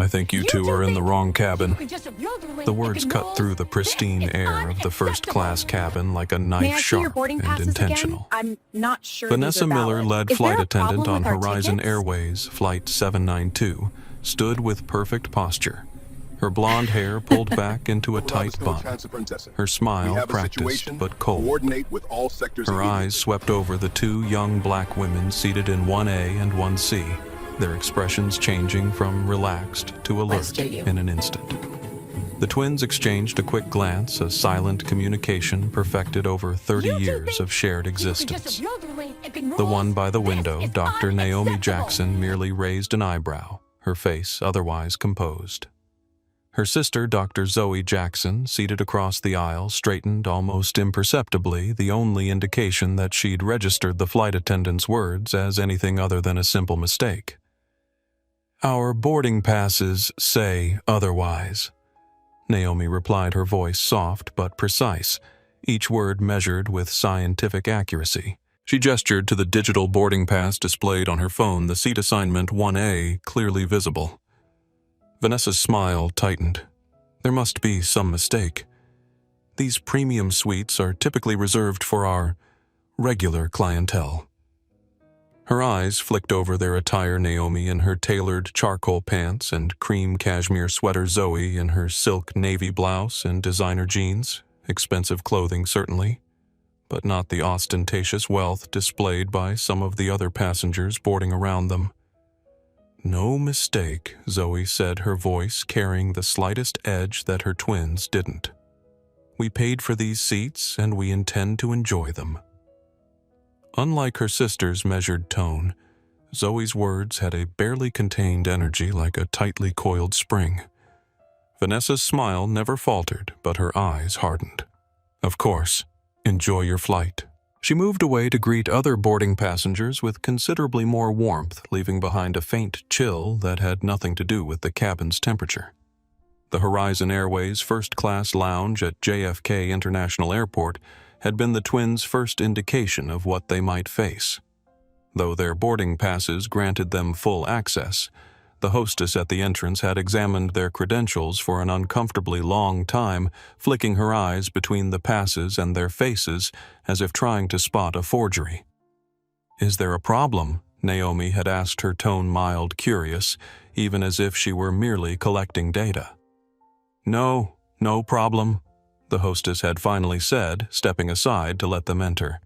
I think you two are in the wrong cabin. The words cut through the pristine air of the first-class cabin like a knife sharp and intentional. I'm not sure. Vanessa Miller, led Is there flight a attendant problem on with our Horizon tickets? Airways Flight 792, stood with perfect posture. Her blonde hair pulled back into a tight bun. Her smile practiced but cold. Her eyes swept over the two young black women seated in 1A and 1C, their expressions changing from relaxed to alert in an instant. The twins exchanged a quick glance, a silent communication perfected over 30 years of shared existence. The one by the window, Dr. Naomi Jackson, merely raised an eyebrow, her face otherwise composed. Her sister, Dr. Zoe Jackson, seated across the aisle, straightened almost imperceptibly, the only indication that she'd registered the flight attendant's words as anything other than a simple mistake. "Our boarding passes say otherwise," Naomi replied, her voice soft but precise, each word measured with scientific accuracy. She gestured to the digital boarding pass displayed on her phone, the seat assignment 1A clearly visible. Vanessa's smile tightened. There must be some mistake. These premium suites are typically reserved for our regular clientele. Her eyes flicked over their attire, Naomi in her tailored charcoal pants and cream cashmere sweater, Zoe in her silk navy blouse and designer jeans. Expensive clothing, certainly, but not the ostentatious wealth displayed by some of the other passengers boarding around them. "No mistake," Zoe said, her voice carrying the slightest edge that her twins didn't. "We paid for these seats and we intend to enjoy them." Unlike her sister's measured tone, Zoe's words had a barely contained energy like a tightly coiled spring. Vanessa's smile never faltered, but her eyes hardened. "Of course. Enjoy your flight." She moved away to greet other boarding passengers with considerably more warmth, leaving behind a faint chill that had nothing to do with the cabin's temperature. The Horizon Airways first-class lounge at JFK International Airport had been the twins' first indication of what they might face. Though their boarding passes granted them full access, the hostess at the entrance had examined their credentials for an uncomfortably long time, flicking her eyes between the passes and their faces as if trying to spot a forgery. "Is there a problem?" Naomi had asked, her tone mild, curious, even as if she were merely collecting data. "No problem," the hostess had finally said, stepping aside to let them enter.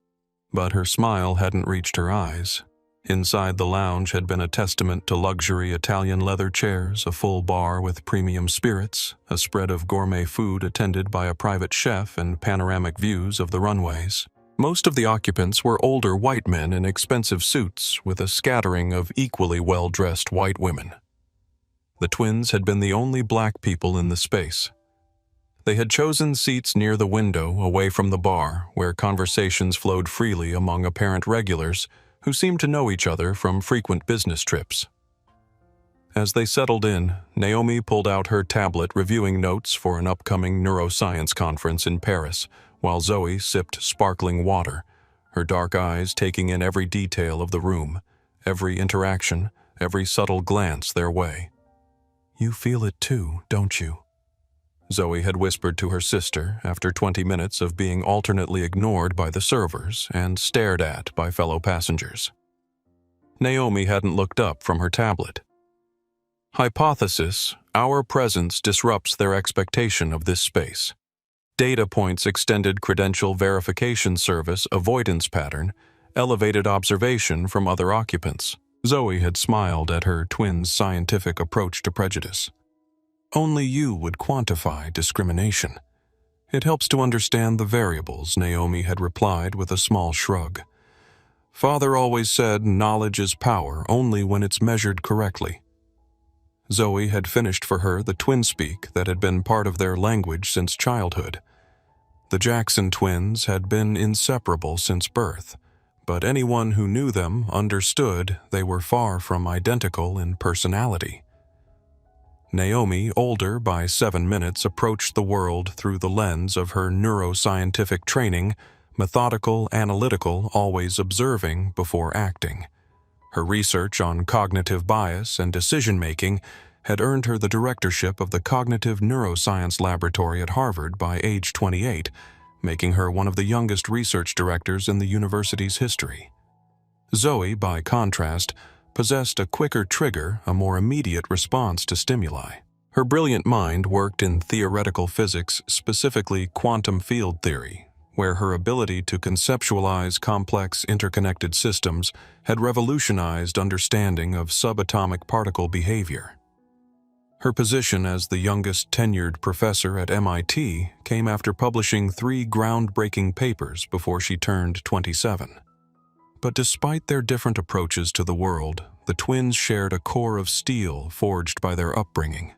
But her smile hadn't reached her eyes. Inside the lounge had been a testament to luxury Italian leather chairs, a full bar with premium spirits, a spread of gourmet food attended by a private chef, and panoramic views of the runways. Most of the occupants were older white men in expensive suits, with a scattering of equally well-dressed white women. The twins had been the only black people in the space. They had chosen seats near the window, away from the bar, where conversations flowed freely among apparent regulars who seemed to know each other from frequent business trips. As they settled in, Naomi pulled out her tablet, reviewing notes for an upcoming neuroscience conference in Paris, while Zoe sipped sparkling water, her dark eyes taking in every detail of the room, every interaction, every subtle glance their way. "You feel it too, don't you?" Zoe had whispered to her sister after 20 minutes of being alternately ignored by the servers and stared at by fellow passengers. Naomi hadn't looked up from her tablet. Hypothesis: our presence disrupts their expectation of this space. Data points: extended credential verification service avoidance pattern, elevated observation from other occupants. Zoe had smiled at her twins' scientific approach to prejudice. "Only you would quantify discrimination. It helps to understand the variables," Naomi had replied with a small shrug. "Father always said knowledge is power only when it's measured correctly." Zoe had finished for her the twin speak that had been part of their language since childhood. The Jackson twins had been inseparable since birth, but anyone who knew them understood they were far from identical in personality. Naomi, older by 7 minutes, approached the world through the lens of her neuroscientific training, methodical, analytical, always observing before acting. Her research on cognitive bias and decision-making had earned her the directorship of the Cognitive Neuroscience Laboratory at Harvard by age 28, making her one of the youngest research directors in the university's history. Zoe, by contrast, possessed a quicker trigger, a more immediate response to stimuli. Her brilliant mind worked in theoretical physics, specifically quantum field theory, where her ability to conceptualize complex interconnected systems had revolutionized understanding of subatomic particle behavior. Her position as the youngest tenured professor at MIT came after publishing 3 groundbreaking papers before she turned 27. But despite their different approaches to the world, the twins shared a core of steel forged by their upbringing.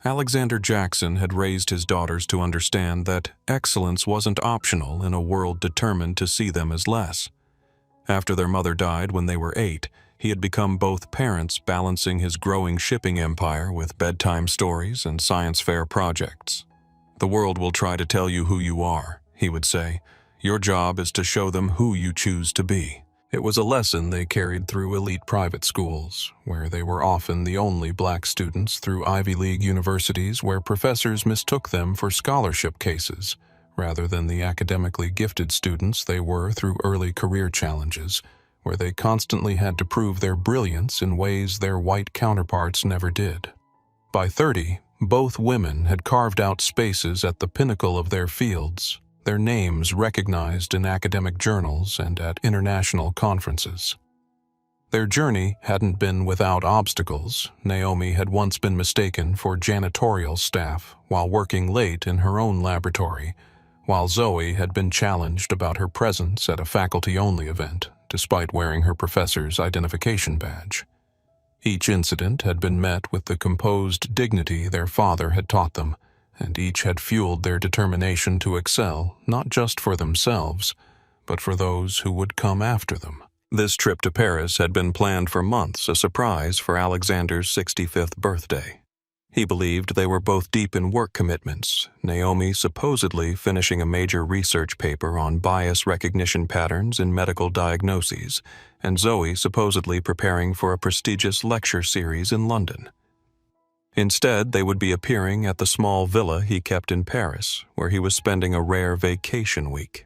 Alexander Jackson had raised his daughters to understand that excellence wasn't optional in a world determined to see them as less. After their mother died when they were 8, he had become both parents, balancing his growing shipping empire with bedtime stories and science fair projects. "The world will try to tell you who you are," he would say. "Your job is to show them who you choose to be." It was a lesson they carried through elite private schools, where they were often the only black students, through Ivy League universities where professors mistook them for scholarship cases, rather than the academically gifted students they were through early career challenges, where they constantly had to prove their brilliance in ways their white counterparts never did. By 30, both women had carved out spaces at the pinnacle of their fields, their names recognized in academic journals and at international conferences. Their journey hadn't been without obstacles. Naomi had once been mistaken for janitorial staff while working late in her own laboratory, while Zoe had been challenged about her presence at a faculty-only event, despite wearing her professor's identification badge. Each incident had been met with the composed dignity their father had taught them, and each had fueled their determination to excel, not just for themselves, but for those who would come after them. This trip to Paris had been planned for months, a surprise for Alexander's 65th birthday. He believed they were both deep in work commitments, Naomi supposedly finishing a major research paper on bias recognition patterns in medical diagnoses, and Zoe supposedly preparing for a prestigious lecture series in London. Instead, they would be appearing at the small villa he kept in Paris, where he was spending a rare vacation week.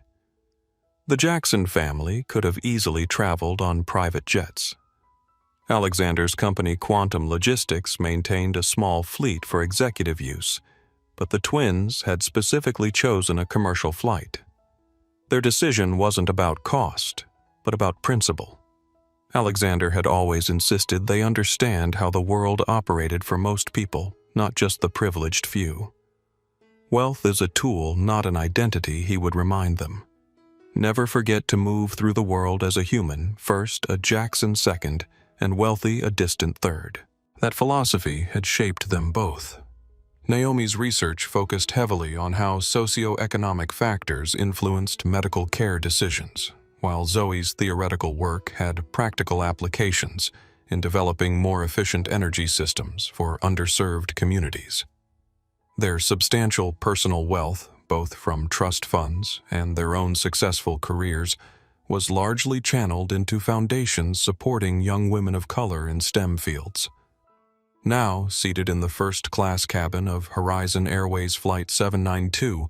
The Jackson family could have easily traveled on private jets. Alexander's company Quantum Logistics maintained a small fleet for executive use, but the twins had specifically chosen a commercial flight. Their decision wasn't about cost, but about principle. Alexander had always insisted they understand how the world operated for most people, not just the privileged few. Wealth is a tool, not an identity, he would remind them. Never forget to move through the world as a human, first, a Jackson second, and wealthy a distant third. That philosophy had shaped them both. Naomi's research focused heavily on how socioeconomic factors influenced medical care decisions, while Zoe's theoretical work had practical applications in developing more efficient energy systems for underserved communities. Their substantial personal wealth, both from trust funds and their own successful careers, was largely channeled into foundations supporting young women of color in STEM fields. Now, seated in the first-class cabin of Horizon Airways Flight 792,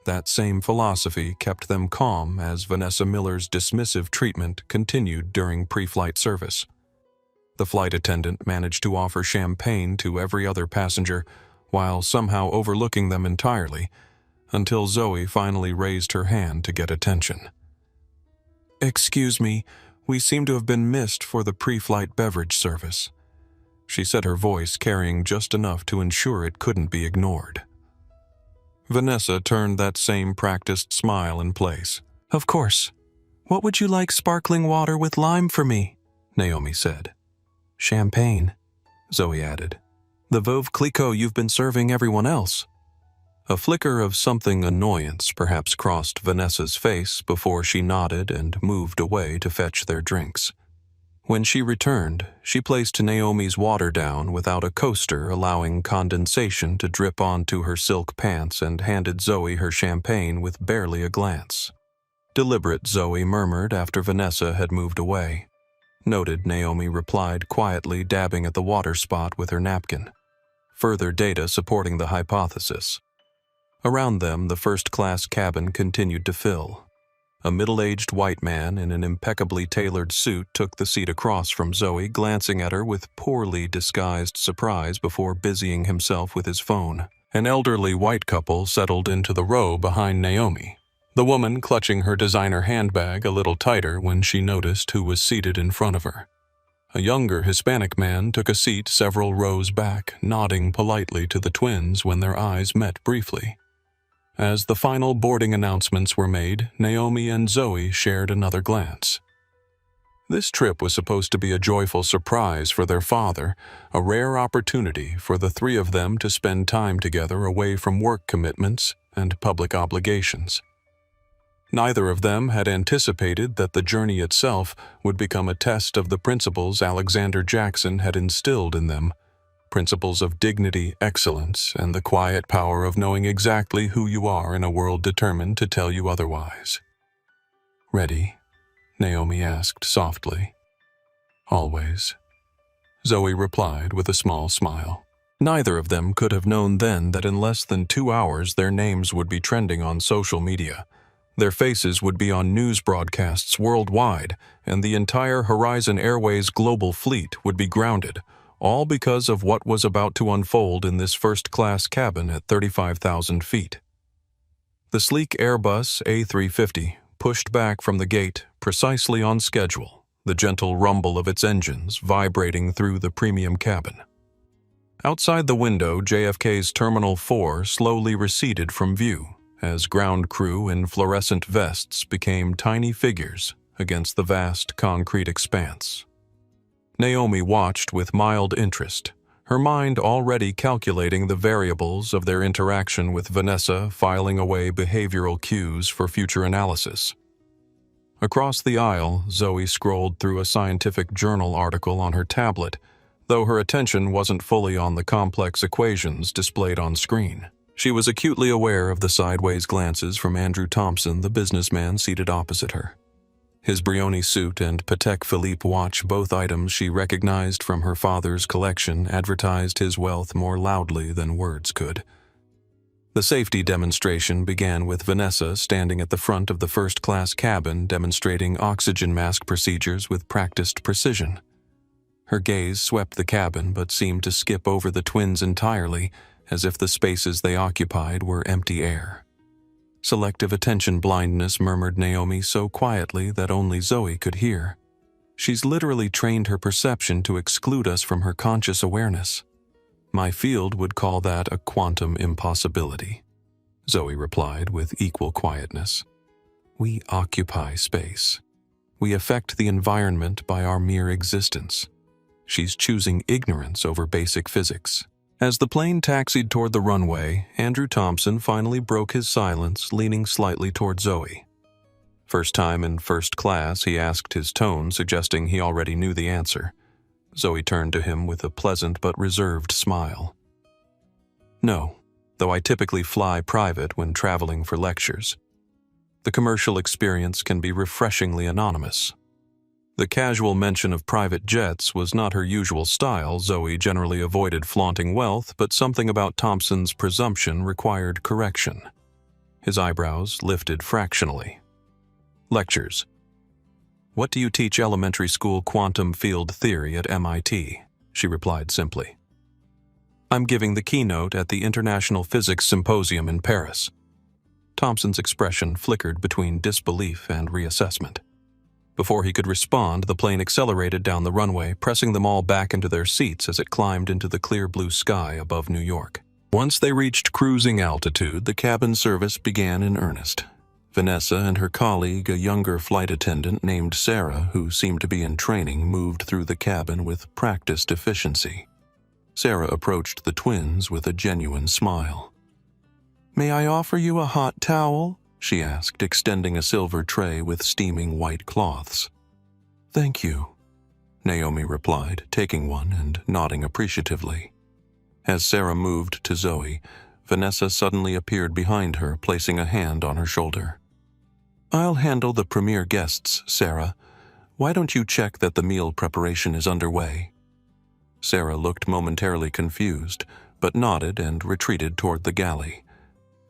that same philosophy kept them calm as Vanessa Miller's dismissive treatment continued during pre-flight service. The flight attendant managed to offer champagne to every other passenger while somehow overlooking them entirely, until Zoe finally raised her hand to get attention. "Excuse me, we seem to have been missed for the pre-flight beverage service," she said, her voice carrying just enough to ensure it couldn't be ignored. Vanessa turned that same practiced smile in place. "Of course. What would you like sparkling water with lime for me?" Naomi said. "Champagne," Zoe added. "The Veuve Clicquot you've been serving everyone else." A flicker of something annoyance perhaps crossed Vanessa's face before she nodded and moved away to fetch their drinks. When she returned, she placed Naomi's water down without a coaster allowing condensation to drip onto her silk pants and handed Zoe her champagne with barely a glance. Deliberate, Zoe murmured after Vanessa had moved away. Noted, Naomi replied quietly, dabbing at the water spot with her napkin. Further data supporting the hypothesis. Around them, the first-class cabin continued to fill. A middle-aged white man in an impeccably tailored suit took the seat across from Zoe, glancing at her with poorly disguised surprise before busying himself with his phone. An elderly white couple settled into the row behind Naomi, the woman clutching her designer handbag a little tighter when she noticed who was seated in front of her. A younger Hispanic man took a seat several rows back, nodding politely to the twins when their eyes met briefly. As the final boarding announcements were made, Naomi and Zoe shared another glance. This trip was supposed to be a joyful surprise for their father, a rare opportunity for the three of them to spend time together away from work commitments and public obligations. Neither of them had anticipated that the journey itself would become a test of the principles Alexander Jackson had instilled in them. Principles of dignity, excellence, and the quiet power of knowing exactly who you are in a world determined to tell you otherwise. "Ready?" Naomi asked softly. "Always," Zoe replied with a small smile. Neither of them could have known then that in less than 2 hours their names would be trending on social media. Their faces would be on news broadcasts worldwide, and the entire Horizon Airways global fleet would be grounded, all because of what was about to unfold in this first-class cabin at 35,000 feet. The sleek Airbus A350 pushed back from the gate precisely on schedule, the gentle rumble of its engines vibrating through the premium cabin. Outside the window, JFK's Terminal 4 slowly receded from view as ground crew in fluorescent vests became tiny figures against the vast concrete expanse. Naomi watched with mild interest, her mind already calculating the variables of their interaction with Vanessa, filing away behavioral cues for future analysis. Across the aisle, Zoe scrolled through a scientific journal article on her tablet, though her attention wasn't fully on the complex equations displayed on screen. She was acutely aware of the sideways glances from Andrew Thompson, the businessman seated opposite her. His Brioni suit and Patek Philippe watch, both items she recognized from her father's collection, advertised his wealth more loudly than words could. The safety demonstration began with Vanessa standing at the front of the first-class cabin demonstrating oxygen mask procedures with practiced precision. Her gaze swept the cabin but seemed to skip over the twins entirely, as if the spaces they occupied were empty air. Selective attention blindness, murmured Naomi so quietly that only Zoe could hear. She's literally trained her perception to exclude us from her conscious awareness. My field would call that a quantum impossibility, Zoe replied with equal quietness. We occupy space. We affect the environment by our mere existence. She's choosing ignorance over basic physics. As the plane taxied toward the runway, Andrew Thompson finally broke his silence, leaning slightly toward Zoe. First time in first class, he asked, his tone suggesting he already knew the answer. Zoe turned to him with a pleasant but reserved smile. No, though I typically fly private when traveling for lectures. The commercial experience can be refreshingly anonymous. The casual mention of private jets was not her usual style. Zoe generally avoided flaunting wealth, but something about Thompson's presumption required correction. His eyebrows lifted fractionally. Lectures. What do you teach elementary school quantum field theory at MIT? She replied simply. I'm giving the keynote at the International Physics Symposium in Paris. Thompson's expression flickered between disbelief and reassessment. Before he could respond, the plane accelerated down the runway, pressing them all back into their seats as it climbed into the clear blue sky above New York. Once they reached cruising altitude, the cabin service began in earnest. Vanessa and her colleague, a younger flight attendant named Sarah, who seemed to be in training, moved through the cabin with practiced efficiency. Sarah approached the twins with a genuine smile. "May I offer you a hot towel?" she asked, extending a silver tray with steaming white cloths. "Thank you," Naomi replied, taking one and nodding appreciatively. As Sarah moved to Zoe, Vanessa suddenly appeared behind her, placing a hand on her shoulder. "I'll handle the premier guests, Sarah. Why don't you check that the meal preparation is underway? Sarah looked momentarily confused, but nodded and retreated toward the galley.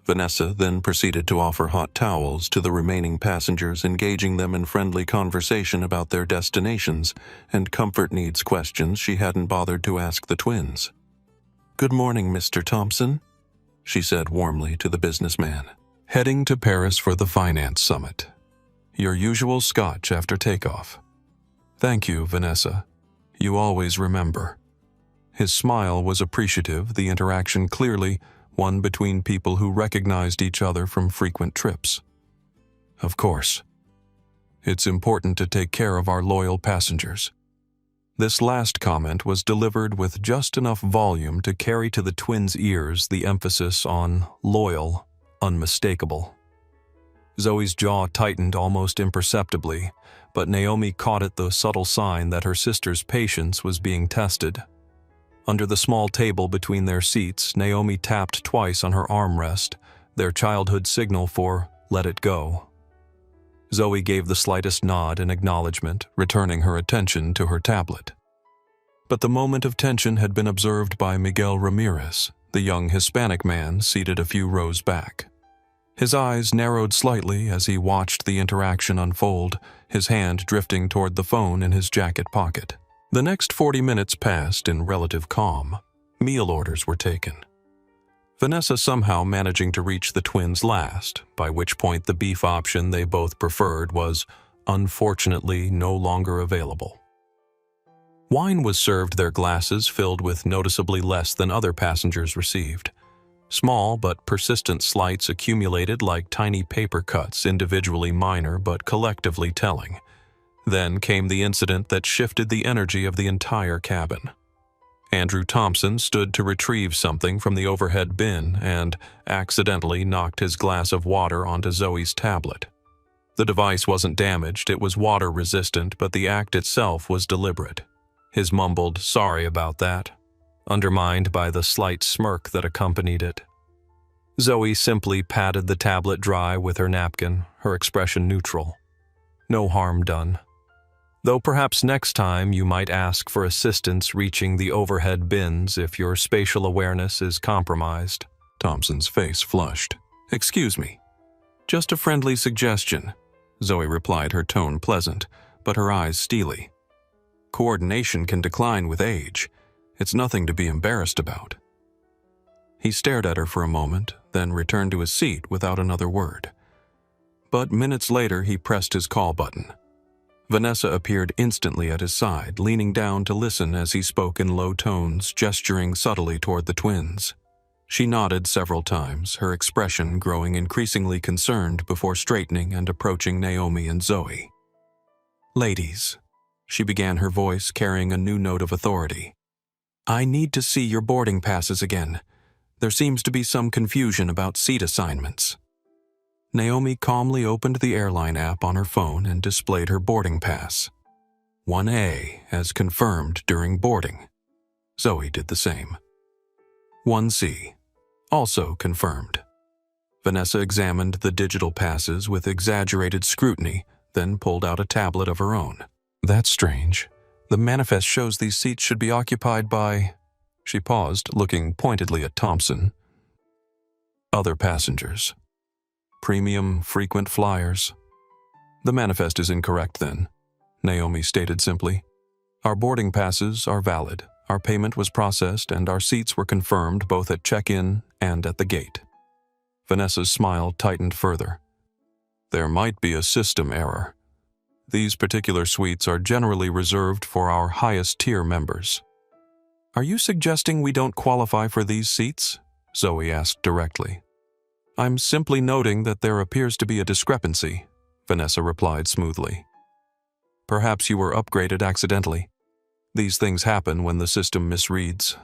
Vanessa then proceeded to offer hot towels to the remaining passengers, engaging them in friendly conversation about their destinations and comfort needs questions she hadn't bothered to ask the twins. "Good morning, Mr. Thompson," she said warmly to the businessman. "Heading to Paris for the finance summit. Your usual scotch after takeoff." "Thank you, Vanessa. You always remember." His smile was appreciative, the interaction clearly one between people who recognized each other from frequent trips. "Of course. It's important to take care of our loyal passengers." This last comment was delivered with just enough volume to carry to the twins' ears the emphasis on loyal, unmistakable. Zoe's jaw tightened almost imperceptibly, but Naomi caught it, the subtle sign that her sister's patience was being tested. Under the small table between their seats, Naomi tapped twice on her armrest, their childhood signal for "let it go." Zoe gave the slightest nod in acknowledgement, returning her attention to her tablet. But the moment of tension had been observed by Miguel Ramirez, the young Hispanic man seated a few rows back. His eyes narrowed slightly as he watched the interaction unfold, his hand drifting toward the phone in his jacket pocket. The next 40 minutes passed in relative calm. Meal orders were taken. Vanessa somehow managing to reach the twins last, by which point the beef option they both preferred was, unfortunately, no longer available. Wine was served, their glasses filled with noticeably less than other passengers received. Small but persistent slights accumulated like tiny paper cuts, individually minor but collectively telling. Then came the incident that shifted the energy of the entire cabin. Andrew Thompson stood to retrieve something from the overhead bin and accidentally knocked his glass of water onto Zoe's tablet. The device wasn't damaged, it was water-resistant, but the act itself was deliberate. His mumbled "sorry about that," undermined by the slight smirk that accompanied it. Zoe simply patted the tablet dry with her napkin, her expression neutral. No harm done. Though perhaps next time you might ask for assistance reaching the overhead bins if your spatial awareness is compromised. Thompson's face flushed. "Excuse me. Just a friendly suggestion," Zoe replied, her tone pleasant, but her eyes steely. "Coordination can decline with age. It's nothing to be embarrassed about." He stared at her for a moment, then returned to his seat without another word. But minutes later he pressed his call button. Vanessa appeared instantly at his side, leaning down to listen as he spoke in low tones, gesturing subtly toward the twins. She nodded several times, her expression growing increasingly concerned before straightening and approaching Naomi and Zoe. "Ladies," she began, her voice carrying a new note of authority. "I need to see your boarding passes again. There seems to be some confusion about seat assignments." Naomi calmly opened the airline app on her phone and displayed her boarding pass. 1A, as confirmed during boarding. Zoe did the same. 1C, also confirmed. Vanessa examined the digital passes with exaggerated scrutiny, then pulled out a tablet of her own. "That's strange. The manifest shows these seats should be occupied by..." She paused, looking pointedly at Thompson. "Other passengers. Premium frequent flyers." "The manifest is incorrect then," Naomi stated simply. "Our boarding passes are valid, our payment was processed, and our seats were confirmed both at check-in and at the gate." Vanessa's smile tightened further. "There might be a system error. These particular suites are generally reserved for our highest tier members." "Are you suggesting we don't qualify for these seats?" Zoe asked directly. "I'm simply noting that there appears to be a discrepancy," Vanessa replied smoothly. "Perhaps you were upgraded accidentally. These things happen when the system misreads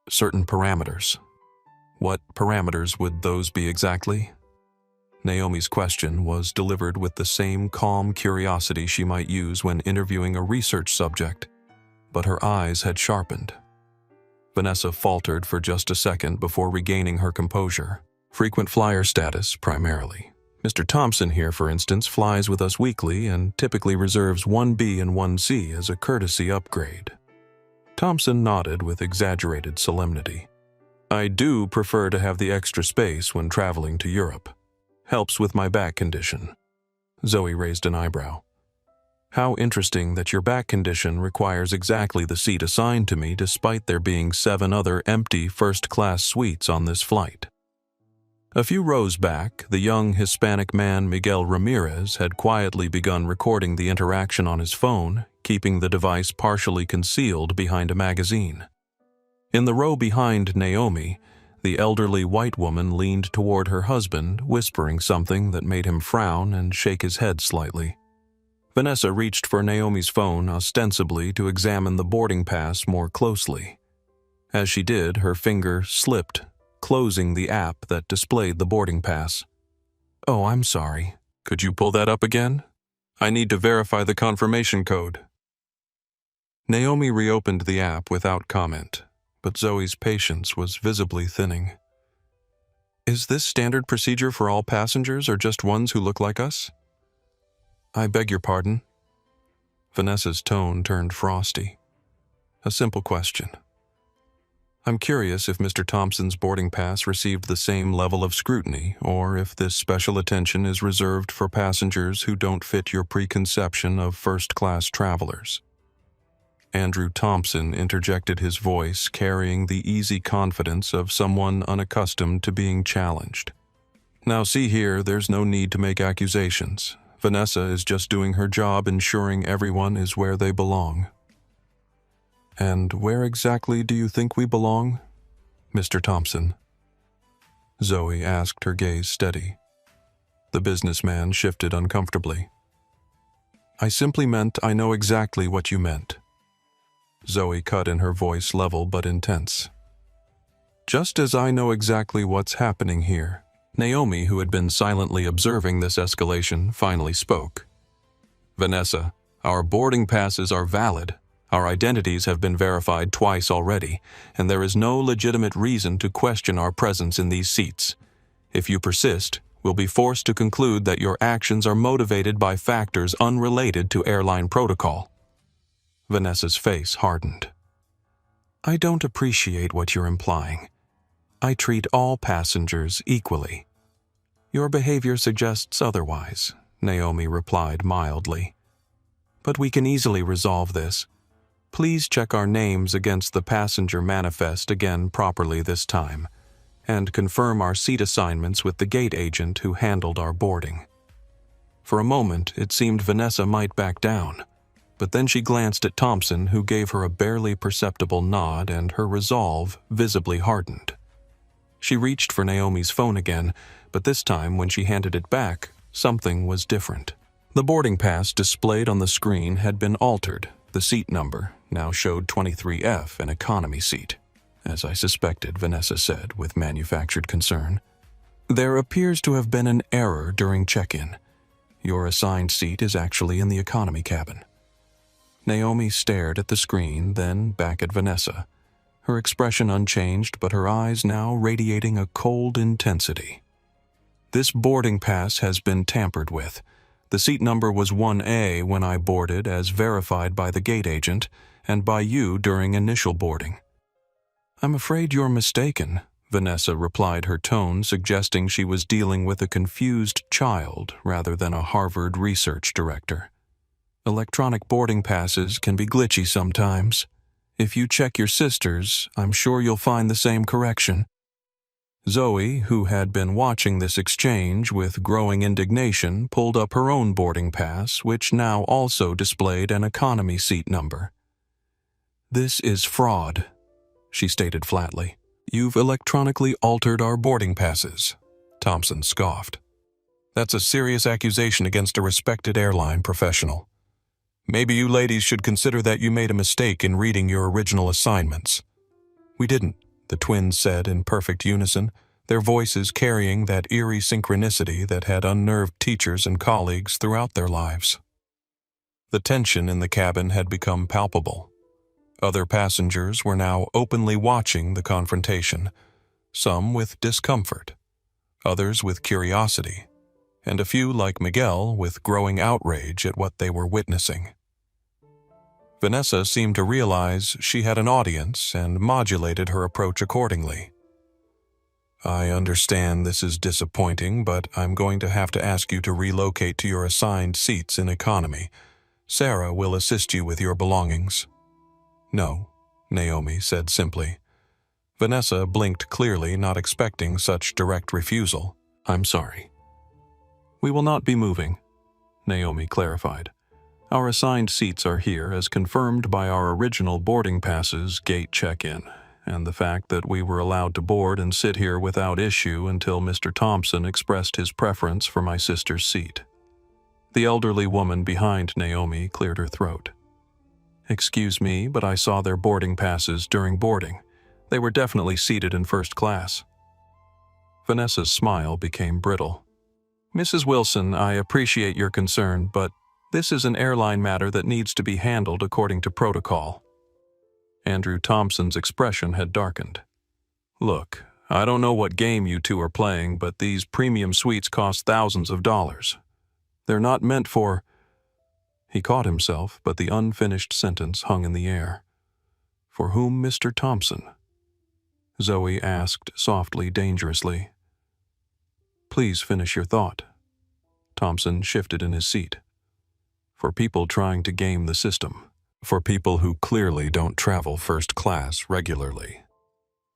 certain parameters." "What parameters would those be exactly?" Naomi's question was delivered with the same calm curiosity she might use when interviewing a research subject, but her eyes had sharpened. Vanessa faltered for just a second before regaining her composure. "Frequent flyer status, primarily. Mr. Thompson here, for instance, flies with us weekly and typically reserves 1B and 1C as a courtesy upgrade. Thompson nodded with exaggerated solemnity. I do prefer to have the extra space when traveling to Europe. Helps with my back condition. Zoe raised an eyebrow. How interesting that your back condition requires exactly the seat assigned to me despite there being 7 other empty first-class suites on this flight. A few rows back, the young Hispanic man Miguel Ramirez had quietly begun recording the interaction on his phone, keeping the device partially concealed behind a magazine. In the row behind Naomi, the elderly white woman leaned toward her husband, whispering something that made him frown and shake his head slightly. Vanessa reached for Naomi's phone ostensibly to examine the boarding pass more closely. As she did, her finger slipped, closing the app that displayed the boarding pass. Oh, I'm sorry. Could you pull that up again? I need to verify the confirmation code. Naomi reopened the app without comment, but Zoe's patience was visibly thinning. Is this standard procedure for all passengers or just ones who look like us? I beg your pardon. Vanessa's tone turned frosty. A simple question. I'm curious if Mr. Thompson's boarding pass received the same level of scrutiny, or if this special attention is reserved for passengers who don't fit your preconception of first-class travelers. Andrew Thompson interjected his voice, carrying the easy confidence of someone unaccustomed to being challenged. Now see here, there's no need to make accusations. Vanessa is just doing her job ensuring everyone is where they belong. And where exactly do you think we belong, Mr. Thompson? Zoe asked, her gaze steady. The businessman shifted uncomfortably. I simply meant I know exactly what you meant. Zoe cut in, her voice level but intense. Just as I know exactly what's happening here. Naomi, who had been silently observing this escalation, finally spoke. Vanessa, our boarding passes are valid. Our identities have been verified twice already, and there is no legitimate reason to question our presence in these seats. If you persist, we'll be forced to conclude that your actions are motivated by factors unrelated to airline protocol. Vanessa's face hardened. I don't appreciate what you're implying. I treat all passengers equally. Your behavior suggests otherwise, Naomi replied mildly. But we can easily resolve this. Please check our names against the passenger manifest again properly this time, and confirm our seat assignments with the gate agent who handled our boarding. For a moment, it seemed Vanessa might back down, but then she glanced at Thompson, who gave her a barely perceptible nod, and her resolve visibly hardened. She reached for Naomi's phone again, but this time when she handed it back, something was different. The boarding pass displayed on the screen had been altered. The seat number now showed 23F, an economy seat. As I suspected, Vanessa said with manufactured concern. There appears to have been an error during check-in. Your assigned seat is actually in the economy cabin. Naomi stared at the screen, then back at Vanessa, her expression unchanged but her eyes now radiating a cold intensity. This boarding pass has been tampered with. The seat number was 1A when I boarded, as verified by the gate agent, and by you during initial boarding. I'm afraid you're mistaken, Vanessa replied, her tone suggesting she was dealing with a confused child rather than a Harvard research director. Electronic boarding passes can be glitchy sometimes. If you check your sister's, I'm sure you'll find the same correction. Zoe, who had been watching this exchange with growing indignation, pulled up her own boarding pass, which now also displayed an economy seat number. This is fraud, she stated flatly. You've electronically altered our boarding passes, Thompson scoffed. That's a serious accusation against a respected airline professional. Maybe you ladies should consider that you made a mistake in reading your original assignments. We didn't, the twins said in perfect unison, their voices carrying that eerie synchronicity that had unnerved teachers and colleagues throughout their lives. The tension in the cabin had become palpable. Other passengers were now openly watching the confrontation, some with discomfort, others with curiosity, and a few like Miguel with growing outrage at what they were witnessing. Vanessa seemed to realize she had an audience and modulated her approach accordingly. I understand this is disappointing, but I'm going to have to ask you to relocate to your assigned seats in economy. Sarah will assist you with your belongings. No, Naomi said simply. Vanessa blinked clearly, not expecting such direct refusal. I'm sorry. We will not be moving, Naomi clarified. Our assigned seats are here as confirmed by our original boarding passes gate check-in, and the fact that we were allowed to board and sit here without issue until Mr. Thompson expressed his preference for my sister's seat. The elderly woman behind Naomi cleared her throat. Excuse me, but I saw their boarding passes during boarding. They were definitely seated in first class. Vanessa's smile became brittle. Mrs. Wilson, I appreciate your concern, but this is an airline matter that needs to be handled according to protocol. Andrew Thompson's expression had darkened. Look, I don't know what game you two are playing, but these premium suites cost thousands of dollars. They're not meant for... He caught himself, but the unfinished sentence hung in the air. For whom, Mr. Thompson? Zoe asked softly, dangerously. Please finish your thought. Thompson shifted in his seat. For people trying to game the system. For people who clearly don't travel first class regularly.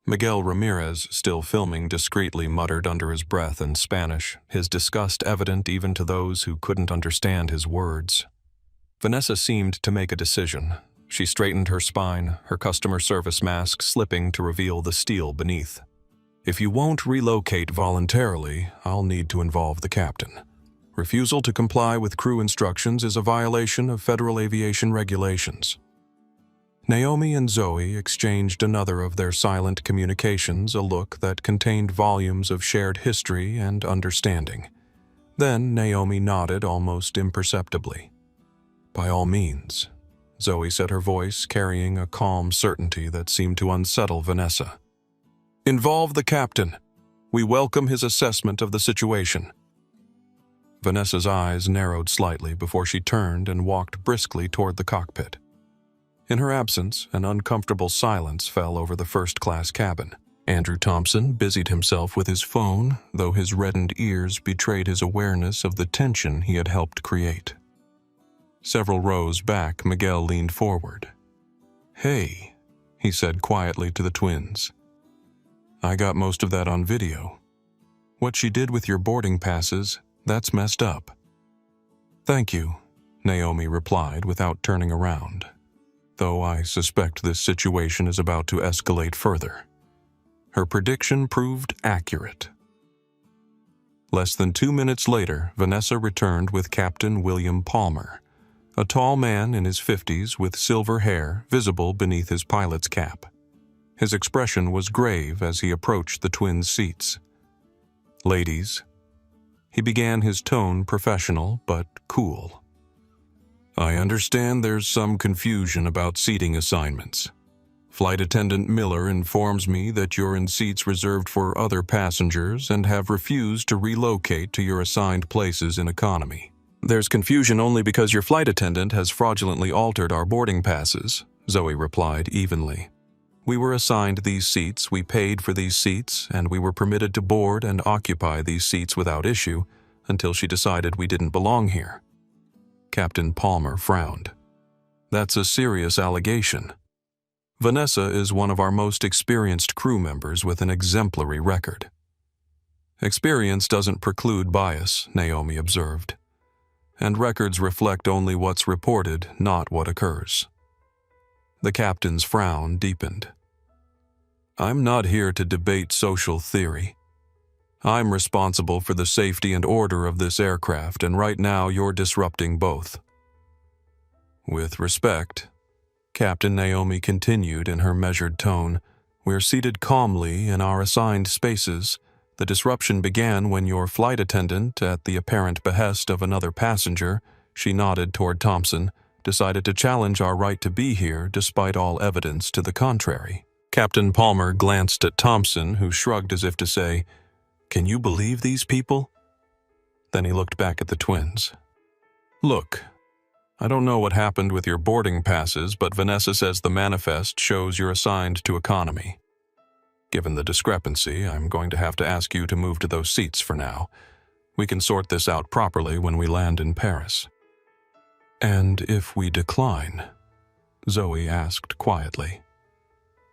Miguel Ramirez, still filming discreetly, muttered under his breath in Spanish, his disgust evident even to those who couldn't understand his words. Vanessa seemed to make a decision. She straightened her spine, her customer service mask slipping to reveal the steel beneath. If you won't relocate voluntarily, I'll need to involve the captain. Refusal to comply with crew instructions is a violation of federal aviation regulations. Naomi and Zoe exchanged another of their silent communications, a look that contained volumes of shared history and understanding. Then Naomi nodded almost imperceptibly. By all means, Zoe said, her voice carrying a calm certainty that seemed to unsettle Vanessa. Involve the captain. We welcome his assessment of the situation. Vanessa's eyes narrowed slightly before she turned and walked briskly toward the cockpit. In her absence, an uncomfortable silence fell over the first-class cabin. Andrew Thompson busied himself with his phone, though his reddened ears betrayed his awareness of the tension he had helped create. Several rows back, Miguel leaned forward. Hey, he said quietly to the twins. I got most of that on video. What she did with your boarding passes, that's messed up. Thank you, Naomi replied without turning around, though I suspect this situation is about to escalate further. Her prediction proved accurate. Less than 2 minutes later, Vanessa returned with Captain William Palmer, a tall man in his 50s with silver hair visible beneath his pilot's cap. His expression was grave as he approached the twins' seats. Ladies, he began, his tone professional but cool. I understand there's some confusion about seating assignments. Flight Attendant Miller informs me that you're in seats reserved for other passengers and have refused to relocate to your assigned places in economy. There's confusion only because your flight attendant has fraudulently altered our boarding passes, Zoe replied evenly. We were assigned these seats, we paid for these seats, and we were permitted to board and occupy these seats without issue until she decided we didn't belong here. Captain Palmer frowned. That's a serious allegation. Vanessa is one of our most experienced crew members with an exemplary record. Experience doesn't preclude bias, Naomi observed. And records reflect only what's reported, not what occurs. The captain's frown deepened. I'm not here to debate social theory. I'm responsible for the safety and order of this aircraft, and right now you're disrupting both. With respect, Captain Naomi continued in her measured tone, we're seated calmly in our assigned spaces. The disruption began when your flight attendant, at the apparent behest of another passenger, she nodded toward Thompson, decided to challenge our right to be here despite all evidence to the contrary. Captain Palmer glanced at Thompson, who shrugged as if to say, Can you believe these people? Then he looked back at the twins. "Look, I don't know what happened with your boarding passes, but Vanessa says the manifest shows you're assigned to economy. Given the discrepancy, I'm going to have to ask you to move to those seats for now. We can sort this out properly when we land in Paris." "And if we decline?" Zoe asked quietly.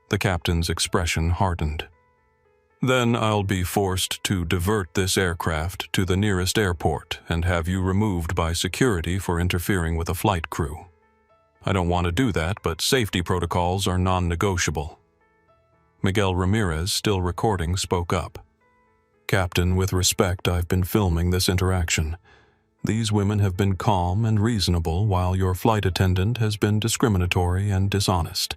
The captain's expression hardened. "Then I'll be forced to divert this aircraft to the nearest airport and have you removed by security for interfering with a flight crew. I don't want to do that, but safety protocols are non-negotiable." Miguel Ramirez, still recording, spoke up. "Captain, with respect, I've been filming this interaction. These women have been calm and reasonable while your flight attendant has been discriminatory and dishonest.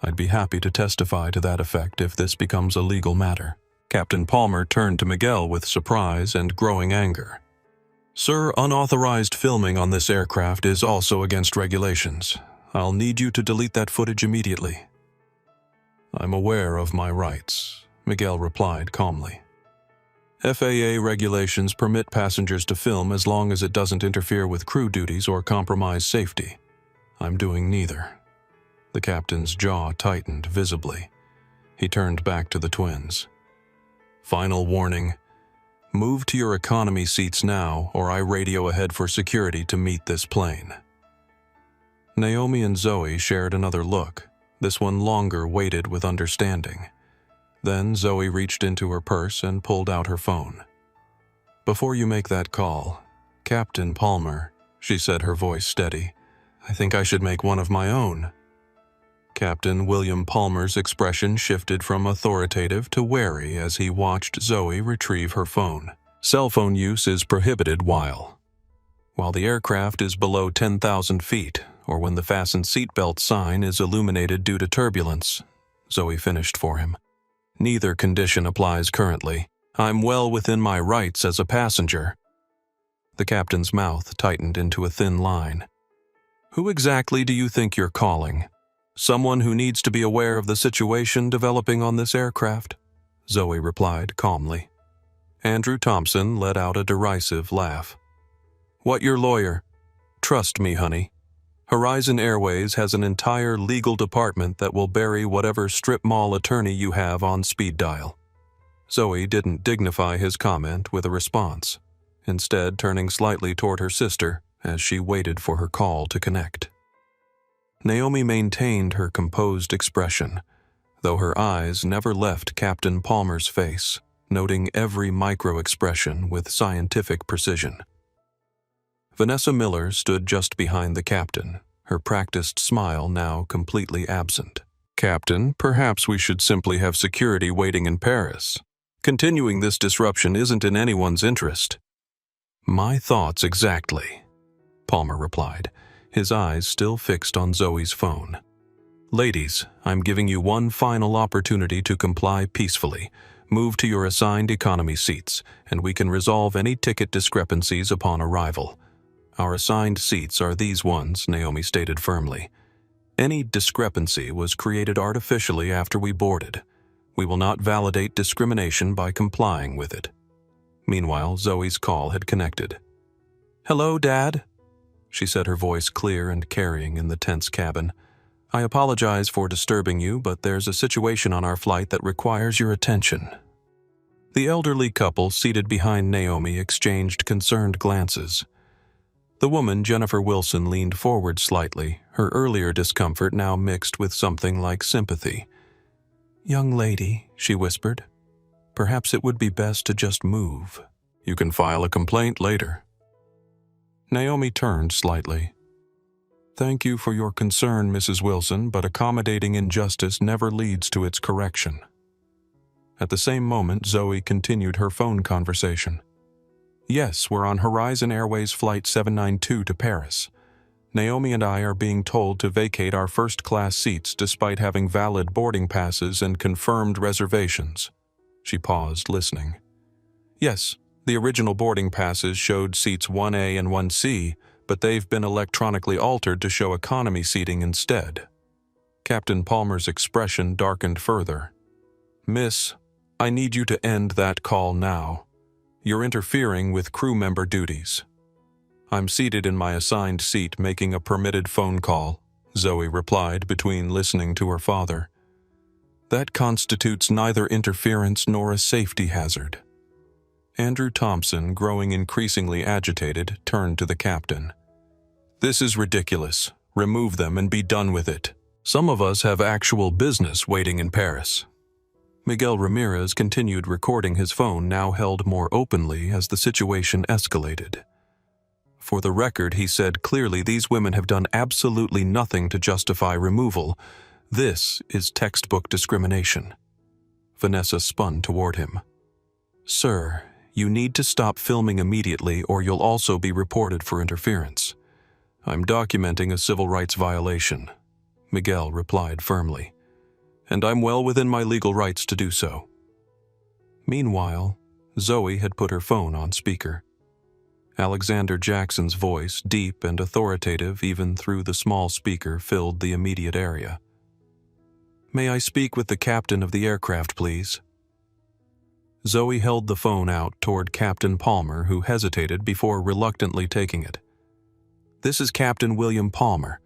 I'd be happy to testify to that effect if this becomes a legal matter." Captain Palmer turned to Miguel with surprise and growing anger. "Sir, unauthorized filming on this aircraft is also against regulations. I'll need you to delete that footage immediately." "I'm aware of my rights," Miguel replied calmly. "FAA regulations permit passengers to film as long as it doesn't interfere with crew duties or compromise safety. I'm doing neither." The captain's jaw tightened visibly. He turned back to the twins. "Final warning. Move to your economy seats now, or I radio ahead for security to meet this plane." Naomi and Zoe shared another look, this one longer, weighted with understanding. Then Zoe reached into her purse and pulled out her phone. "Before you make that call, Captain Palmer," she said, her voice steady, "I think I should make one of my own." Captain William Palmer's expression shifted from authoritative to wary as he watched Zoe retrieve her phone. "Cell phone use is prohibited while the aircraft is below 10,000 feet, or when the fastened seatbelt sign is illuminated due to turbulence," Zoe finished for him. "Neither condition applies currently. I'm well within my rights as a passenger." The captain's mouth tightened into a thin line. "Who exactly do you think you're calling? Someone who needs to be aware of the situation developing on this aircraft?" Zoe replied calmly. Andrew Thompson let out a derisive laugh. "What, your lawyer? Trust me, honey. Horizon Airways has an entire legal department that will bury whatever strip mall attorney you have on speed dial." Zoe didn't dignify his comment with a response, instead turning slightly toward her sister as she waited for her call to connect. Naomi maintained her composed expression, though her eyes never left Captain Palmer's face, noting every micro-expression with scientific precision. Vanessa Miller stood just behind the captain, her practiced smile now completely absent. "Captain, perhaps we should simply have security waiting in Paris. Continuing this disruption isn't in anyone's interest." "My thoughts exactly," Palmer replied, his eyes still fixed on Zoe's phone. "Ladies, I'm giving you one final opportunity to comply peacefully. Move to your assigned economy seats, and we can resolve any ticket discrepancies upon arrival. Our assigned seats are these ones," Naomi stated firmly. "Any discrepancy was created artificially after we boarded. We will not validate discrimination by complying with it." Meanwhile, Zoe's call had connected. "Hello, Dad," she said, her voice clear and carrying in the tense cabin. "I apologize for disturbing you, but there's a situation on our flight that requires your attention." The elderly couple seated behind Naomi exchanged concerned glances. The woman, Jennifer Wilson, leaned forward slightly, her earlier discomfort now mixed with something like sympathy. "Young lady," she whispered, "perhaps it would be best to just move. You can file a complaint later." Naomi turned slightly. "Thank you for your concern, Mrs. Wilson, but accommodating injustice never leads to its correction." At the same moment, Zoe continued her phone conversation. "Yes, we're on Horizon Airways Flight 792 to Paris. Naomi and I are being told to vacate our first-class seats despite having valid boarding passes and confirmed reservations." She paused, listening. "Yes, the original boarding passes showed seats 1A and 1C, but they've been electronically altered to show economy seating instead." Captain Palmer's expression darkened further. "Miss, I need you to end that call now. You're interfering with crew member duties. I'm seated in my assigned seat making a permitted phone call, Zoe replied between listening to her father. That constitutes neither interference nor a safety hazard. Andrew Thompson, growing increasingly agitated, turned to the captain. This is ridiculous. Remove them and be done with it. Some of us have actual business waiting in Paris. Miguel Ramirez continued recording his phone, now held more openly as the situation escalated. For the record, he said clearly, these women have done absolutely nothing to justify removal. This is textbook discrimination. Vanessa spun toward him. Sir, you need to stop filming immediately or you'll also be reported for interference. I'm documenting a civil rights violation, Miguel replied firmly, and I'm well within my legal rights to do so. Meanwhile, Zoe had put her phone on speaker. Alexander Jackson's voice, deep and authoritative even through the small speaker, filled the immediate area. May I speak with the captain of the aircraft, please? Zoe held the phone out toward Captain Palmer, who hesitated before reluctantly taking it. This is Captain William Palmer.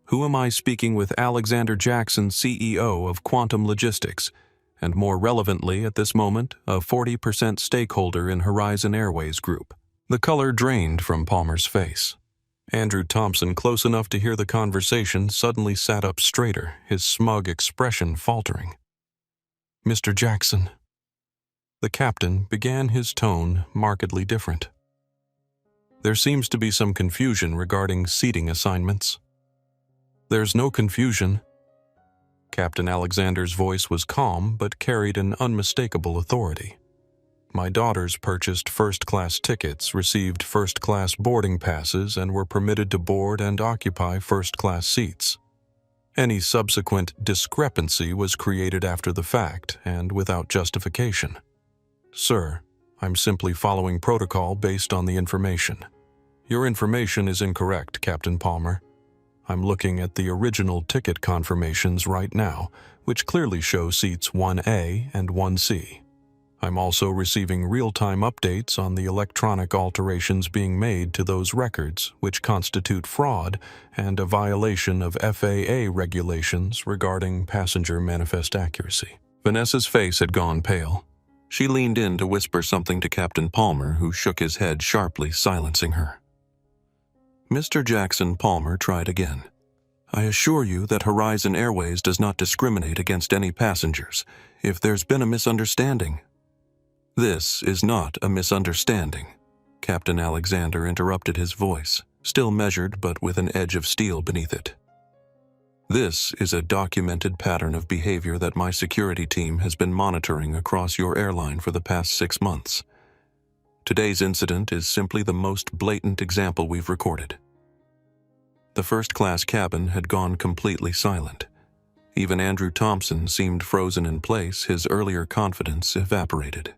Who am I speaking with? Alexander Jackson, CEO of Quantum Logistics, and more relevantly at this moment, a 40% stakeholder in Horizon Airways Group. The color drained from Palmer's face. Andrew Thompson, close enough to hear the conversation, suddenly sat up straighter, his smug expression faltering. Mr. Jackson. The captain began, his tone markedly different. There seems to be some confusion regarding seating assignments. There's no confusion. Captain Alexander's voice was calm but carried an unmistakable authority. My daughters purchased first-class tickets, received first-class boarding passes, and were permitted to board and occupy first-class seats. Any subsequent discrepancy was created after the fact and without justification. Sir, I'm simply following protocol based on the information. Your information is incorrect, Captain Palmer. I'm looking at the original ticket confirmations right now, which clearly show seats 1A and 1C. I'm also receiving real-time updates on the electronic alterations being made to those records, which constitute fraud and a violation of FAA regulations regarding passenger manifest accuracy. Vanessa's face had gone pale. She leaned in to whisper something to Captain Palmer, who shook his head sharply, silencing her. Mr. Jackson Palmer tried again. I assure you that Horizon Airways does not discriminate against any passengers. If there's been a misunderstanding... This is not a misunderstanding, Captain Alexander interrupted, his voice, still measured but with an edge of steel beneath it. This is a documented pattern of behavior that my security team has been monitoring across your airline for the past 6 months. Today's incident is simply the most blatant example we've recorded. The first-class cabin had gone completely silent. Even Andrew Thompson seemed frozen in place, his earlier confidence evaporated.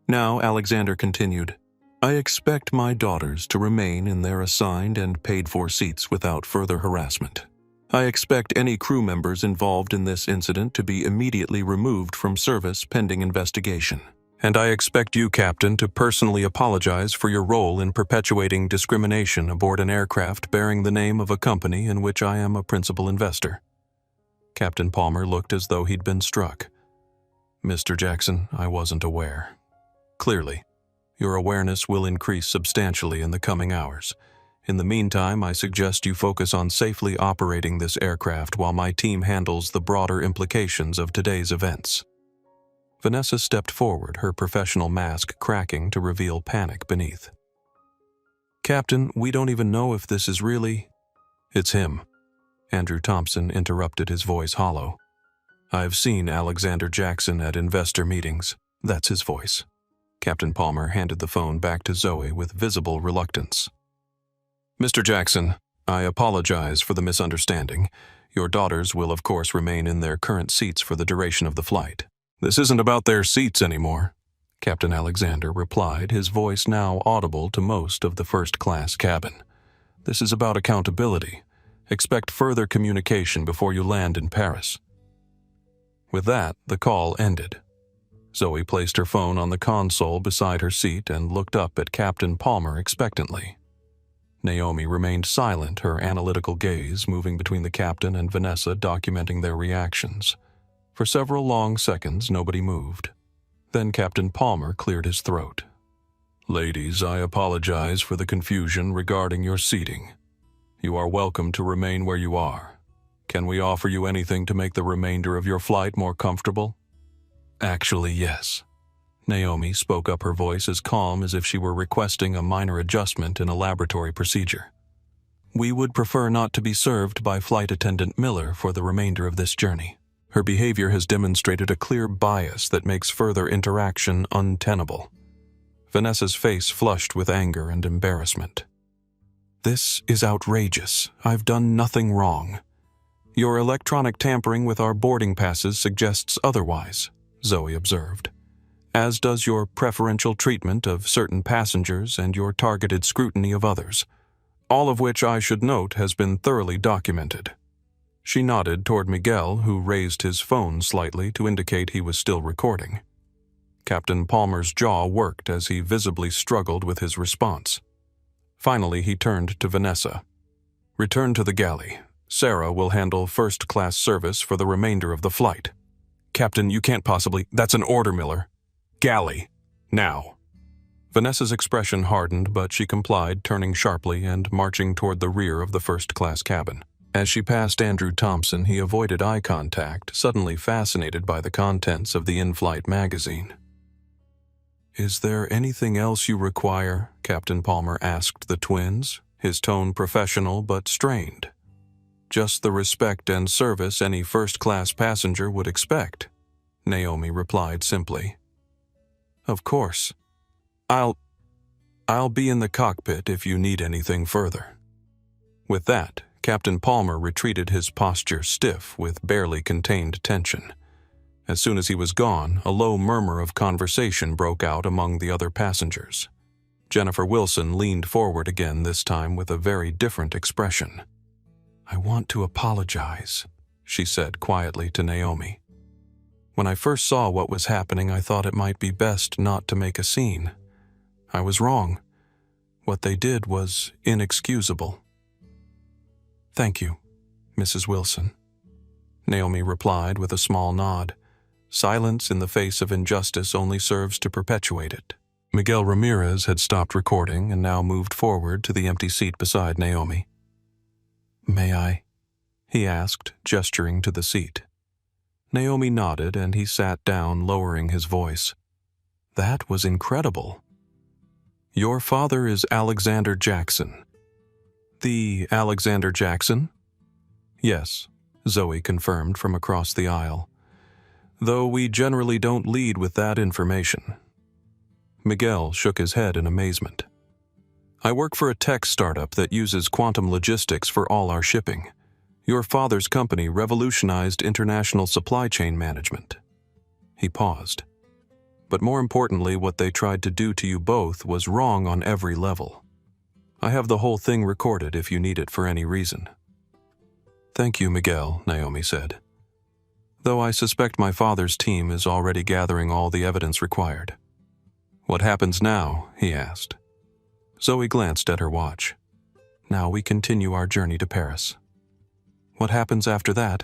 Now, Alexander continued, I expect my daughters to remain in their assigned and paid-for seats without further harassment. I expect any crew members involved in this incident to be immediately removed from service pending investigation. And I expect you, Captain, to personally apologize for your role in perpetuating discrimination aboard an aircraft bearing the name of a company in which I am a principal investor. Captain Palmer looked as though he'd been struck. Mr. Jackson, I wasn't aware. Clearly, your awareness will increase substantially in the coming hours. In the meantime, I suggest you focus on safely operating this aircraft while my team handles the broader implications of today's events. Vanessa stepped forward, her professional mask cracking to reveal panic beneath. Captain, we don't even know if this is really... It's him. Andrew Thompson interrupted, his voice hollow. I've seen Alexander Jackson at investor meetings. That's his voice. Captain Palmer handed the phone back to Zoe with visible reluctance. Mr. Jackson, I apologize for the misunderstanding. Your daughters will of course remain in their current seats for the duration of the flight. This isn't about their seats anymore, Captain Alexander replied, his voice now audible to most of the first-class cabin. This is about accountability. Expect further communication before you land in Paris. With that, the call ended. Zoe placed her phone on the console beside her seat and looked up at Captain Palmer expectantly. Naomi remained silent, her analytical gaze moving between the captain and Vanessa, documenting their reactions. For several long seconds, nobody moved. Then Captain Palmer cleared his throat. "Ladies, I apologize for the confusion regarding your seating. You are welcome to remain where you are. Can we offer you anything to make the remainder of your flight more comfortable?" "Actually, yes." Naomi spoke up, her voice as calm as if she were requesting a minor adjustment in a laboratory procedure. "We would prefer not to be served by Flight Attendant Miller for the remainder of this journey. Her behavior has demonstrated a clear bias that makes further interaction untenable." Vanessa's face flushed with anger and embarrassment. "This is outrageous. I've done nothing wrong. Your electronic tampering with our boarding passes suggests otherwise," Zoe observed, "as does your preferential treatment of certain passengers and your targeted scrutiny of others, all of which I should note has been thoroughly documented." She nodded toward Miguel, who raised his phone slightly to indicate he was still recording. Captain Palmer's jaw worked as he visibly struggled with his response. Finally, he turned to Vanessa. "Return to the galley. Sarah will handle first-class service for the remainder of the flight." "Captain, you can't possibly—" "That's an order, Miller. Galley. Now." Vanessa's expression hardened, but she complied, turning sharply and marching toward the rear of the first-class cabin. As she passed Andrew Thompson, he avoided eye contact, suddenly fascinated by the contents of the in-flight magazine. "Is there anything else you require?" Captain Palmer asked the twins, his tone professional but strained. "Just the respect and service any first-class passenger would expect," Naomi replied simply. "Of course. I'll be in the cockpit if you need anything further." With that, Captain Palmer retreated, his posture stiff with barely contained tension. As soon as he was gone, a low murmur of conversation broke out among the other passengers. Jennifer Wilson leaned forward again, this time with a very different expression. "I want to apologize," she said quietly to Naomi. "When I first saw what was happening, I thought it might be best not to make a scene. I was wrong. What they did was inexcusable." "Thank you, Mrs. Wilson," Naomi replied with a small nod. Silence in the face of injustice only serves to perpetuate it. Miguel Ramirez had stopped recording and now moved forward to the empty seat beside Naomi. "May I?" he asked, gesturing to the seat. Naomi nodded and he sat down, lowering his voice. "That was incredible. Your father is Alexander Jackson." "The Alexander Jackson?" "Yes," Zoe confirmed from across the aisle. "Though we generally don't lead with that information." Miguel shook his head in amazement. "I work for a tech startup that uses quantum logistics for all our shipping. Your father's company revolutionized international supply chain management." He paused. "But more importantly, what they tried to do to you both was wrong on every level. I have the whole thing recorded if you need it for any reason." "Thank you, Miguel," Naomi said. "Though I suspect my father's team is already gathering all the evidence required." "What happens now?" he asked. Zoe glanced at her watch. "Now we continue our journey to Paris." "What happens after that?"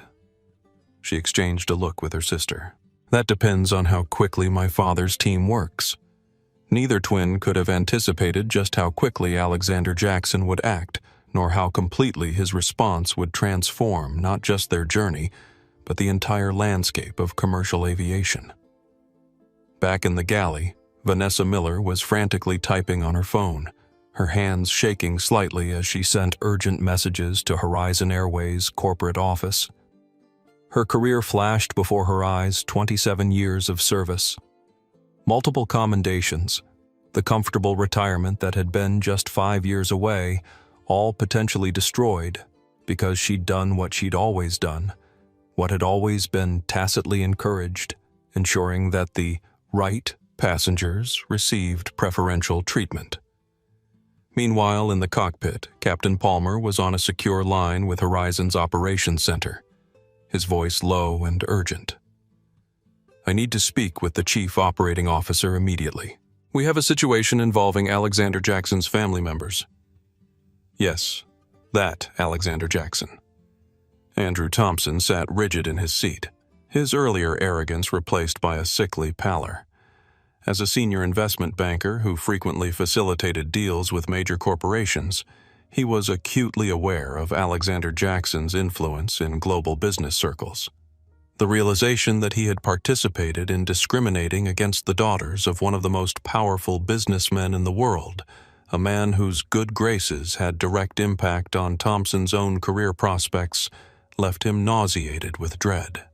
She exchanged a look with her sister. "That depends on how quickly my father's team works." Neither twin could have anticipated just how quickly Alexander Jackson would act, nor how completely his response would transform not just their journey, but the entire landscape of commercial aviation. Back in the galley, Vanessa Miller was frantically typing on her phone, her hands shaking slightly as she sent urgent messages to Horizon Airways' corporate office. Her career flashed before her eyes: 27 years of service, multiple commendations, the comfortable retirement that had been just 5 years away, all potentially destroyed because she'd done what she'd always done, what had always been tacitly encouraged, ensuring that the right passengers received preferential treatment. Meanwhile, in the cockpit, Captain Palmer was on a secure line with Horizon's operations center, his voice low and urgent. I need to speak with the chief operating officer immediately. We have a situation involving Alexander Jackson's family members. Yes, that Alexander Jackson. Andrew Thompson sat rigid in his seat, his earlier arrogance replaced by a sickly pallor. As a senior investment banker who frequently facilitated deals with major corporations, he was acutely aware of Alexander Jackson's influence in global business circles. The realization that he had participated in discriminating against the daughters of one of the most powerful businessmen in the world, a man whose good graces had direct impact on Thompson's own career prospects, left him nauseated with dread.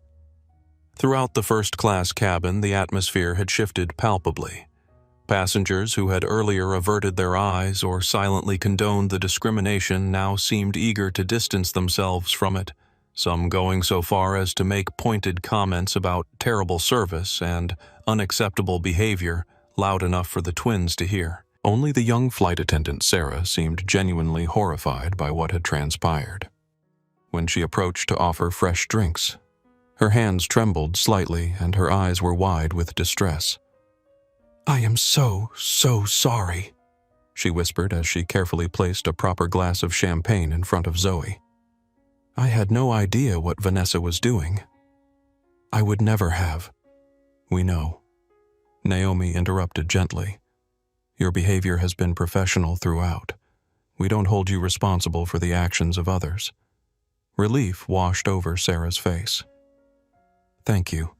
Throughout the first-class cabin, the atmosphere had shifted palpably. Passengers who had earlier averted their eyes or silently condoned the discrimination now seemed eager to distance themselves from it, some going so far as to make pointed comments about terrible service and unacceptable behavior loud enough for the twins to hear. Only the young flight attendant, Sarah, seemed genuinely horrified by what had transpired. When she approached to offer fresh drinks, her hands trembled slightly and her eyes were wide with distress. "I am so sorry," she whispered as she carefully placed a proper glass of champagne in front of Zoe. "I had no idea what Vanessa was doing. I would never have." "We know," Naomi interrupted gently. "Your behavior has been professional throughout. We don't hold you responsible for the actions of others." Relief washed over Sarah's face. "Thank you.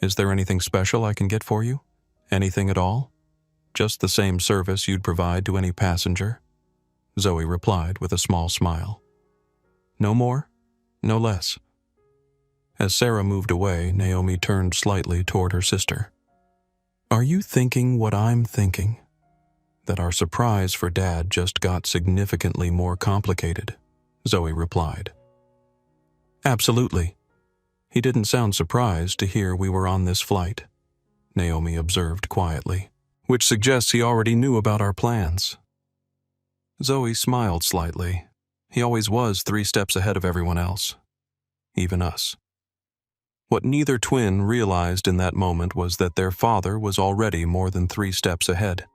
Is there anything special I can get for you? Anything at all? Just the same service you'd provide to any passenger?" Zoe replied with a small smile. "No more? No less." As Sarah moved away, Naomi turned slightly toward her sister. "Are you thinking what I'm thinking? That our surprise for Dad just got significantly more complicated?" Zoe replied. "Absolutely. He didn't sound surprised to hear we were on this flight," Naomi observed quietly, "which suggests he already knew about our plans." Zoe smiled slightly. He always was 3 steps ahead of everyone else, even us. What neither twin realized in that moment was that their father was already more than 3 steps ahead.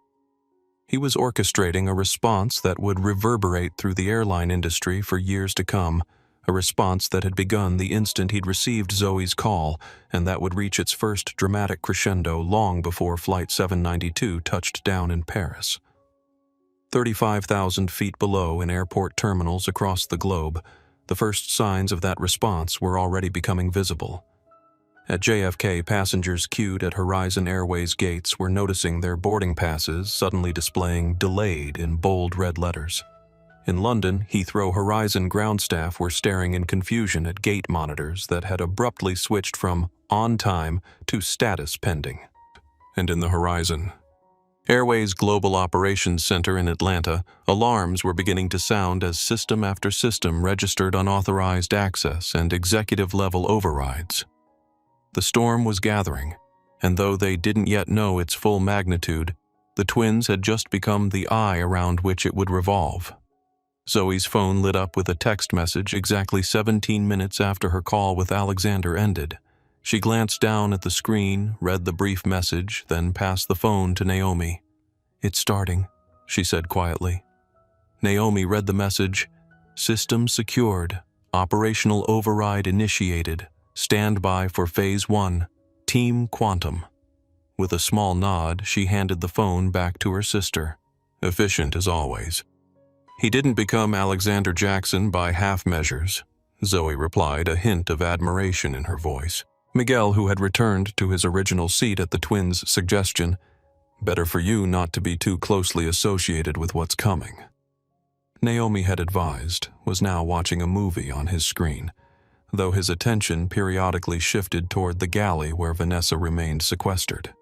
He was orchestrating a response that would reverberate through the airline industry for years to come, a response that had begun the instant he'd received Zoe's call, and that would reach its first dramatic crescendo long before Flight 792 touched down in Paris. 35,000 feet below in airport terminals across the globe, the first signs of that response were already becoming visible. At JFK, passengers queued at Horizon Airways gates were noticing their boarding passes suddenly displaying "delayed" in bold red letters. In London, Heathrow Horizon ground staff were staring in confusion at gate monitors that had abruptly switched from "on time" to "status pending." And in the Horizon Airways Global Operations Center in Atlanta, alarms were beginning to sound as system after system registered unauthorized access and executive-level overrides. The storm was gathering, and though they didn't yet know its full magnitude, the twins had just become the eye around which it would revolve. Zoe's phone lit up with a text message exactly 17 minutes after her call with Alexander ended. She glanced down at the screen, read the brief message, then passed the phone to Naomi. "It's starting," she said quietly. Naomi read the message, "System secured, operational override initiated, stand by for Phase 1, Team Quantum." With a small nod, she handed the phone back to her sister. Efficient as always. "He didn't become Alexander Jackson by half measures," Zoe replied, a hint of admiration in her voice. Miguel, who had returned to his original seat at the twins' suggestion, "Better for you not to be too closely associated with what's coming," Naomi had advised, was now watching a movie on his screen, though his attention periodically shifted toward the galley where Vanessa remained sequestered.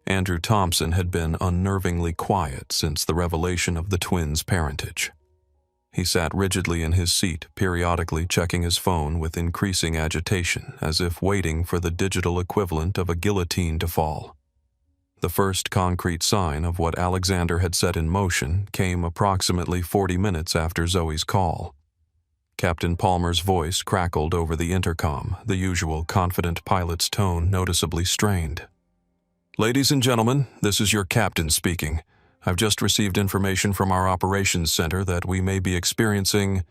Andrew Thompson had been unnervingly quiet since the revelation of the twins' parentage. He sat rigidly in his seat, periodically checking his phone with increasing agitation, as if waiting for the digital equivalent of a guillotine to fall. The first concrete sign of what Alexander had set in motion came approximately 40 minutes after Zoe's call. Captain Palmer's voice crackled over the intercom, the usual confident pilot's tone noticeably strained. "Ladies and gentlemen, this is your captain speaking. I've just received information from our operations center that we may be experiencing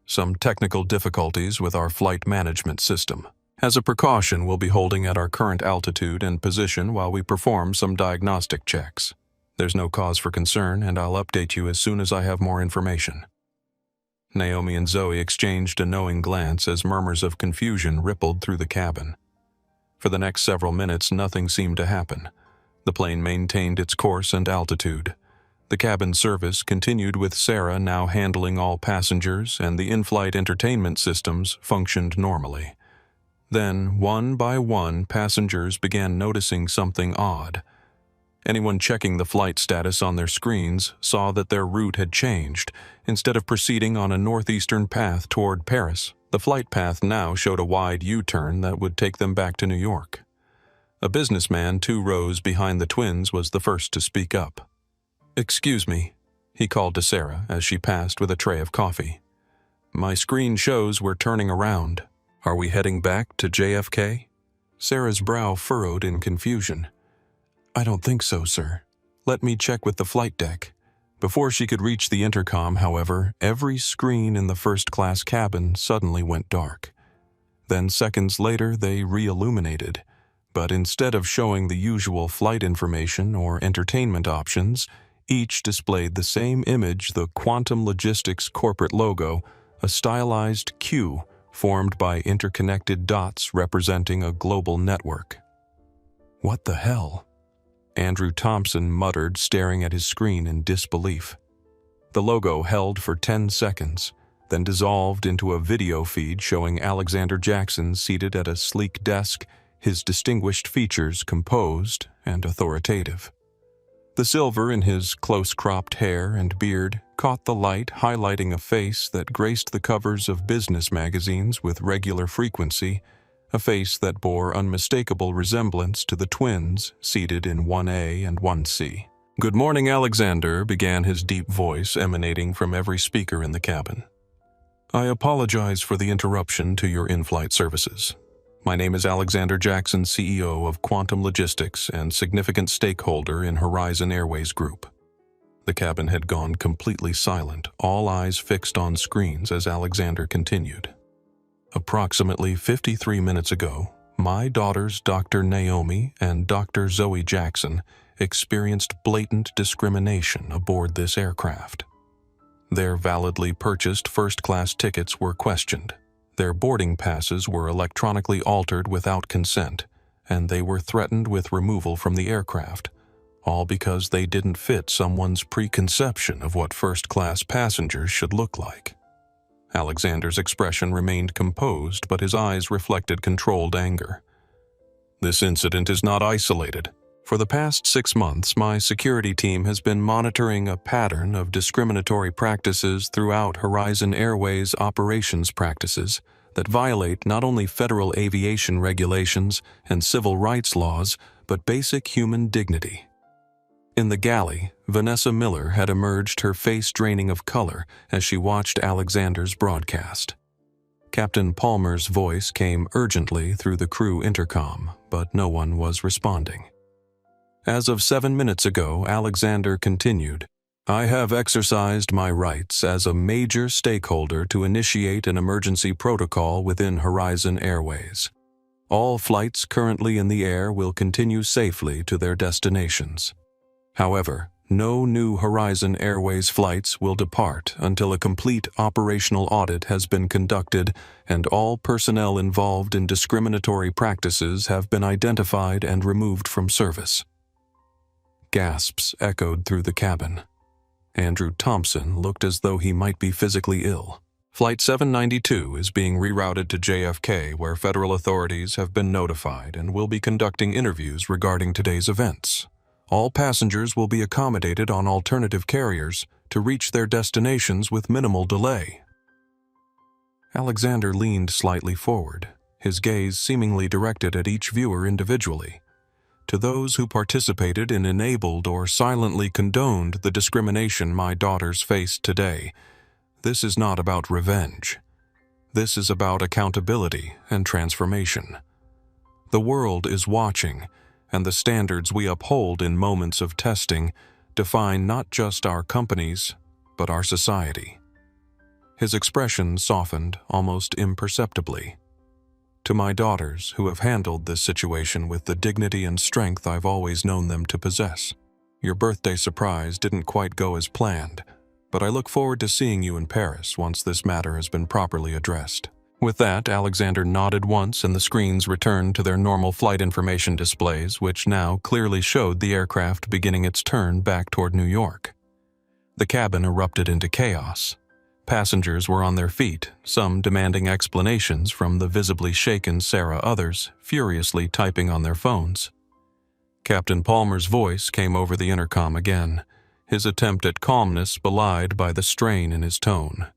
some technical difficulties with our flight management system. As a precaution, we'll be holding at our current altitude and position while we perform some diagnostic checks. There's no cause for concern, and I'll update you as soon as I have more information." Naomi and Zoe exchanged a knowing glance as murmurs of confusion rippled through the cabin. For the next several minutes, nothing seemed to happen. The plane maintained its course and altitude. The cabin service continued with Sarah now handling all passengers, and the in-flight entertainment systems functioned normally. Then, one by one, passengers began noticing something odd. Anyone checking the flight status on their screens saw that their route had changed. Instead of proceeding on a northeastern path toward Paris, the flight path now showed a wide U-turn that would take them back to New York. A businessman 2 rows behind the twins was the first to speak up. "Excuse me," he called to Sarah as she passed with a tray of coffee. "My screen shows we're turning around. Are we heading back to JFK?" Sarah's brow furrowed in confusion. "I don't think so, sir. Let me check with the flight deck." Before she could reach the intercom, however, every screen in the first-class cabin suddenly went dark. Then seconds later, they re-illuminated. But instead of showing the usual flight information or entertainment options, each displayed the same image, the Quantum Logistics corporate logo, a stylized Q formed by interconnected dots representing a global network. "What the hell?" Andrew Thompson muttered, staring at his screen in disbelief. The logo held for 10 seconds, then dissolved into a video feed showing Alexander Jackson seated at a sleek desk, his distinguished features composed and authoritative. The silver in his close-cropped hair and beard caught the light, highlighting a face that graced the covers of business magazines with regular frequency, a face that bore unmistakable resemblance to the twins seated in 1A and 1C. "Good morning, Alexander," began his deep voice emanating from every speaker in the cabin. "I apologize for the interruption to your in-flight services. My name is Alexander Jackson, CEO of Quantum Logistics and significant stakeholder in Horizon Airways Group." The cabin had gone completely silent, all eyes fixed on screens as Alexander continued. "Approximately 53 minutes ago, my daughters Dr. Naomi and Dr. Zoe Jackson experienced blatant discrimination aboard this aircraft. Their validly purchased first-class tickets were questioned. Their boarding passes were electronically altered without consent, and they were threatened with removal from the aircraft, all because they didn't fit someone's preconception of what first-class passengers should look like." Alexander's expression remained composed, but his eyes reflected controlled anger. "This incident is not isolated. For the past 6 months, my security team has been monitoring a pattern of discriminatory practices throughout Horizon Airways operations practices that violate not only federal aviation regulations and civil rights laws, but basic human dignity." In the galley, Vanessa Miller had emerged, her face draining of color as she watched Alexander's broadcast. Captain Palmer's voice came urgently through the crew intercom, but no one was responding. As of 7 minutes ago, Alexander continued, "I have exercised my rights as a major stakeholder to initiate an emergency protocol within Horizon Airways. All flights currently in the air will continue safely to their destinations. However, no new Horizon Airways flights will depart until a complete operational audit has been conducted and all personnel involved in discriminatory practices have been identified and removed from service." Gasps echoed through the cabin. Andrew Thompson looked as though he might be physically ill. "Flight 792 is being rerouted to JFK, where federal authorities have been notified and will be conducting interviews regarding today's events. All passengers will be accommodated on alternative carriers to reach their destinations with minimal delay." Alexander leaned slightly forward, his gaze seemingly directed at each viewer individually. "To those who participated in, enabled, or silently condoned the discrimination my daughters faced today, this is not about revenge. This is about accountability and transformation. The world is watching, and the standards we uphold in moments of testing define not just our companies, but our society. His expression softened almost imperceptibly. To my daughters, who have handled this situation with the dignity and strength I've always known them to possess, your birthday surprise didn't quite go as planned, but I look forward to seeing you in Paris once this matter has been properly addressed. With that, Alexander nodded once and the screens returned to their normal flight information displays, which now clearly showed the aircraft beginning its turn back toward New York. The cabin erupted into chaos. Passengers were on their feet, some demanding explanations from the visibly shaken Sarah, others furiously typing on their phones. Captain Palmer's voice came over the intercom again, his attempt at calmness belied by the strain in his tone.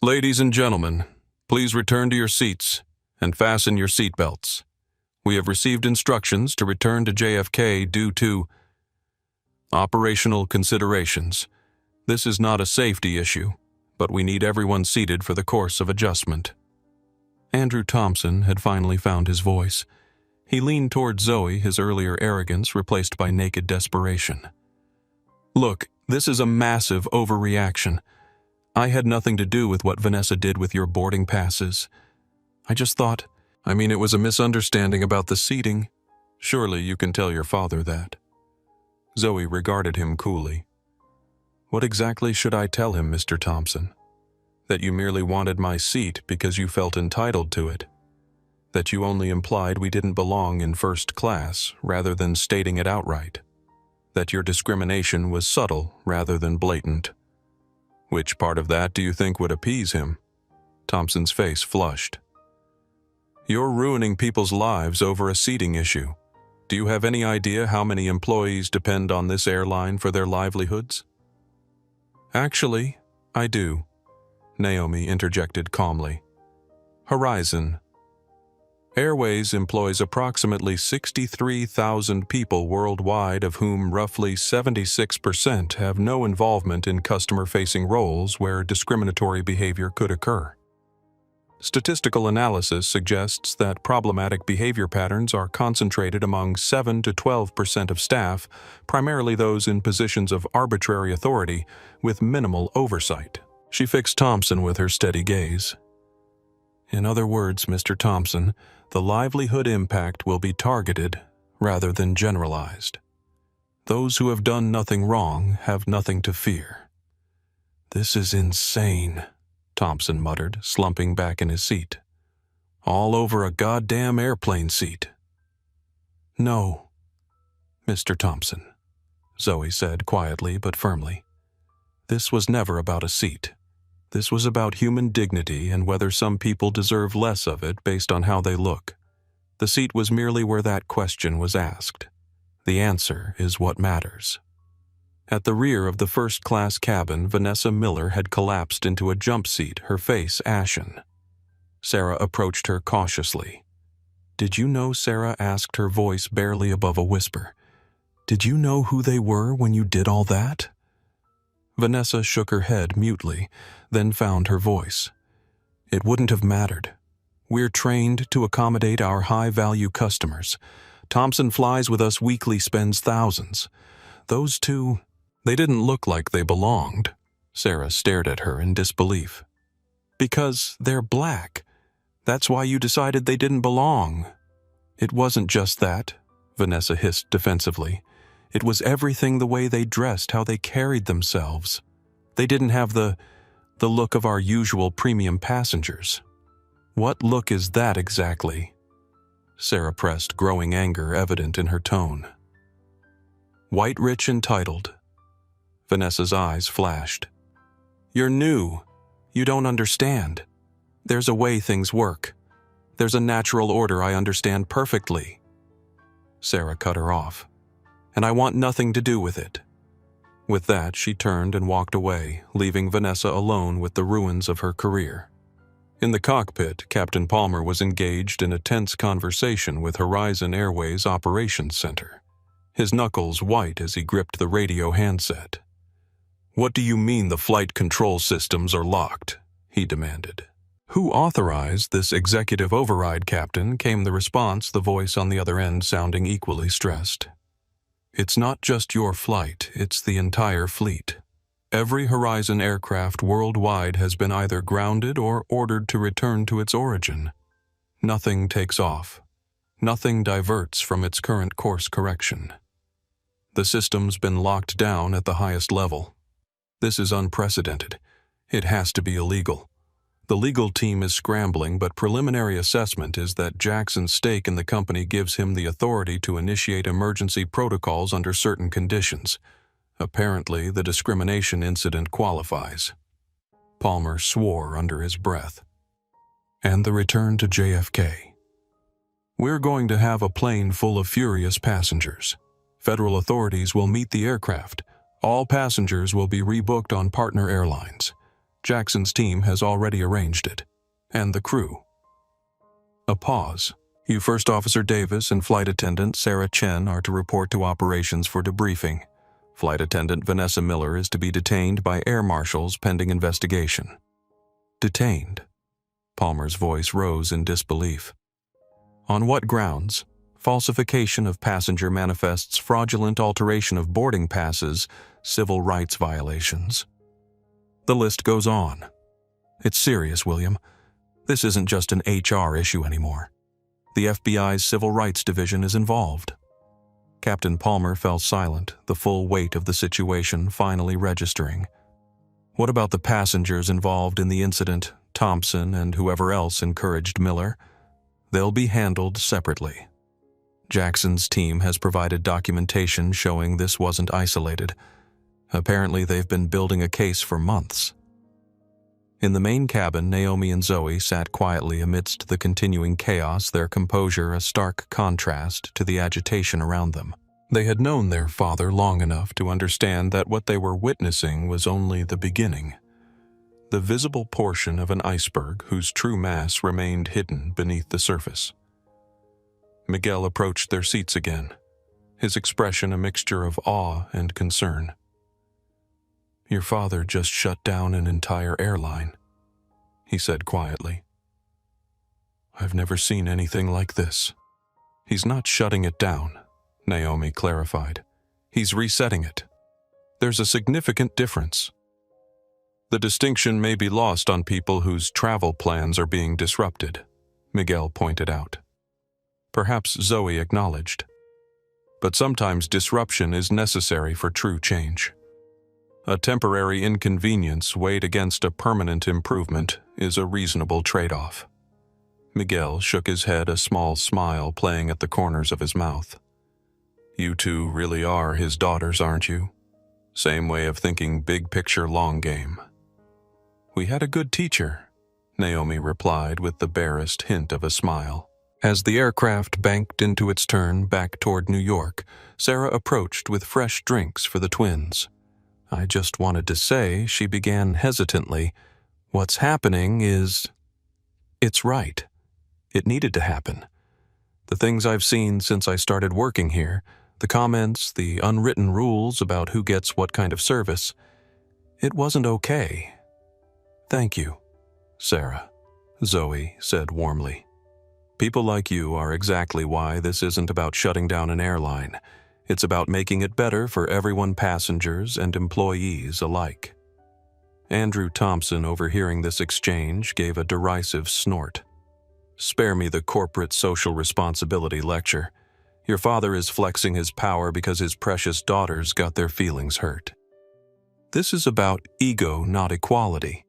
"Ladies and gentlemen, please return to your seats and fasten your seatbelts. We have received instructions to return to JFK due to operational considerations. This is not a safety issue, but we need everyone seated for the course of adjustment." Andrew Thompson had finally found his voice. He leaned toward Zoe, his earlier arrogance replaced by naked desperation. "Look, this is a massive overreaction. I had nothing to do with what Vanessa did with your boarding passes. I just thought, it was a misunderstanding about the seating. Surely you can tell your father that." Zoe regarded him coolly. "What exactly should I tell him, Mr. Thompson? That you merely wanted my seat because you felt entitled to it? That you only implied we didn't belong in first class rather than stating it outright? That your discrimination was subtle rather than blatant? Which part of that do you think would appease him?" Thompson's face flushed. "You're ruining people's lives over a seating issue. Do you have any idea how many employees depend on this airline for their livelihoods?" "Actually, I do," Naomi interjected calmly. "Horizon Airways employs approximately 63,000 people worldwide, of whom roughly 76% have no involvement in customer-facing roles where discriminatory behavior could occur. Statistical analysis suggests that problematic behavior patterns are concentrated among 7 to 12% of staff, primarily those in positions of arbitrary authority with minimal oversight." She fixed Thompson with her steady gaze. "In other words, Mr. Thompson, the livelihood impact will be targeted rather than generalized. Those who have done nothing wrong have nothing to fear." "This is insane," Thompson muttered, slumping back in his seat. "All over a goddamn airplane seat." "No, Mr. Thompson," Zoe said quietly but firmly. "This was never about a seat. This was about human dignity and whether some people deserve less of it based on how they look. The seat was merely where that question was asked. The answer is what matters." At the rear of the first-class cabin, Vanessa Miller had collapsed into a jump seat, her face ashen. Sarah approached her cautiously. "Did you know?" Sarah asked, her voice barely above a whisper. "Did you know who they were when you did all that?" Vanessa shook her head mutely, then found her voice. "It wouldn't have mattered. We're trained to accommodate our high-value customers. Thompson flies with us weekly, spends thousands. Those two, they didn't look like they belonged." Sarah stared at her in disbelief. "Because they're black. That's why you decided they didn't belong." "It wasn't just that," Vanessa hissed defensively. "It was everything, the way they dressed, how they carried themselves. They didn't have the look of our usual premium passengers." "What look is that exactly?" Sarah pressed, growing anger evident in her tone. "White, rich, entitled." Vanessa's eyes flashed. "You're new. You don't understand. There's a way things work. There's a natural order I understand perfectly." Sarah cut her off. "And I want nothing to do with it." With that, she turned and walked away, leaving Vanessa alone with the ruins of her career. In the cockpit, Captain Palmer was engaged in a tense conversation with Horizon Airways Operations Center, his knuckles white as he gripped the radio handset. "What do you mean the flight control systems are locked?" he demanded. "Who authorized this executive override, Captain?" came the response, the voice on the other end sounding equally stressed. "It's not just your flight, it's the entire fleet. Every Horizon aircraft worldwide has been either grounded or ordered to return to its origin. Nothing takes off. Nothing diverts from its current course correction. The system's been locked down at the highest level. This is unprecedented. It has to be illegal. The legal team is scrambling, but preliminary assessment is that Jackson's stake in the company gives him the authority to initiate emergency protocols under certain conditions. Apparently, the discrimination incident qualifies." Palmer swore under his breath. "And the return to JFK. We're going to have a plane full of furious passengers. Federal authorities will meet the aircraft. All passengers will be rebooked on partner airlines. Jackson's team has already arranged it. And the crew." A pause. "You First Officer Davis and Flight Attendant Sarah Chen are to report to operations for debriefing. Flight Attendant Vanessa Miller is to be detained by air marshals pending investigation." "Detained?" Palmer's voice rose in disbelief. "On what grounds? Falsification of passenger manifests, fraudulent alteration of boarding passes, civil rights violations." The list goes on. "It's serious, William. This isn't just an HR issue anymore. The FBI's Civil Rights Division is involved." Captain Palmer fell silent, the full weight of the situation finally registering. "What about the passengers involved in the incident, Thompson and whoever else encouraged Miller? They'll be handled separately. Jackson's team has provided documentation showing this wasn't isolated. Apparently they've been building a case for months." In the main cabin, Naomi and Zoe sat quietly amidst the continuing chaos, their composure a stark contrast to the agitation around them. They had known their father long enough to understand that what they were witnessing was only the beginning, the visible portion of an iceberg whose true mass remained hidden beneath the surface. Miguel approached their seats again, his expression a mixture of awe and concern. "Your father just shut down an entire airline," he said quietly. "I've never seen anything like this." "He's not shutting it down," Naomi clarified. "He's resetting it. There's a significant difference. The distinction may be lost on people whose travel plans are being disrupted," Miguel pointed out. Perhaps Zoe acknowledged. "But sometimes disruption is necessary for true change. A temporary inconvenience weighed against a permanent improvement is a reasonable trade-off." Miguel shook his head, a small smile playing at the corners of his mouth. "You two really are his daughters, aren't you? Same way of thinking, big picture, long game." "We had a good teacher," Naomi replied with the barest hint of a smile. As the aircraft banked into its turn back toward New York, Sarah approached with fresh drinks for the twins. "I just wanted to say," she began hesitantly, "what's happening is... it's right. It needed to happen. The things I've seen since I started working here, the comments, the unwritten rules about who gets what kind of service, it wasn't okay." "Thank you, Sarah," Zoe said warmly. "People like you are exactly why this isn't about shutting down an airline. It's about making it better for everyone, passengers and employees alike." Andrew Thompson, overhearing this exchange, gave a derisive snort. "Spare me the corporate social responsibility lecture. Your father is flexing his power because his precious daughters got their feelings hurt. This is about ego, not equality.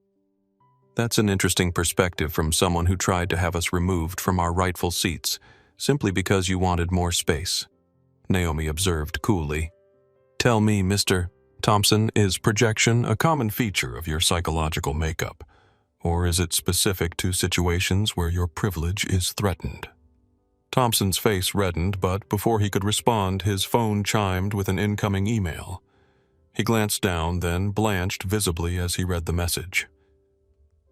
That's an interesting perspective from someone who tried to have us removed from our rightful seats simply because you wanted more space," Naomi observed coolly. "Tell me, Mr. Thompson, is projection a common feature of your psychological makeup, or is it specific to situations where your privilege is threatened?" Thompson's face reddened, but before he could respond, his phone chimed with an incoming email. He glanced down, then blanched visibly as he read the message.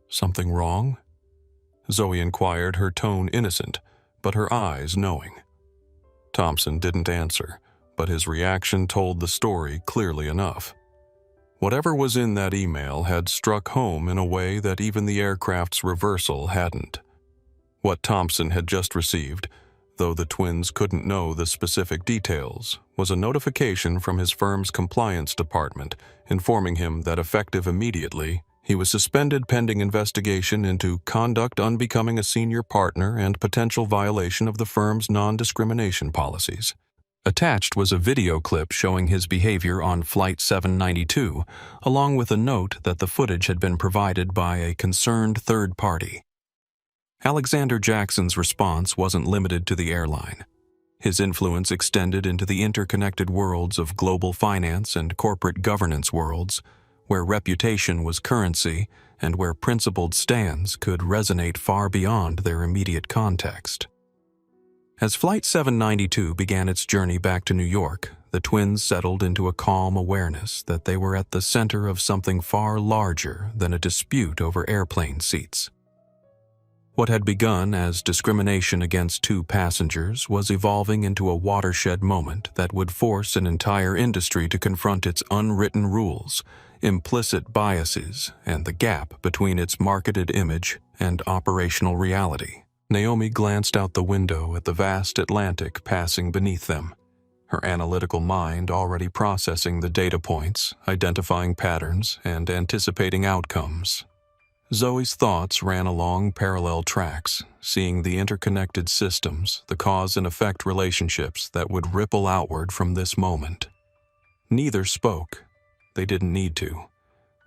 "Something wrong?" Zoe inquired, her tone innocent, but her eyes knowing. Thompson didn't answer, but his reaction told the story clearly enough. Whatever was in that email had struck home in a way that even the aircraft's reversal hadn't. What Thompson had just received, though the twins couldn't know the specific details, was a notification from his firm's compliance department informing him that effective immediately, he was suspended pending investigation into conduct unbecoming a senior partner and potential violation of the firm's non-discrimination policies. Attached was a video clip showing his behavior on Flight 792, along with a note that the footage had been provided by a concerned third party. Alexander Jackson's response wasn't limited to the airline. His influence extended into the interconnected worlds of global finance and corporate governance worlds, where reputation was currency and where principled stands could resonate far beyond their immediate context. As Flight 792 began its journey back to New York, the twins settled into a calm awareness that they were at the center of something far larger than a dispute over airplane seats. What had begun as discrimination against two passengers was evolving into a watershed moment that would force an entire industry to confront its unwritten rules, implicit biases, and the gap between its marketed image and operational reality. Naomi glanced out the window at the vast Atlantic passing beneath them, her analytical mind already processing the data points, identifying patterns, and anticipating outcomes. Zoe's thoughts ran along parallel tracks, seeing the interconnected systems, the cause and effect relationships that would ripple outward from this moment. Neither spoke. They didn't need to.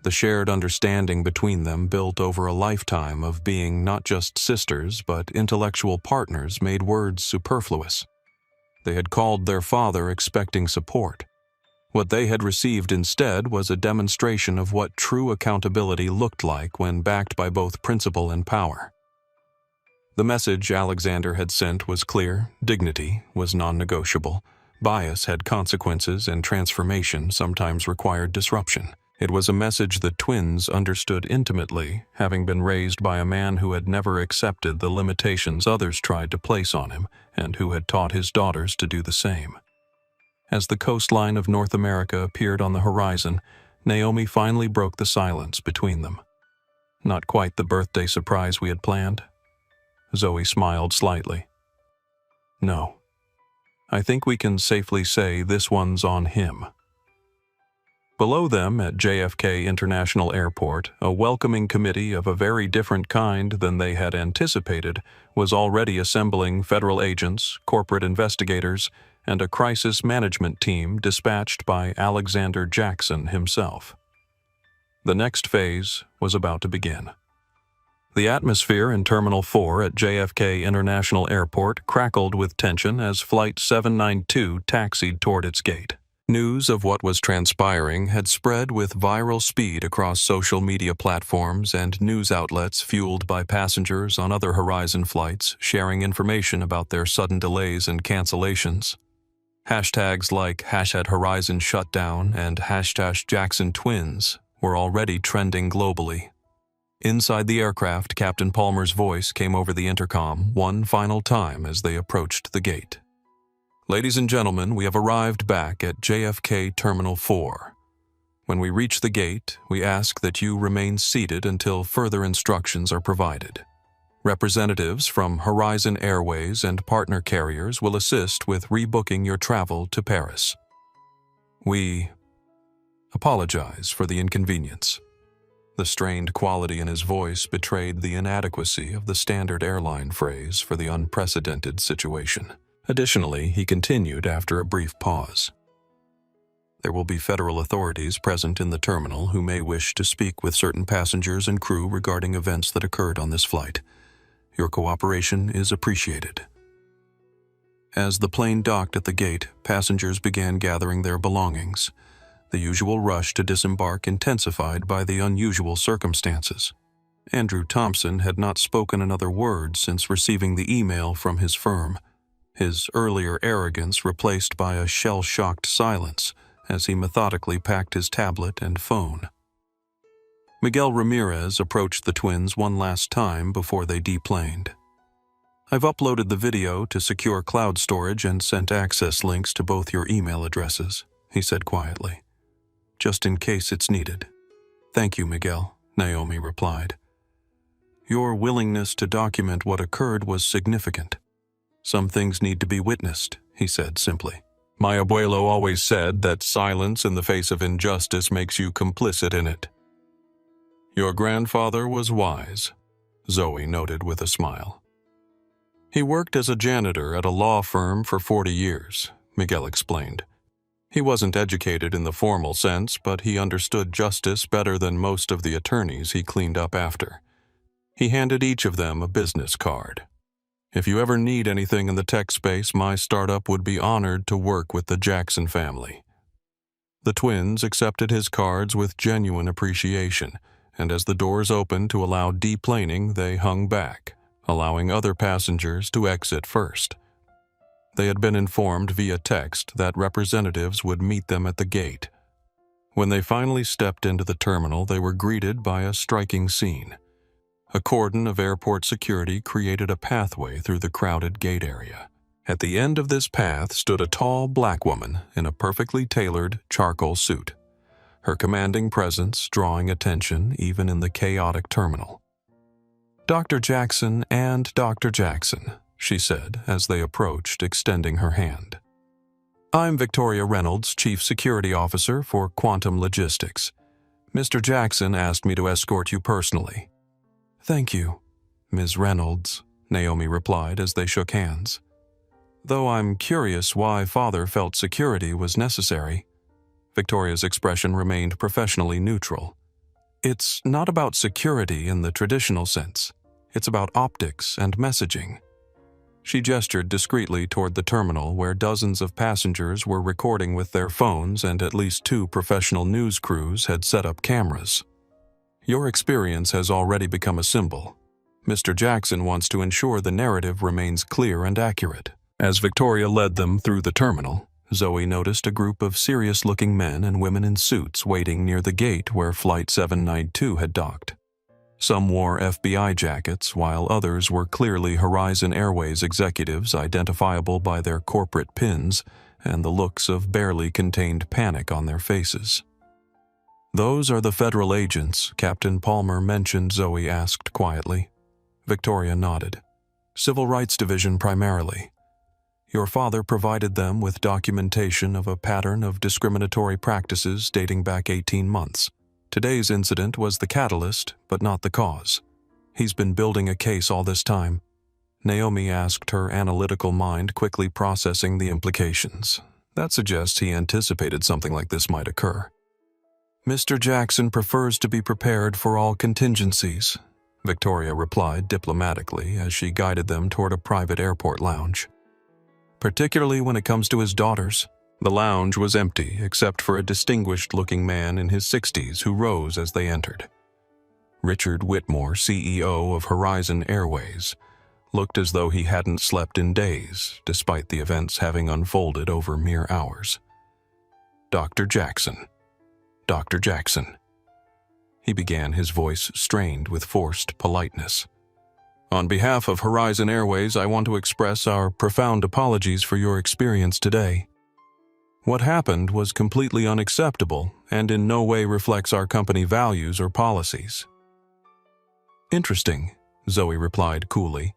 The shared understanding between them, built over a lifetime of being not just sisters but intellectual partners, made words superfluous. They had called their father expecting support. What they had received instead was a demonstration of what true accountability looked like when backed by both principle and power. The message Alexander had sent was clear: dignity was non-negotiable, bias had consequences, and transformation sometimes required disruption. It was a message the twins understood intimately, having been raised by a man who had never accepted the limitations others tried to place on him, and who had taught his daughters to do the same. As the coastline of North America appeared on the horizon, Naomi finally broke the silence between them. Not quite the birthday surprise we had planned. Zoe smiled slightly. No. I think we can safely say this one's on him. Below them at JFK International Airport, a welcoming committee of a very different kind than they had anticipated was already assembling federal agents, corporate investigators, and a crisis management team dispatched by Alexander Jackson himself. The next phase was about to begin. The atmosphere in Terminal 4 at JFK International Airport crackled with tension as Flight 792 taxied toward its gate. News of what was transpiring had spread with viral speed across social media platforms and news outlets fueled by passengers on other Horizon flights sharing information about their sudden delays and cancellations. Hashtags like #Horizon Shutdown and #Jackson Twins were already trending globally. Inside the aircraft, Captain Palmer's voice came over the intercom one final time as they approached the gate. Ladies and gentlemen, we have arrived back at JFK Terminal 4. When we reach the gate, we ask that you remain seated until further instructions are provided. Representatives from Horizon Airways and partner carriers will assist with rebooking your travel to Paris. We apologize for the inconvenience. The strained quality in his voice betrayed the inadequacy of the standard airline phrase for the unprecedented situation. Additionally, he continued after a brief pause. There will be federal authorities present in the terminal who may wish to speak with certain passengers and crew regarding events that occurred on this flight. Your cooperation is appreciated. As the plane docked at the gate, passengers began gathering their belongings. The usual rush to disembark intensified by the unusual circumstances. Andrew Thompson had not spoken another word since receiving the email from his firm, his earlier arrogance replaced by a shell-shocked silence as he methodically packed his tablet and phone. Miguel Ramirez approached the twins one last time before they deplaned. I've uploaded the video to secure cloud storage and sent access links to both your email addresses, he said quietly. just in case it's needed." "Thank you, Miguel," Naomi replied. "Your willingness to document what occurred was significant. Some things need to be witnessed," he said simply. "My abuelo always said that silence in the face of injustice makes you complicit in it." "Your grandfather was wise," Zoe noted with a smile. "He worked as a janitor at a law firm for 40 years, Miguel explained. "He wasn't educated in the formal sense, but he understood justice better than most of the attorneys he cleaned up after. He handed each of them a business card. 'If you ever need anything in the tech space, my startup would be honored to work with the Jackson family.' The twins accepted his cards with genuine appreciation, and as the doors opened to allow deplaning, they hung back, allowing other passengers to exit first. They had been informed via text that representatives would meet them at the gate. When they finally stepped into the terminal, they were greeted by a striking scene. A cordon of airport security created a pathway through the crowded gate area. At the end of this path stood a tall black woman in a perfectly tailored charcoal suit, her commanding presence drawing attention even in the chaotic terminal. "Dr. Jackson and Dr. Jackson," she said as they approached, extending her hand. "I'm Victoria Reynolds, Chief Security Officer for Quantum Logistics. Mr. Jackson asked me to escort you personally." "Thank you, Ms. Reynolds," Naomi replied as they shook hands. "Though I'm curious why Father felt security was necessary." Victoria's expression remained professionally neutral. "It's not about security in the traditional sense. It's about optics and messaging." She gestured discreetly toward the terminal where dozens of passengers were recording with their phones and at least 2 professional news crews had set up cameras. "Your experience has already become a symbol. Mr. Jackson wants to ensure the narrative remains clear and accurate." As Victoria led them through the terminal, Zoe noticed a group of serious-looking men and women in suits waiting near the gate where Flight 792 had docked. Some wore FBI jackets, while others were clearly Horizon Airways executives identifiable by their corporate pins and the looks of barely contained panic on their faces. "Those are the federal agents Captain Palmer mentioned," Zoe asked quietly. Victoria nodded. "Civil Rights Division primarily. Your father provided them with documentation of a pattern of discriminatory practices dating back 18 months. Today's incident was the catalyst, but not the cause. He's been building a case all this time." Naomi asked, her analytical mind quickly processing the implications. That suggests he anticipated something like this might occur. "Mr. Jackson prefers to be prepared for all contingencies," Victoria replied diplomatically as she guided them toward a private airport lounge. "Particularly when it comes to his daughters." The lounge was empty except for a distinguished-looking man in his 60s who rose as they entered. Richard Whitmore, CEO of Horizon Airways, looked as though he hadn't slept in days, despite the events having unfolded over mere hours. "Dr. Jackson. Dr. Jackson." He began, his voice strained with forced politeness. "On behalf of Horizon Airways, I want to express our profound apologies for your experience today. What happened was completely unacceptable and in no way reflects our company values or policies." "Interesting," Zoe replied coolly,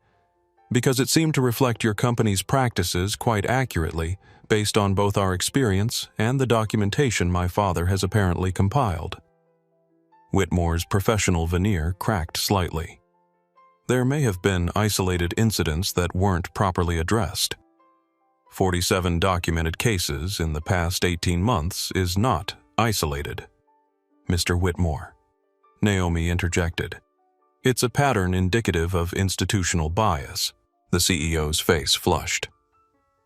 "because it seemed to reflect your company's practices quite accurately based on both our experience and the documentation my father has apparently compiled." Whitmore's professional veneer cracked slightly. "There may have been isolated incidents that weren't properly addressed. 47 documented cases in the past 18 months is not isolated." "Mr. Whitmore," Naomi interjected. "It's a pattern indicative of institutional bias." The CEO's face flushed.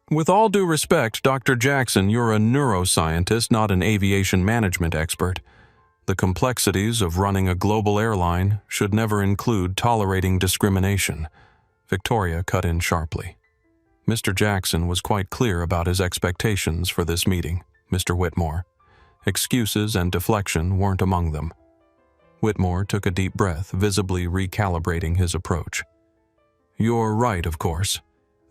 "With all due respect, Dr. Jackson, you're a neuroscientist, not an aviation management expert. The complexities of running a global airline should never include tolerating discrimination." Victoria cut in sharply. "Mr. Jackson was quite clear about his expectations for this meeting, Mr. Whitmore. Excuses and deflection weren't among them." Whitmore took a deep breath, visibly recalibrating his approach. "You're right, of course.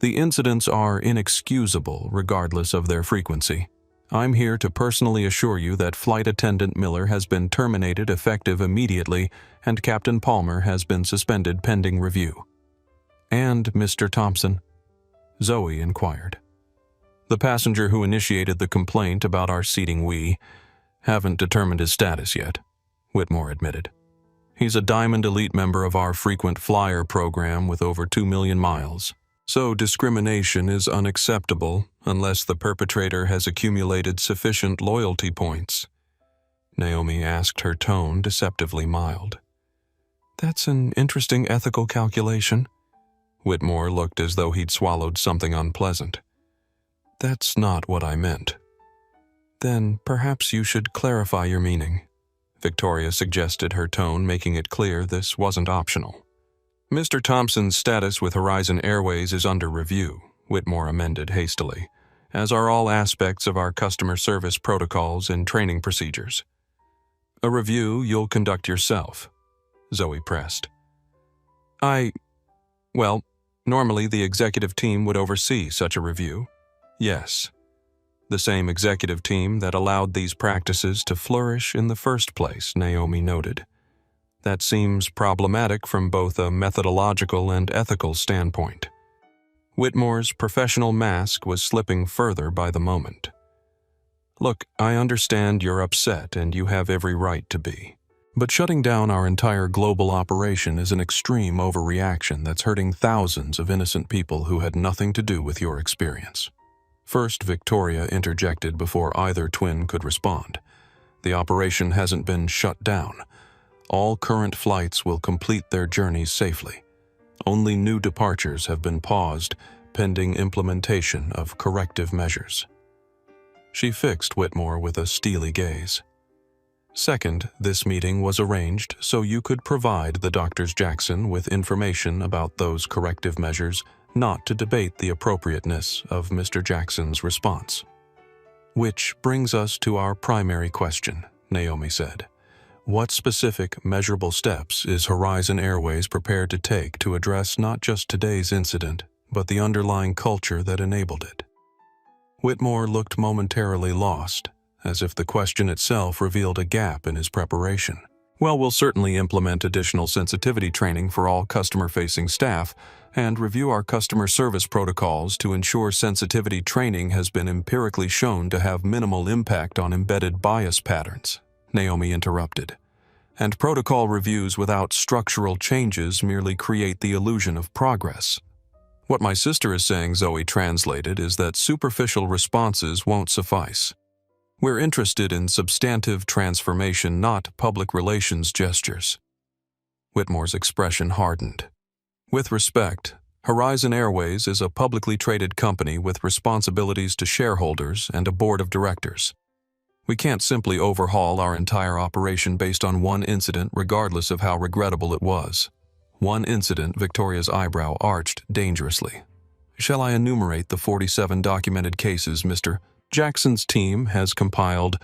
The incidents are inexcusable regardless of their frequency. I'm here to personally assure you that Flight Attendant Miller has been terminated effective immediately and Captain Palmer has been suspended pending review." "And Mr. Thompson?" Zoe inquired. "The passenger who initiated the complaint about our seating we haven't determined his status yet," Whitmore admitted. "He's a Diamond Elite member of our frequent flyer program with over 2 million miles. So discrimination is unacceptable unless the perpetrator has accumulated sufficient loyalty points." Naomi asked, her tone deceptively mild. "That's an interesting ethical calculation." Whitmore looked as though he'd swallowed something unpleasant. "That's not what I meant." "Then perhaps you should clarify your meaning," Victoria suggested, her tone making it clear this wasn't optional. "Mr. Thompson's status with Horizon Airways is under review," Whitmore amended hastily, "as are all aspects of our customer service protocols and training procedures." "A review you'll conduct yourself," Zoe pressed. Well, normally the executive team would oversee such a review. Yes. The same executive team that allowed these practices to flourish in the first place, Naomi noted. That seems problematic from both a methodological and ethical standpoint. Whitmore's professional mask was slipping further by the moment. "Look, I understand you're upset and you have every right to be. But shutting down our entire global operation is an extreme overreaction that's hurting thousands of innocent people who had nothing to do with your experience." First, Victoria interjected before either twin could respond. "The operation hasn't been shut down. All current flights will complete their journeys safely. Only new departures have been paused pending implementation of corrective measures." She fixed Whitmore with a steely gaze. "Second, this meeting was arranged so you could provide the Drs. Jackson with information about those corrective measures, not to debate the appropriateness of Mr. Jackson's response." "Which brings us to our primary question," Naomi said. "What specific, measurable steps is Horizon Airways prepared to take to address not just today's incident, but the underlying culture that enabled it?" Whitmore looked momentarily lost, as if the question itself revealed a gap in his preparation. "Well, we'll certainly implement additional sensitivity training for all customer-facing staff and review our customer service protocols to ensure sensitivity training has been empirically shown to have minimal impact on embedded bias patterns," Naomi interrupted. "And protocol reviews without structural changes merely create the illusion of progress." "What my sister is saying," Zoe translated, "is that superficial responses won't suffice. We're interested in substantive transformation, not public relations gestures." Whitmore's expression hardened. "With respect, Horizon Airways is a publicly traded company with responsibilities to shareholders and a board of directors. We can't simply overhaul our entire operation based on one incident, regardless of how regrettable it was." "One incident," Victoria's eyebrow arched dangerously. "Shall I enumerate the 47 documented cases Mr. Jackson's team has compiled?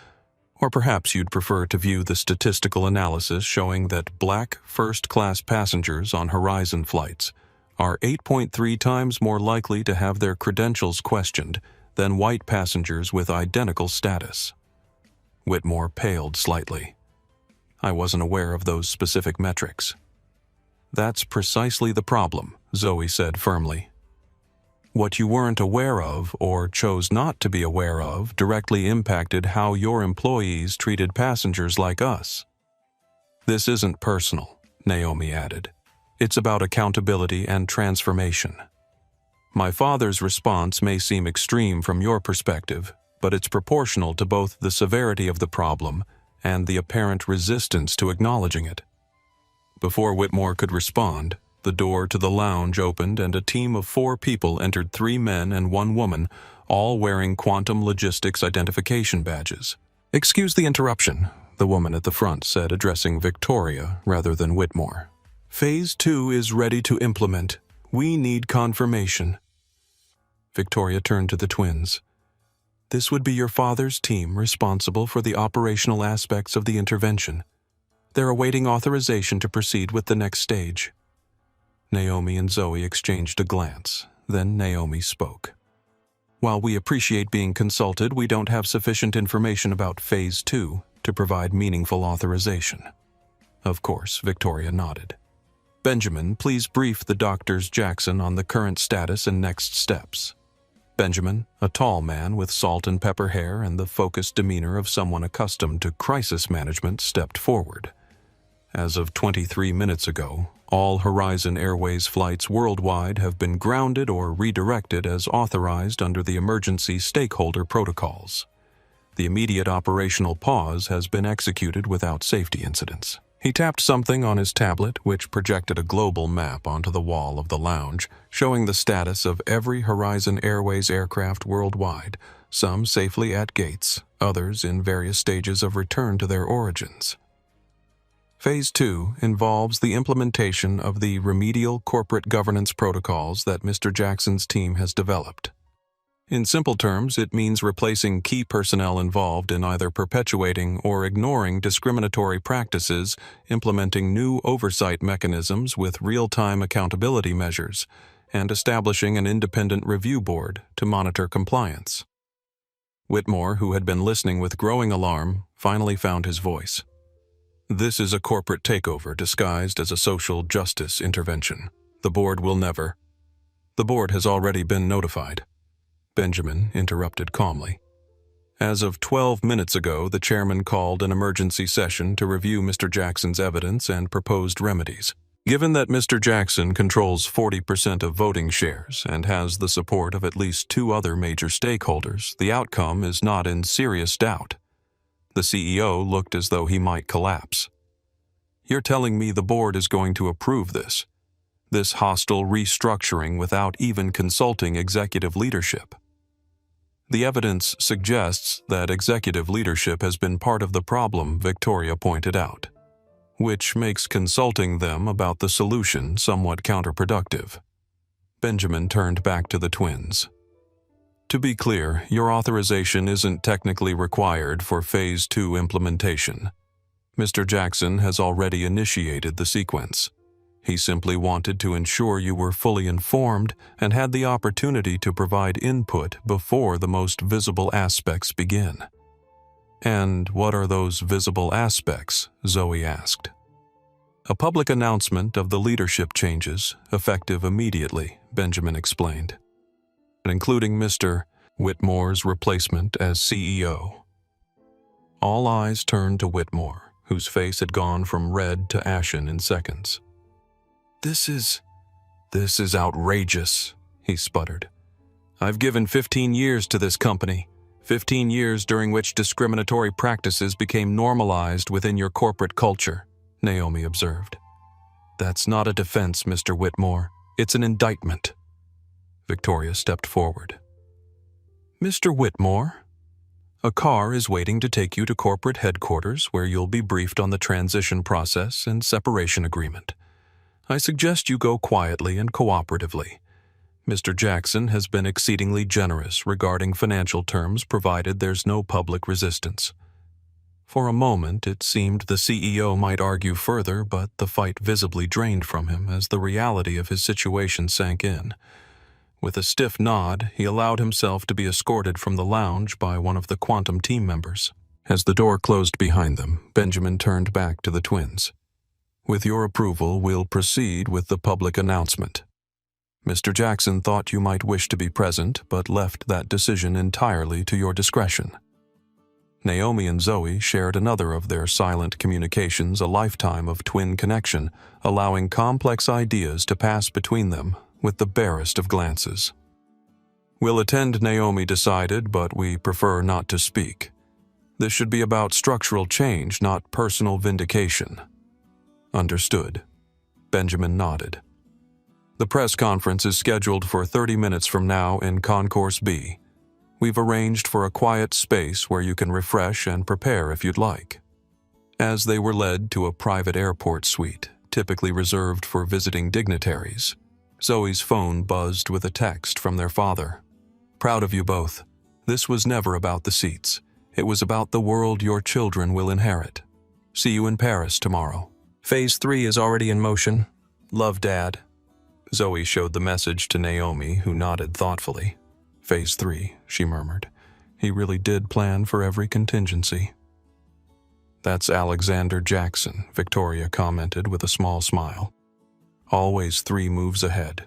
Or perhaps you'd prefer to view the statistical analysis showing that black first-class passengers on Horizon flights are 8.3 times more likely to have their credentials questioned than white passengers with identical status." Whitmore paled slightly. "I wasn't aware of those specific metrics." "That's precisely the problem," Zoe said firmly. "What you weren't aware of, or chose not to be aware of, directly impacted how your employees treated passengers like us." "This isn't personal," Naomi added. "It's about accountability and transformation. My father's response may seem extreme from your perspective, but it's proportional to both the severity of the problem and the apparent resistance to acknowledging it." Before Whitmore could respond, the door to the lounge opened and a team of 4 people entered, 3 men and 1 woman, all wearing quantum logistics identification badges. "Excuse the interruption," the woman at the front said, addressing Victoria rather than Whitmore. "Phase 2 is ready to implement. We need confirmation." Victoria turned to the twins. "This would be your father's team responsible for the operational aspects of the intervention. They're awaiting authorization to proceed with the next stage." Naomi and Zoe exchanged a glance. Then Naomi spoke. While we appreciate being consulted, we don't have sufficient information about Phase 2 to provide meaningful authorization. Of course, Victoria nodded. Benjamin, please brief the doctors Jackson on the current status and next steps. Benjamin, a tall man with salt and pepper hair and the focused demeanor of someone accustomed to crisis management, stepped forward. As of 23 minutes ago, all Horizon Airways flights worldwide have been grounded or redirected as authorized under the emergency stakeholder protocols. The immediate operational pause has been executed without safety incidents. He tapped something on his tablet, which projected a global map onto the wall of the lounge, showing the status of every Horizon Airways aircraft worldwide, some safely at gates, others in various stages of return to their origins. Phase 2 involves the implementation of the remedial corporate governance protocols that Mr. Jackson's team has developed. In simple terms, it means replacing key personnel involved in either perpetuating or ignoring discriminatory practices, implementing new oversight mechanisms with real-time accountability measures, and establishing an independent review board to monitor compliance. Whitmore, who had been listening with growing alarm, finally found his voice. This is a corporate takeover disguised as a social justice intervention. The board will never. The board has already been notified. Benjamin interrupted calmly. As of 12 minutes ago, the chairman called an emergency session to review Mr. Jackson's evidence and proposed remedies. Given that Mr. Jackson controls 40% of voting shares and has the support of at least 2 other major stakeholders, the outcome is not in serious doubt. The CEO looked as though he might collapse. You're telling me the board is going to approve this hostile restructuring without even consulting executive leadership? The evidence suggests that executive leadership has been part of the problem, Victoria pointed out, which makes consulting them about the solution somewhat counterproductive. Benjamin turned back to the twins. To be clear, your authorization isn't technically required for Phase 2 implementation. Mr. Jackson has already initiated the sequence. He simply wanted to ensure you were fully informed and had the opportunity to provide input before the most visible aspects begin. And what are those visible aspects? Zoe asked. A public announcement of the leadership changes, effective immediately, Benjamin explained, including Mr. Whitmore's replacement as CEO. All eyes turned to Whitmore, whose face had gone from red to ashen in seconds. This is outrageous, he sputtered. I've given 15 years to this company, 15 years during which discriminatory practices became normalized within your corporate culture, Naomi observed. That's not a defense, Mr. Whitmore. It's an indictment. Victoria stepped forward. Mr. Whitmore, a car is waiting to take you to corporate headquarters where you'll be briefed on the transition process and separation agreement. I suggest you go quietly and cooperatively. Mr. Jackson has been exceedingly generous regarding financial terms provided there's no public resistance. For a moment, it seemed the CEO might argue further, but the fight visibly drained from him as the reality of his situation sank in. With a stiff nod, he allowed himself to be escorted from the lounge by one of the Quantum team members. As the door closed behind them, Benjamin turned back to the twins. With your approval, we'll proceed with the public announcement. Mr. Jackson thought you might wish to be present, but left that decision entirely to your discretion. Naomi and Zoe shared another of their silent communications, a lifetime of twin connection, allowing complex ideas to pass between them with the barest of glances. We'll attend, Naomi decided, but we prefer not to speak. This should be about structural change, not personal vindication. Understood. Benjamin nodded. The press conference is scheduled for 30 minutes from now in Concourse B. We've arranged for a quiet space where you can refresh and prepare if you'd like. As they were led to a private airport suite, typically reserved for visiting dignitaries, Zoe's phone buzzed with a text from their father. Proud of you both. This was never about the seats. It was about the world your children will inherit. See you in Paris tomorrow. Phase 3 is already in motion. Love, Dad. Zoe showed the message to Naomi, who nodded thoughtfully. Phase 3, she murmured. He really did plan for every contingency. That's Alexander Jackson, Victoria commented with a small smile. Always 3 moves ahead.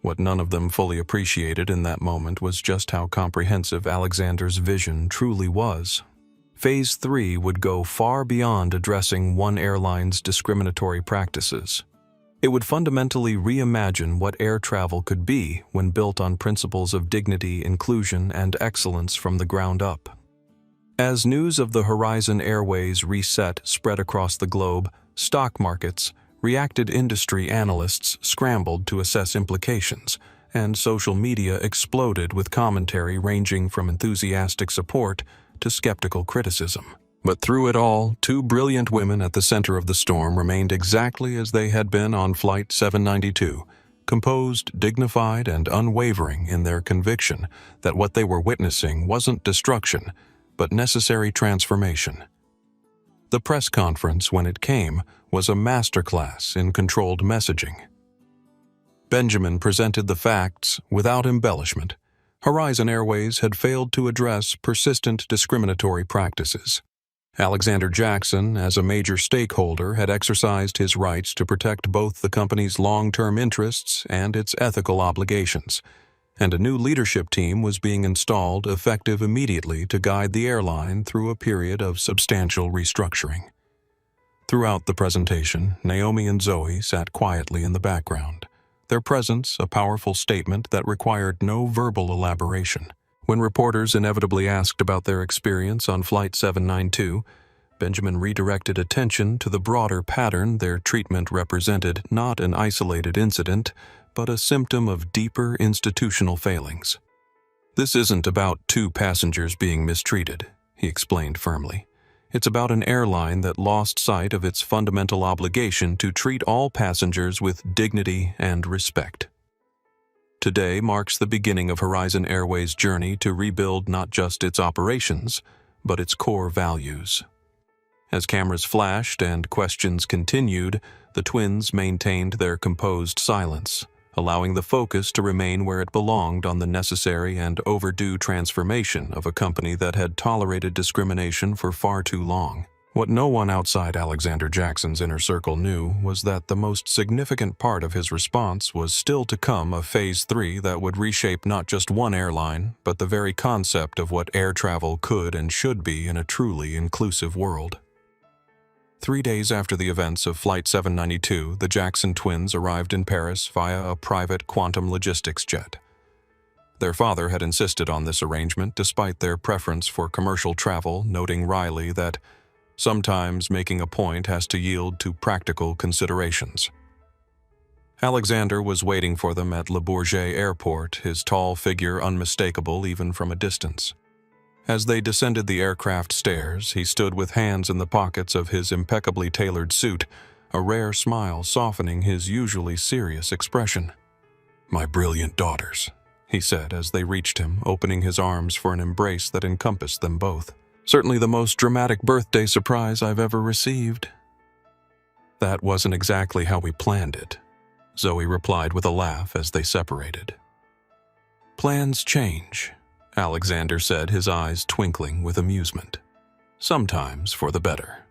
What none of them fully appreciated in that moment was just how comprehensive Alexander's vision truly was. Phase 3 would go far beyond addressing one airline's discriminatory practices. It would fundamentally reimagine what air travel could be when built on principles of dignity, inclusion, and excellence from the ground up. As news of the Horizon Airways reset spread across the globe, stock markets reacted, industry analysts scrambled to assess implications, and social media exploded with commentary ranging from enthusiastic support to skeptical criticism. But through it all, 2 brilliant women at the center of the storm remained exactly as they had been on Flight 792, composed, dignified, and unwavering in their conviction that what they were witnessing wasn't destruction, but necessary transformation. The press conference, when it came, was a masterclass in controlled messaging. Benjamin presented the facts without embellishment. Horizon Airways had failed to address persistent discriminatory practices. Alexander Jackson, as a major stakeholder, had exercised his rights to protect both the company's long-term interests and its ethical obligations, and a new leadership team was being installed, effective immediately, to guide the airline through a period of substantial restructuring. Throughout the presentation, Naomi and Zoe sat quietly in the background, their presence a powerful statement that required no verbal elaboration. When reporters inevitably asked about their experience on Flight 792, Benjamin redirected attention to the broader pattern their treatment represented, not an isolated incident, but a symptom of deeper institutional failings. "This isn't about 2 passengers being mistreated," he explained firmly. "It's about an airline that lost sight of its fundamental obligation to treat all passengers with dignity and respect." Today marks the beginning of Horizon Airways' journey to rebuild not just its operations, but its core values. As cameras flashed and questions continued, the twins maintained their composed silence, allowing the focus to remain where it belonged on the necessary and overdue transformation of a company that had tolerated discrimination for far too long. What no one outside Alexander Jackson's inner circle knew was that the most significant part of his response was still to come, a Phase 3 that would reshape not just one airline, but the very concept of what air travel could and should be in a truly inclusive world. 3 days after the events of Flight 792, the Jackson twins arrived in Paris via a private quantum logistics jet. Their father had insisted on this arrangement despite their preference for commercial travel, noting wryly that sometimes making a point has to yield to practical considerations. Alexander was waiting for them at Le Bourget Airport, his tall figure unmistakable even from a distance. As they descended the aircraft stairs, he stood with hands in the pockets of his impeccably tailored suit, a rare smile softening his usually serious expression. "My brilliant daughters," he said as they reached him, opening his arms for an embrace that encompassed them both. "Certainly the most dramatic birthday surprise I've ever received." "That wasn't exactly how we planned it," Zoe replied with a laugh as they separated. "Plans change," Alexander said, his eyes twinkling with amusement. "Sometimes for the better."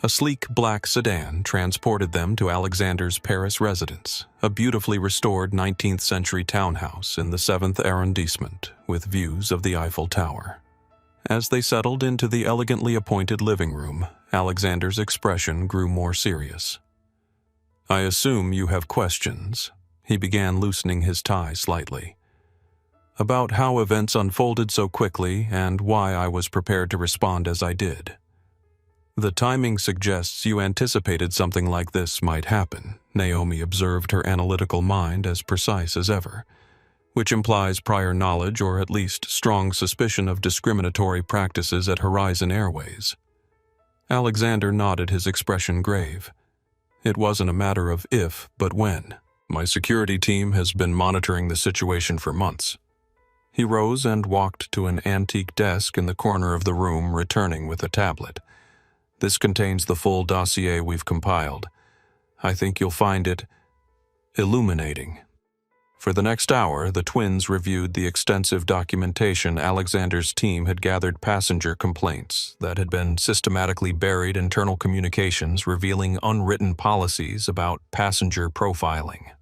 A sleek black sedan transported them to Alexander's Paris residence, a beautifully restored 19th-century townhouse in the 7th arrondissement with views of the Eiffel Tower. As they settled into the elegantly appointed living room, Alexander's expression grew more serious. "I assume you have questions," he began, loosening his tie slightly, "about how events unfolded so quickly and why I was prepared to respond as I did. The timing suggests you anticipated something like this might happen," Naomi observed, her analytical mind as precise as ever, "which implies prior knowledge or at least strong suspicion of discriminatory practices at Horizon Airways." Alexander nodded, his expression grave. "It wasn't a matter of if, but when. My security team has been monitoring the situation for months." He rose and walked to an antique desk in the corner of the room, returning with a tablet. "This contains the full dossier we've compiled. I think you'll find it illuminating." For the next hour, the twins reviewed the extensive documentation Alexander's team had gathered passenger complaints that had been systematically buried internal communications revealing unwritten policies about passenger profiling.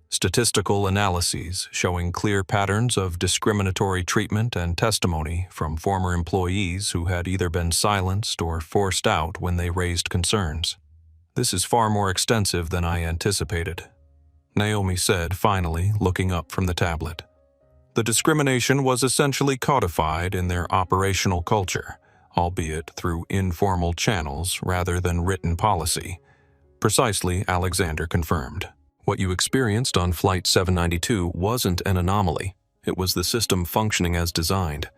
Statistical analyses showing clear patterns of discriminatory treatment and testimony from former employees who had either been silenced or forced out when they raised concerns. "This is far more extensive than I anticipated," Naomi said, finally, looking up from the tablet. The discrimination was essentially codified in their operational culture, albeit through informal channels rather than written policy. Precisely, Alexander confirmed. What you experienced on Flight 792 wasn't an anomaly. It was the system functioning as designed.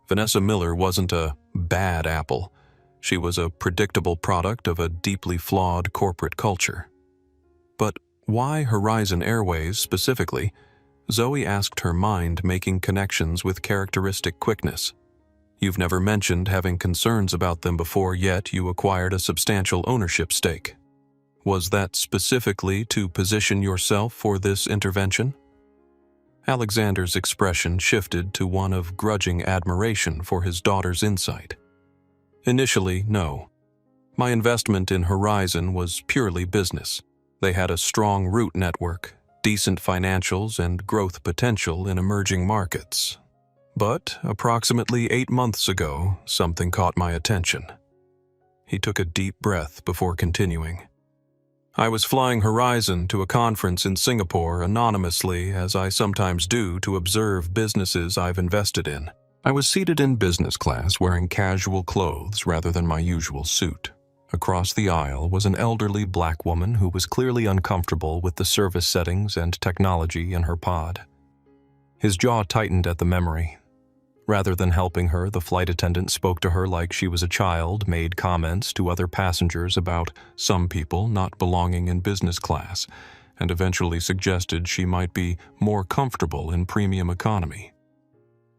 Vanessa Miller wasn't a bad apple. She was a predictable product of a deeply flawed corporate culture. But why Horizon Airways specifically? Zoe asked, her mind making connections with characteristic quickness. You've never mentioned having concerns about them before, yet you acquired a substantial ownership stake. Was that specifically to position yourself for this intervention? Alexander's expression shifted to one of grudging admiration for his daughter's insight. Initially, no. My investment in Horizon was purely business. They had a strong route network, decent financials, and growth potential in emerging markets. But approximately 8 months ago, something caught my attention. He took a deep breath before continuing. I was flying Horizon to a conference in Singapore anonymously, as I sometimes do, to observe businesses I've invested in. I was seated in business class wearing casual clothes rather than my usual suit. Across the aisle was an elderly black woman who was clearly uncomfortable with the service settings and technology in her pod. His jaw tightened at the memory. Rather than helping her, the flight attendant spoke to her like she was a child, made comments to other passengers about some people not belonging in business class, and eventually suggested she might be more comfortable in premium economy.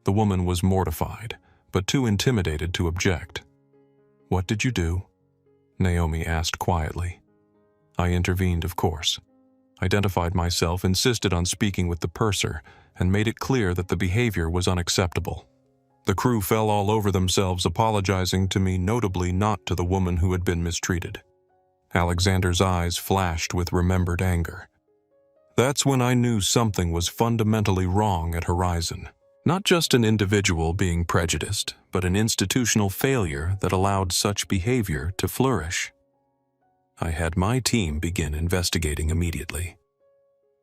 The woman was mortified, but too intimidated to object. "What did you do?" Naomi asked quietly. I intervened, of course. Identified myself, insisted on speaking with the purser, and made it clear that the behavior was unacceptable. The crew fell all over themselves, apologizing to me, notably not to the woman who had been mistreated. Alexander's eyes flashed with remembered anger. That's when I knew something was fundamentally wrong at Horizon. Not just an individual being prejudiced, but an institutional failure that allowed such behavior to flourish. I had my team begin investigating immediately.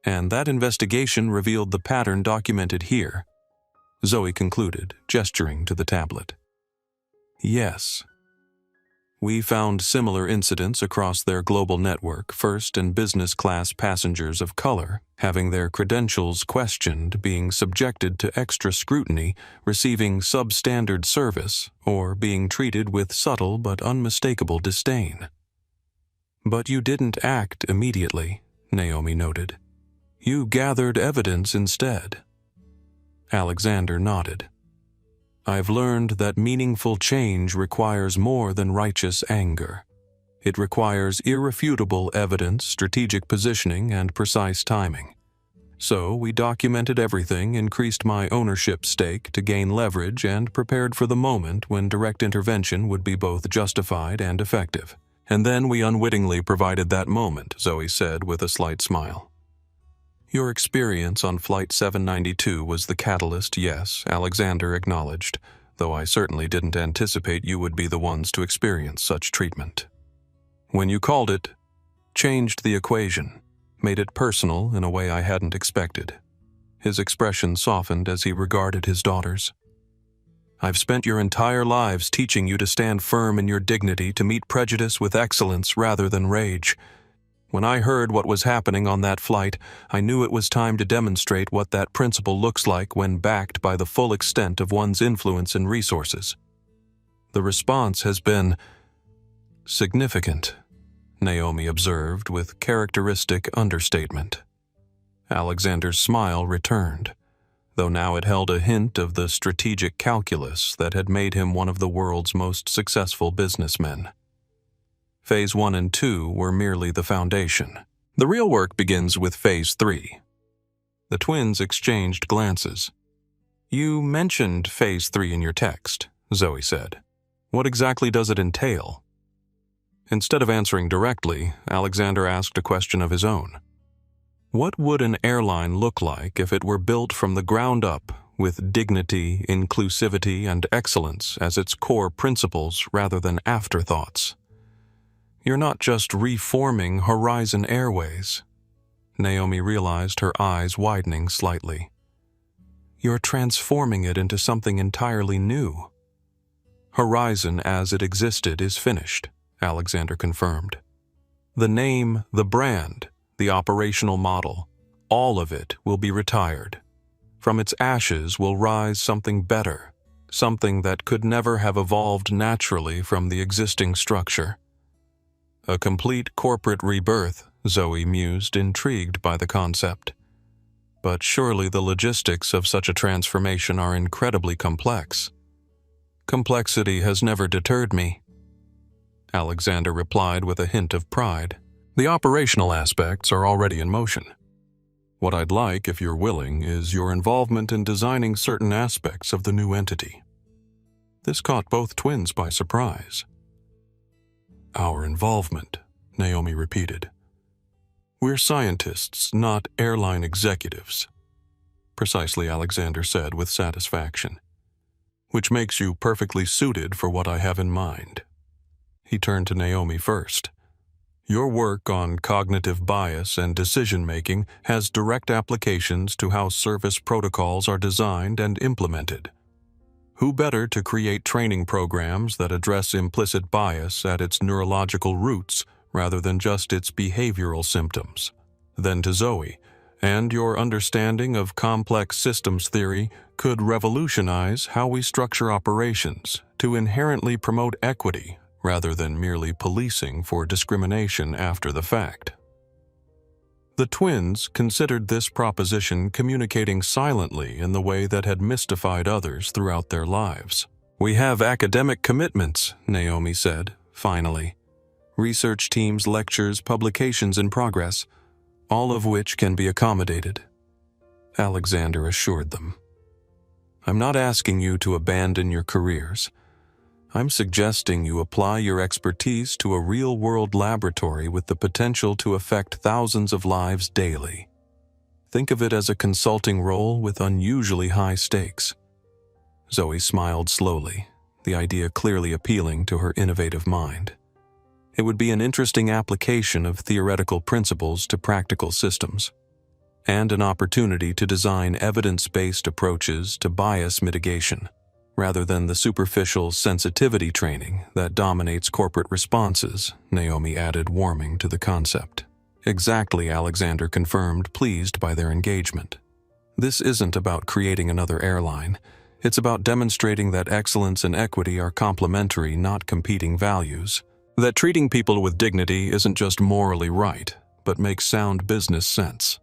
And that investigation revealed the pattern documented here, Zoe concluded, gesturing to the tablet. Yes. We found similar incidents across their global network, first in business class passengers of color, having their credentials questioned, being subjected to extra scrutiny, receiving substandard service, or being treated with subtle but unmistakable disdain. But you didn't act immediately, Naomi noted. You gathered evidence instead. Alexander nodded. I've learned that meaningful change requires more than righteous anger. It requires irrefutable evidence, strategic positioning, and precise timing. So we documented everything, increased my ownership stake to gain leverage, and prepared for the moment when direct intervention would be both justified and effective. And then we unwittingly provided that moment, Zoe said with a slight smile. Your experience on Flight 792 was the catalyst, yes, Alexander acknowledged, though I certainly didn't anticipate you would be the ones to experience such treatment. When you called it, changed the equation, made it personal in a way I hadn't expected. His expression softened as he regarded his daughters. I've spent your entire lives teaching you to stand firm in your dignity, to meet prejudice with excellence rather than rage. When I heard what was happening on that flight, I knew it was time to demonstrate what that principle looks like when backed by the full extent of one's influence and resources. The response has been significant, Naomi observed with characteristic understatement. Alexander's smile returned, though now it held a hint of the strategic calculus that had made him one of the world's most successful businessmen. Phase 1 and 2 were merely the foundation. The real work begins with Phase 3. The twins exchanged glances. "You mentioned Phase 3 in your text," Zoe said. "What exactly does it entail?" Instead of answering directly, Alexander asked a question of his own. What would an airline look like if it were built from the ground up, with dignity, inclusivity, and excellence as its core principles rather than afterthoughts? "You're not just reforming Horizon Airways." Naomi realized, her eyes widening slightly. "You're transforming it into something entirely new." "Horizon as it existed is finished," Alexander confirmed. "The name, the brand, the operational model, all of it will be retired. From its ashes will rise something better, something that could never have evolved naturally from the existing structure." "A complete corporate rebirth," Zoe mused, intrigued by the concept. "But surely the logistics of such a transformation are incredibly complex." "Complexity has never deterred me," Alexander replied with a hint of pride. "The operational aspects are already in motion. What I'd like, if you're willing, is your involvement in designing certain aspects of the new entity." This caught both twins by surprise. "Our involvement," Naomi repeated. "We're scientists, not airline executives." "Precisely," Alexander said with satisfaction. "Which makes you perfectly suited for what I have in mind." He turned to Naomi first. "Your work on cognitive bias and decision-making has direct applications to how service protocols are designed and implemented. Who better to create training programs that address implicit bias at its neurological roots rather than just its behavioral symptoms? Then to Zoe, and your understanding of complex systems theory could revolutionize how we structure operations to inherently promote equity rather than merely policing for discrimination after the fact." The twins considered this proposition communicating silently in the way that had mystified others throughout their lives. "We have academic commitments," Naomi said, finally. "Research teams, lectures, publications in progress, all of which can be accommodated," Alexander assured them. "I'm not asking you to abandon your careers. I'm suggesting you apply your expertise to a real-world laboratory with the potential to affect thousands of lives daily. Think of it as a consulting role with unusually high stakes." Zoe smiled slowly, the idea clearly appealing to her innovative mind. It would be an interesting application of theoretical principles to practical systems, and an opportunity to design evidence-based approaches to bias mitigation, rather than the superficial sensitivity training that dominates corporate responses, Naomi added, warming to the concept. "Exactly," Alexander confirmed, pleased by their engagement. "This isn't about creating another airline. It's about demonstrating that excellence and equity are complementary, not competing values. That treating people with dignity isn't just morally right, but makes sound business sense."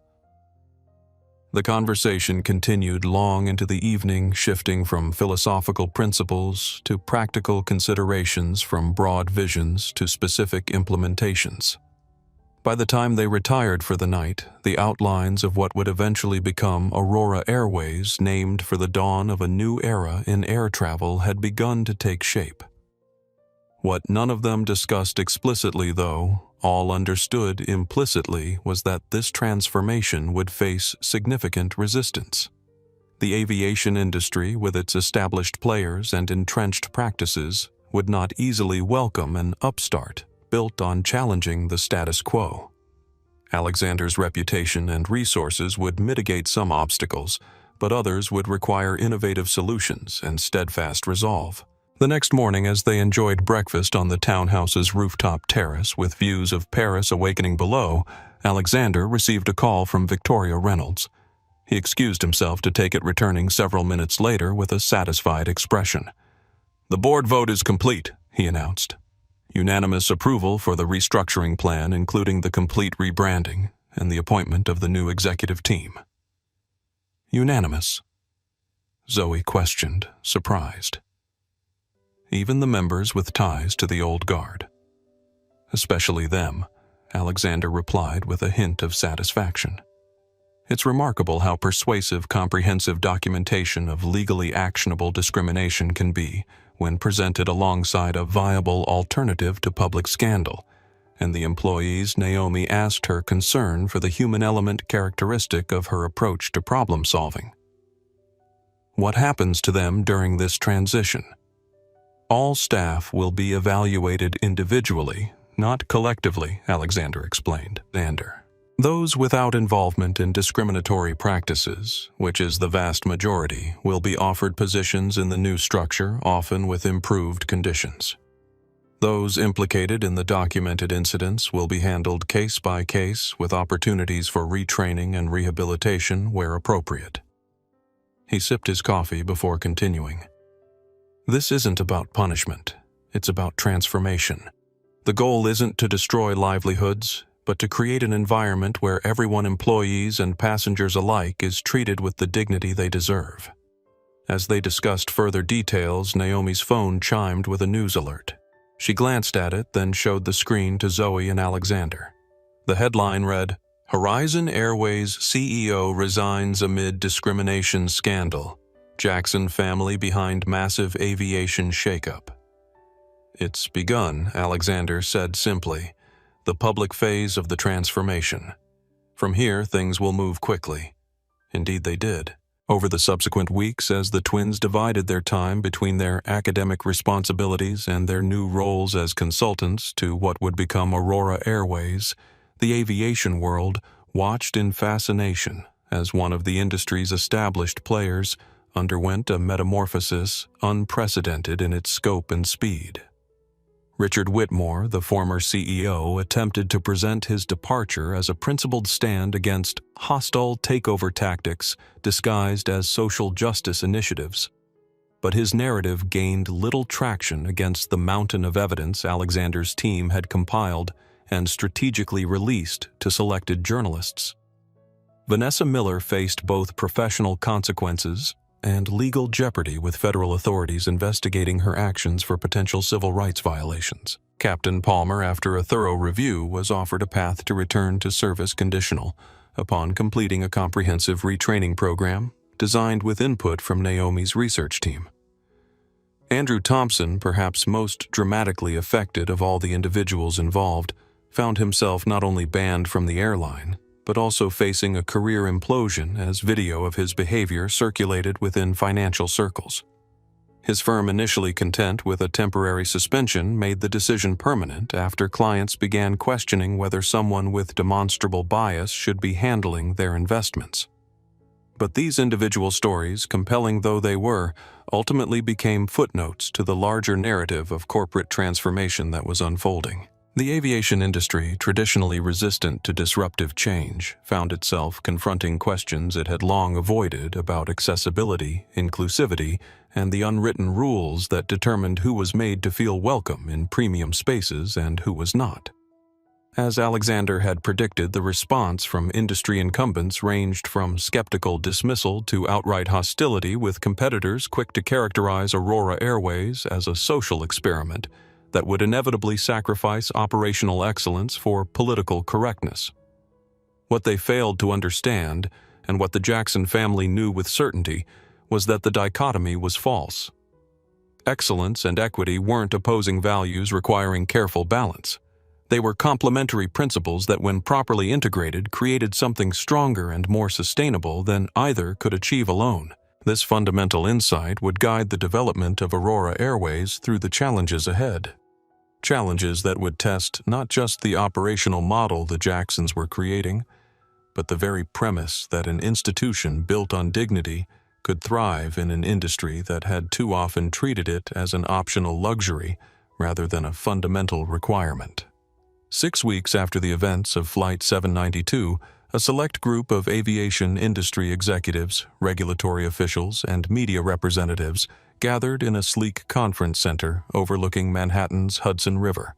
The conversation continued long into the evening, shifting from philosophical principles to practical considerations, from broad visions to specific implementations. By the time they retired for the night, the outlines of what would eventually become Aurora Airways, named for the dawn of a new era in air travel, had begun to take shape. What none of them discussed explicitly, though, all understood implicitly, was that this transformation would face significant resistance. The aviation industry, with its established players and entrenched practices, would not easily welcome an upstart built on challenging the status quo. Alexander's reputation and resources would mitigate some obstacles, but others would require innovative solutions and steadfast resolve. The next morning, as they enjoyed breakfast on the townhouse's rooftop terrace with views of Paris awakening below, Alexander received a call from Victoria Reynolds. He excused himself to take it, returning several minutes later with a satisfied expression. "The board vote is complete," he announced. "Unanimous approval for the restructuring plan, including the complete rebranding and the appointment of the new executive team." "Unanimous?" Zoe questioned, surprised. "Even the members with ties to the old guard?" "Especially them," Alexander replied with a hint of satisfaction. It's remarkable how persuasive comprehensive documentation of legally actionable discrimination can be when presented alongside a viable alternative to public scandal, and the employees Naomi asked her concern for the human element characteristic of her approach to problem solving. What happens to them during this transition? All staff will be evaluated individually, not collectively, Alexander explained. Those without involvement in discriminatory practices, which is the vast majority, will be offered positions in the new structure, often with improved conditions. Those implicated in the documented incidents will be handled case by case with opportunities for retraining and rehabilitation where appropriate. He sipped his coffee before continuing. This isn't about punishment. It's about transformation. The goal isn't to destroy livelihoods, but to create an environment where everyone, employees and passengers alike, is treated with the dignity they deserve. As they discussed further details, Naomi's phone chimed with a news alert. She glanced at it, then showed the screen to Zoe and Alexander. The headline read, "Horizon Airways CEO resigns amid discrimination scandal. Jackson family behind massive aviation shakeup." "It's begun," Alexander said simply. "The public phase of the transformation. From here, things will move quickly." Indeed they did. Over the subsequent weeks, as the twins divided their time between their academic responsibilities and their new roles as consultants to what would become Aurora Airways, the aviation world watched in fascination as one of the industry's established players underwent a metamorphosis unprecedented in its scope and speed. Richard Whitmore, the former CEO, attempted to present his departure as a principled stand against hostile takeover tactics disguised as social justice initiatives. But his narrative gained little traction against the mountain of evidence Alexander's team had compiled and strategically released to selected journalists. Vanessa Miller faced both professional consequences and legal jeopardy with federal authorities investigating her actions for potential civil rights violations. Captain Palmer, after a thorough review, was offered a path to return to service conditional upon completing a comprehensive retraining program designed with input from Naomi's research team. Andrew Thompson, perhaps most dramatically affected of all the individuals involved, found himself not only banned from the airline, but also facing a career implosion as video of his behavior circulated within financial circles. His firm, initially content with a temporary suspension, made the decision permanent after clients began questioning whether someone with demonstrable bias should be handling their investments. But these individual stories, compelling though they were, ultimately became footnotes to the larger narrative of corporate transformation that was unfolding. The aviation industry, traditionally resistant to disruptive change, found itself confronting questions it had long avoided about accessibility, inclusivity, and the unwritten rules that determined who was made to feel welcome in premium spaces and who was not. As Alexander had predicted, the response from industry incumbents ranged from skeptical dismissal to outright hostility, with competitors quick to characterize Aurora Airways as a social experiment that would inevitably sacrifice operational excellence for political correctness. What they failed to understand, and what the Jackson family knew with certainty, was that the dichotomy was false. Excellence and equity weren't opposing values requiring careful balance. They were complementary principles that, when properly integrated, created something stronger and more sustainable than either could achieve alone. This fundamental insight would guide the development of Aurora Airways through the challenges ahead. Challenges that would test not just the operational model the Jacksons were creating, but the very premise that an institution built on dignity could thrive in an industry that had too often treated it as an optional luxury rather than a fundamental requirement. 6 weeks after the events of Flight 792, a select group of aviation industry executives, regulatory officials, and media representatives gathered in a sleek conference center overlooking Manhattan's Hudson River.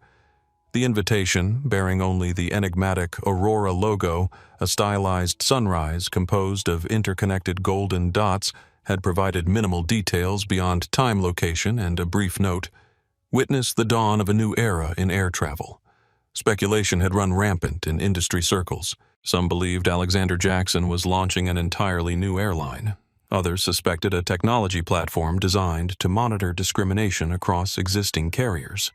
The invitation, bearing only the enigmatic Aurora logo, a stylized sunrise composed of interconnected golden dots, had provided minimal details beyond time, location, and a brief note: "Witness the dawn of a new era in air travel. Speculation had run rampant in industry circles. Some believed Alexander Jackson was launching an entirely new airline. Others suspected a technology platform designed to monitor discrimination across existing carriers.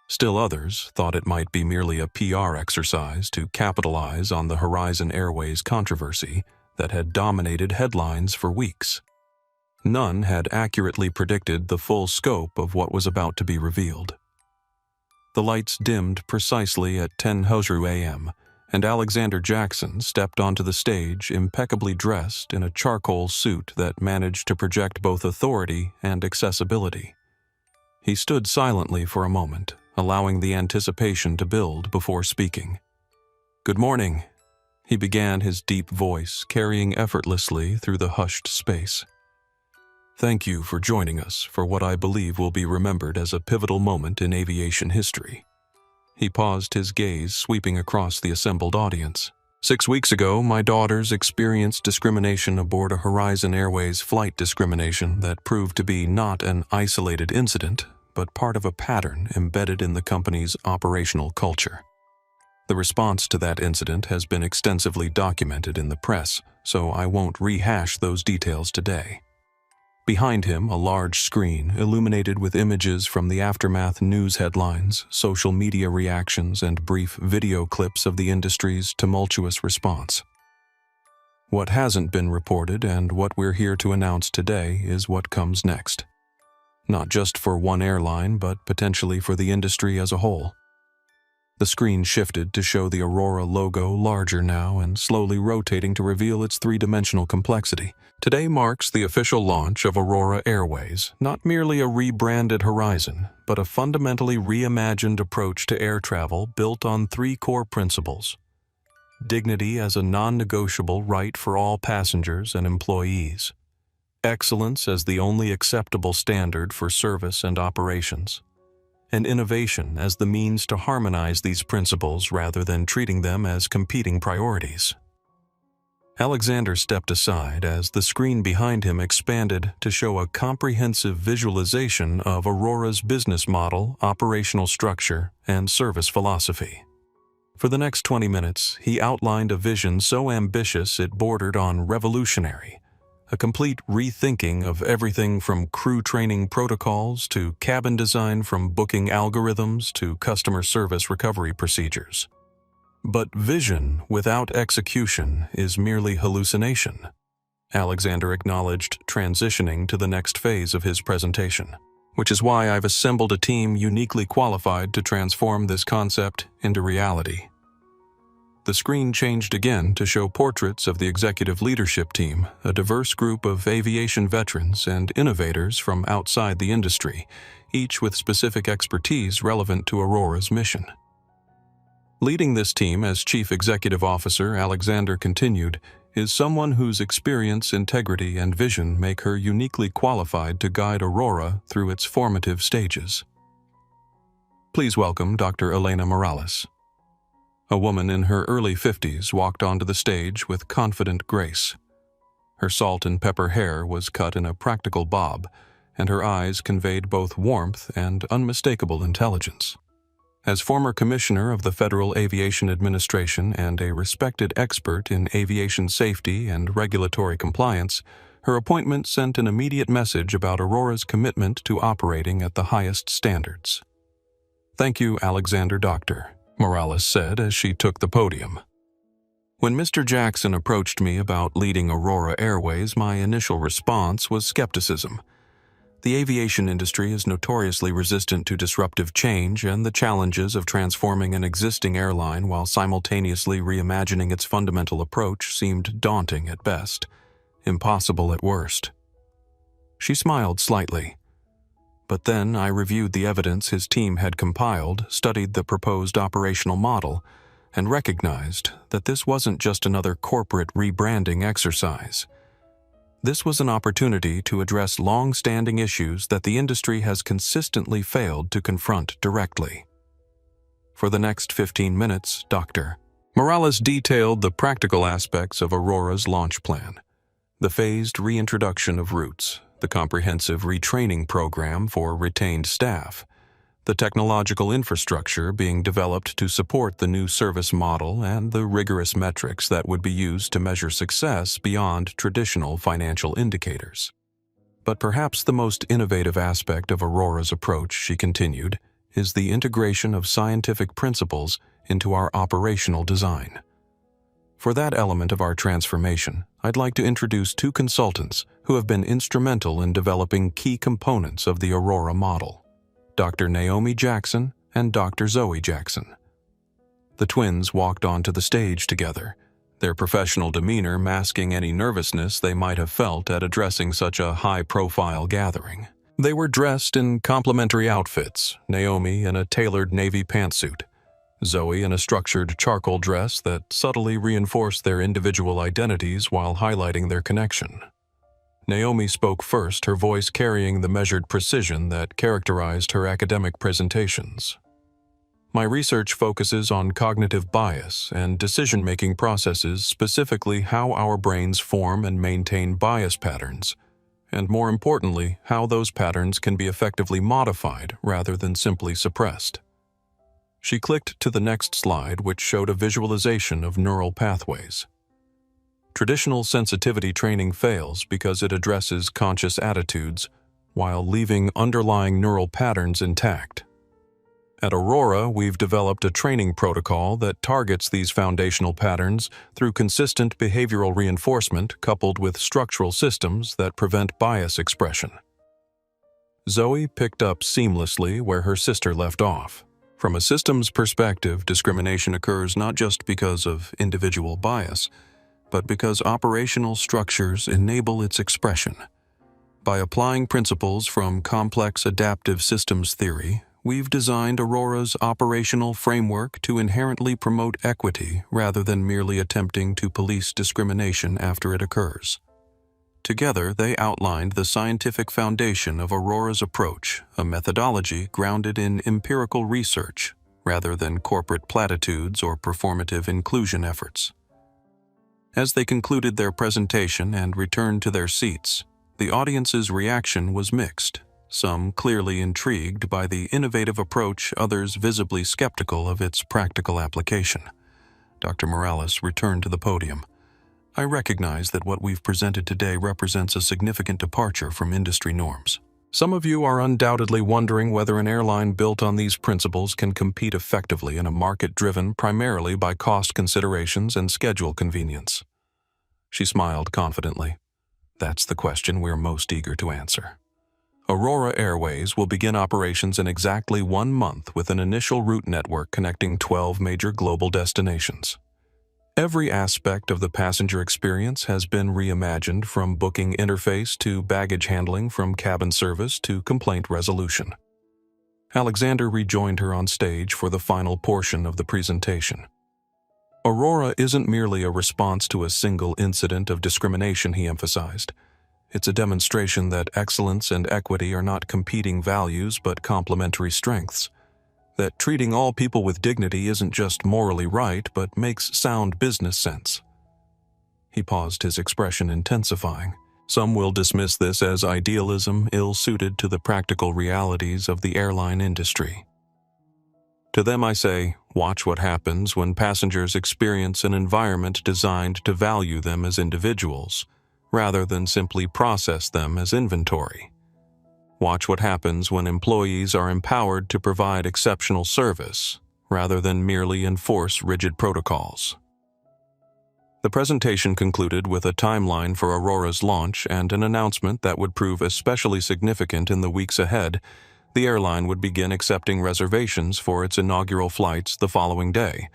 Still others thought it might be merely a PR exercise to capitalize on the Horizon Airways controversy that had dominated headlines for weeks. None had accurately predicted the full scope of what was about to be revealed. The lights dimmed precisely at 10:00 a.m., and Alexander Jackson stepped onto the stage impeccably dressed in a charcoal suit that managed to project both authority and accessibility. He stood silently for a moment, allowing the anticipation to build before speaking. "Good morning," he began, his deep voice carrying effortlessly through the hushed space. "Thank you for joining us for what I believe will be remembered as a pivotal moment in aviation history." He paused, his gaze sweeping across the assembled audience. 6 weeks ago, my daughters experienced discrimination aboard a Horizon Airways flight discrimination that proved to be not an isolated incident, but part of a pattern embedded in the company's operational culture. The response to that incident has been extensively documented in the press, so I won't rehash those details today. Behind him, a large screen illuminated with images from the aftermath news headlines, social media reactions, and brief video clips of the industry's tumultuous response. What hasn't been reported and what we're here to announce today is what comes next. Not just for one airline, but potentially for the industry as a whole. The screen shifted to show the Aurora logo larger now and slowly rotating to reveal its three-dimensional complexity. Today marks the official launch of Aurora Airways, not merely a rebranded Horizon, but a fundamentally reimagined approach to air travel built on three core principles: dignity as a non-negotiable right for all passengers and employees, excellence as the only acceptable standard for service and operations, and innovation as the means to harmonize these principles rather than treating them as competing priorities. Alexander stepped aside as the screen behind him expanded to show a comprehensive visualization of Aurora's business model, operational structure, and service philosophy. For the next 20 minutes, he outlined a vision so ambitious it bordered on revolutionary, a complete rethinking of everything from crew training protocols to cabin design, from booking algorithms to customer service recovery procedures. But vision without execution is merely hallucination, Alexander acknowledged, transitioning to the next phase of his presentation, which is why I've assembled a team uniquely qualified to transform this concept into reality. The screen changed again to show portraits of the executive leadership team, a diverse group of aviation veterans and innovators from outside the industry, each with specific expertise relevant to Aurora's mission. Leading this team as Chief Executive Officer, Alexander continued, is someone whose experience, integrity, and vision make her uniquely qualified to guide Aurora through its formative stages. Please welcome Dr. Elena Morales. A woman in her early 50s walked onto the stage with confident grace. Her salt and pepper hair was cut in a practical bob, and her eyes conveyed both warmth and unmistakable intelligence. As former commissioner of the Federal Aviation Administration and a respected expert in aviation safety and regulatory compliance, her appointment sent an immediate message about Aurora's commitment to operating at the highest standards. "Thank you, Alexander Doctor," Morales said as she took the podium. When Mr. Jackson approached me about leading Aurora Airways, my initial response was skepticism. The aviation industry is notoriously resistant to disruptive change, and the challenges of transforming an existing airline while simultaneously reimagining its fundamental approach seemed daunting at best, impossible at worst. She smiled slightly. But then I reviewed the evidence his team had compiled, studied the proposed operational model, and recognized that this wasn't just another corporate rebranding exercise. This was an opportunity to address long-standing issues that the industry has consistently failed to confront directly. For the next 15 minutes, Dr. Morales detailed the practical aspects of Aurora's launch plan: the phased reintroduction of routes, the comprehensive retraining program for retained staff, the technological infrastructure being developed to support the new service model and the rigorous metrics that would be used to measure success beyond traditional financial indicators. But perhaps the most innovative aspect of Aurora's approach, she continued, is the integration of scientific principles into our operational design. For that element of our transformation, I'd like to introduce two consultants who have been instrumental in developing key components of the Aurora model: Dr. Naomi Jackson and Dr. Zoe Jackson. The twins walked onto the stage together, their professional demeanor masking any nervousness they might have felt at addressing such a high-profile gathering. They were dressed in complementary outfits, Naomi in a tailored navy pantsuit, Zoe in a structured charcoal dress that subtly reinforced their individual identities while highlighting their connection. Naomi spoke first, her voice carrying the measured precision that characterized her academic presentations. My research focuses on cognitive bias and decision-making processes, specifically how our brains form and maintain bias patterns, and more importantly, how those patterns can be effectively modified rather than simply suppressed. She clicked to the next slide, which showed a visualization of neural pathways. Traditional sensitivity training fails because it addresses conscious attitudes while leaving underlying neural patterns intact. At Aurora, we've developed a training protocol that targets these foundational patterns through consistent behavioral reinforcement coupled with structural systems that prevent bias expression. Zoe picked up seamlessly where her sister left off. From a systems perspective, discrimination occurs not just because of individual bias, but because operational structures enable its expression. By applying principles from complex adaptive systems theory, we've designed Aurora's operational framework to inherently promote equity rather than merely attempting to police discrimination after it occurs. Together, they outlined the scientific foundation of Aurora's approach, a methodology grounded in empirical research rather than corporate platitudes or performative inclusion efforts. As they concluded their presentation and returned to their seats, the audience's reaction was mixed, some clearly intrigued by the innovative approach, others visibly skeptical of its practical application. Dr. Morales returned to the podium. I recognize that what we've presented today represents a significant departure from industry norms. Some of you are undoubtedly wondering whether an airline built on these principles can compete effectively in a market driven primarily by cost considerations and schedule convenience. She smiled confidently. That's the question we're most eager to answer. Aurora Airways will begin operations in exactly 1 month with an initial route network connecting 12 major global destinations. Every aspect of the passenger experience has been reimagined, from booking interface to baggage handling, from cabin service to complaint resolution. Alexander rejoined her on stage for the final portion of the presentation. Aurora isn't merely a response to a single incident of discrimination, he emphasized. It's a demonstration that excellence and equity are not competing values but complementary strengths. That treating all people with dignity isn't just morally right, but makes sound business sense. He paused, his expression intensifying. Some will dismiss this as idealism ill-suited to the practical realities of the airline industry. To them I say, watch what happens when passengers experience an environment designed to value them as individuals, rather than simply process them as inventory. Watch what happens when employees are empowered to provide exceptional service, rather than merely enforce rigid protocols. The presentation concluded with a timeline for Aurora's launch and an announcement that would prove especially significant in the weeks ahead. The airline would begin accepting reservations for its inaugural flights the following day,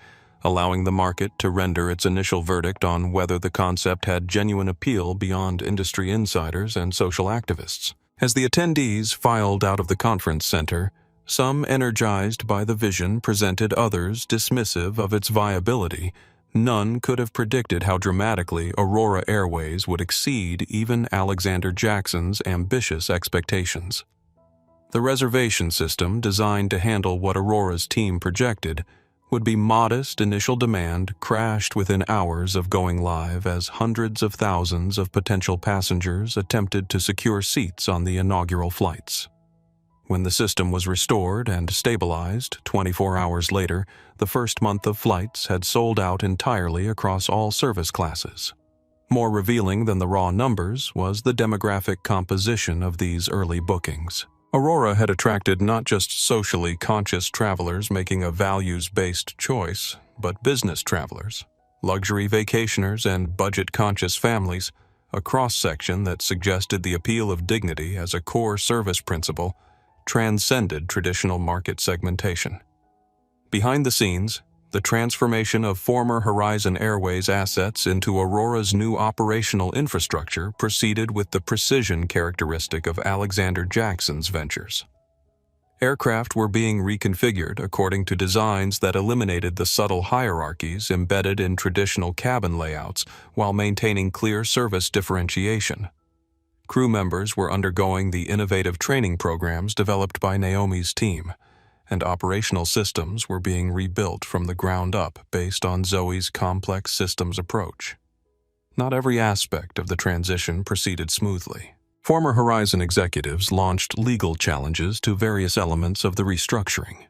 allowing the market to render its initial verdict on whether the concept had genuine appeal beyond industry insiders and social activists. As the attendees filed out of the conference center, some energized by the vision presented, others dismissive of its viability. None could have predicted how dramatically Aurora Airways would exceed even Alexander Jackson's ambitious expectations. The reservation system, designed to handle what Aurora's team projected, would be modest initial demand crashed within hours of going live as hundreds of thousands of potential passengers attempted to secure seats on the inaugural flights. When the system was restored and stabilized 24 hours later, the first month of flights had sold out entirely across all service classes. More revealing than the raw numbers was the demographic composition of these early bookings. Aurora had attracted not just socially conscious travelers making a values-based choice, but business travelers, luxury vacationers, and budget-conscious families, a cross-section that suggested the appeal of dignity as a core service principle transcended traditional market segmentation. Behind the scenes, the transformation of former Horizon Airways assets into Aurora's new operational infrastructure proceeded with the precision characteristic of Alexander Jackson's ventures. Aircraft were being reconfigured according to designs that eliminated the subtle hierarchies embedded in traditional cabin layouts while maintaining clear service differentiation. Crew members were undergoing the innovative training programs developed by Naomi's team, and operational systems were being rebuilt from the ground up based on Zoe's complex systems approach. Not every aspect of the transition proceeded smoothly. Former Horizon executives launched legal challenges to various elements of the restructuring.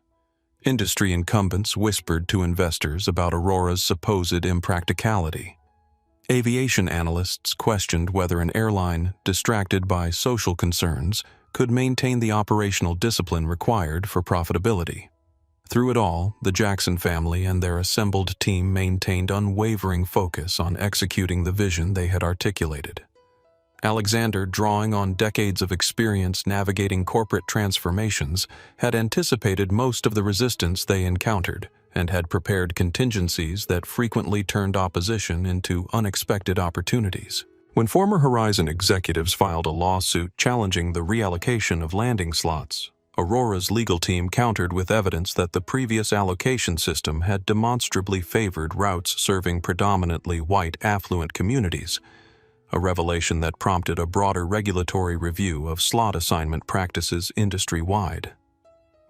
Industry incumbents whispered to investors about Aurora's supposed impracticality. Aviation analysts questioned whether an airline, distracted by social concerns, could maintain the operational discipline required for profitability. Through it all, the Jackson family and their assembled team maintained unwavering focus on executing the vision they had articulated. Alexander, drawing on decades of experience navigating corporate transformations, had anticipated most of the resistance they encountered and had prepared contingencies that frequently turned opposition into unexpected opportunities. When former Horizon executives filed a lawsuit challenging the reallocation of landing slots, Aurora's legal team countered with evidence that the previous allocation system had demonstrably favored routes serving predominantly white affluent communities, a revelation that prompted a broader regulatory review of slot assignment practices industry-wide.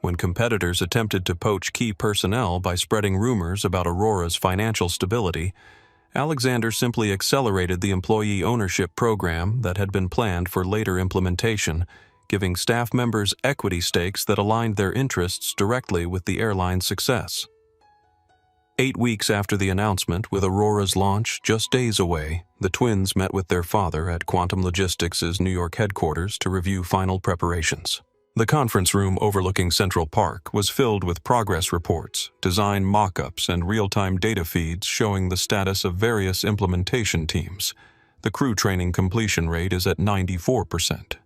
When competitors attempted to poach key personnel by spreading rumors about Aurora's financial stability, Alexander simply accelerated the employee ownership program that had been planned for later implementation, giving staff members equity stakes that aligned their interests directly with the airline's success. 8 weeks after the announcement, with Aurora's launch just days away, the twins met with their father at Quantum Logistics' New York headquarters to review final preparations. The conference room overlooking Central Park was filled with progress reports, design mock-ups, and real-time data feeds showing the status of various implementation teams. The crew training completion rate is at 94%.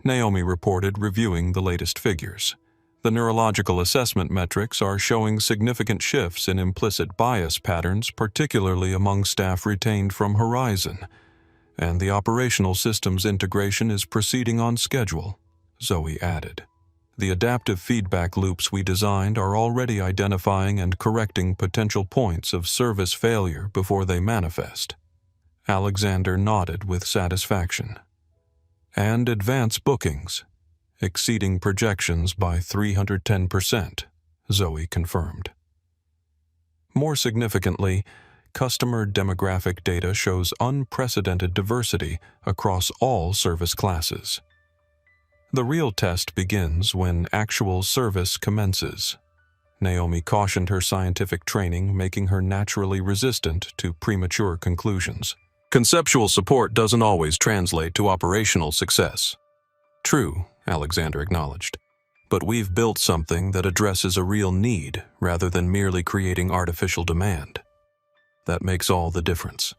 Naomi reported, reviewing the latest figures. The neurological assessment metrics are showing significant shifts in implicit bias patterns, particularly among staff retained from Horizon, and the operational systems integration is proceeding on schedule, Zoe added. The adaptive feedback loops we designed are already identifying and correcting potential points of service failure before they manifest. Alexander nodded with satisfaction. And advance bookings, exceeding projections by 310%, Zoe confirmed. More significantly, customer demographic data shows unprecedented diversity across all service classes. The real test begins when actual service commences. Naomi cautioned her scientific training, making her naturally resistant to premature conclusions. Conceptual support doesn't always translate to operational success. True, Alexander acknowledged, but we've built something that addresses a real need rather than merely creating artificial demand. That makes all the difference.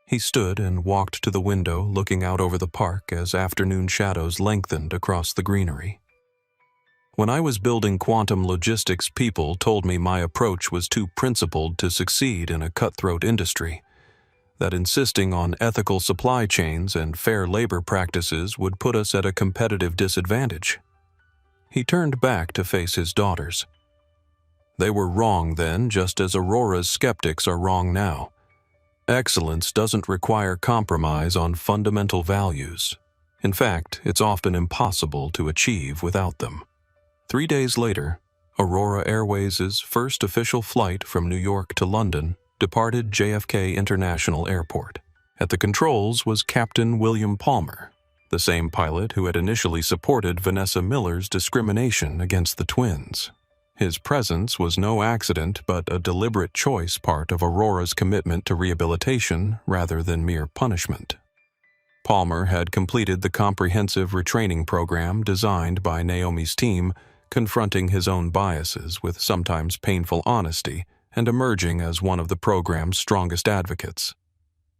He stood and walked to the window, looking out over the park as afternoon shadows lengthened across the greenery. When I was building Quantum Logistics, people told me my approach was too principled to succeed in a cutthroat industry, that insisting on ethical supply chains and fair labor practices would put us at a competitive disadvantage. He turned back to face his daughters. They were wrong then, just as Aurora's skeptics are wrong now. Excellence doesn't require compromise on fundamental values. In fact, it's often impossible to achieve without them. 3 days later, Aurora Airways' first official flight from New York to London departed JFK International Airport. At the controls was Captain William Palmer, the same pilot who had initially supported Vanessa Miller's discrimination against the twins. His presence was no accident but a deliberate choice, part of Aurora's commitment to rehabilitation rather than mere punishment. Palmer had completed the comprehensive retraining program designed by Naomi's team, confronting his own biases with sometimes painful honesty and emerging as one of the program's strongest advocates.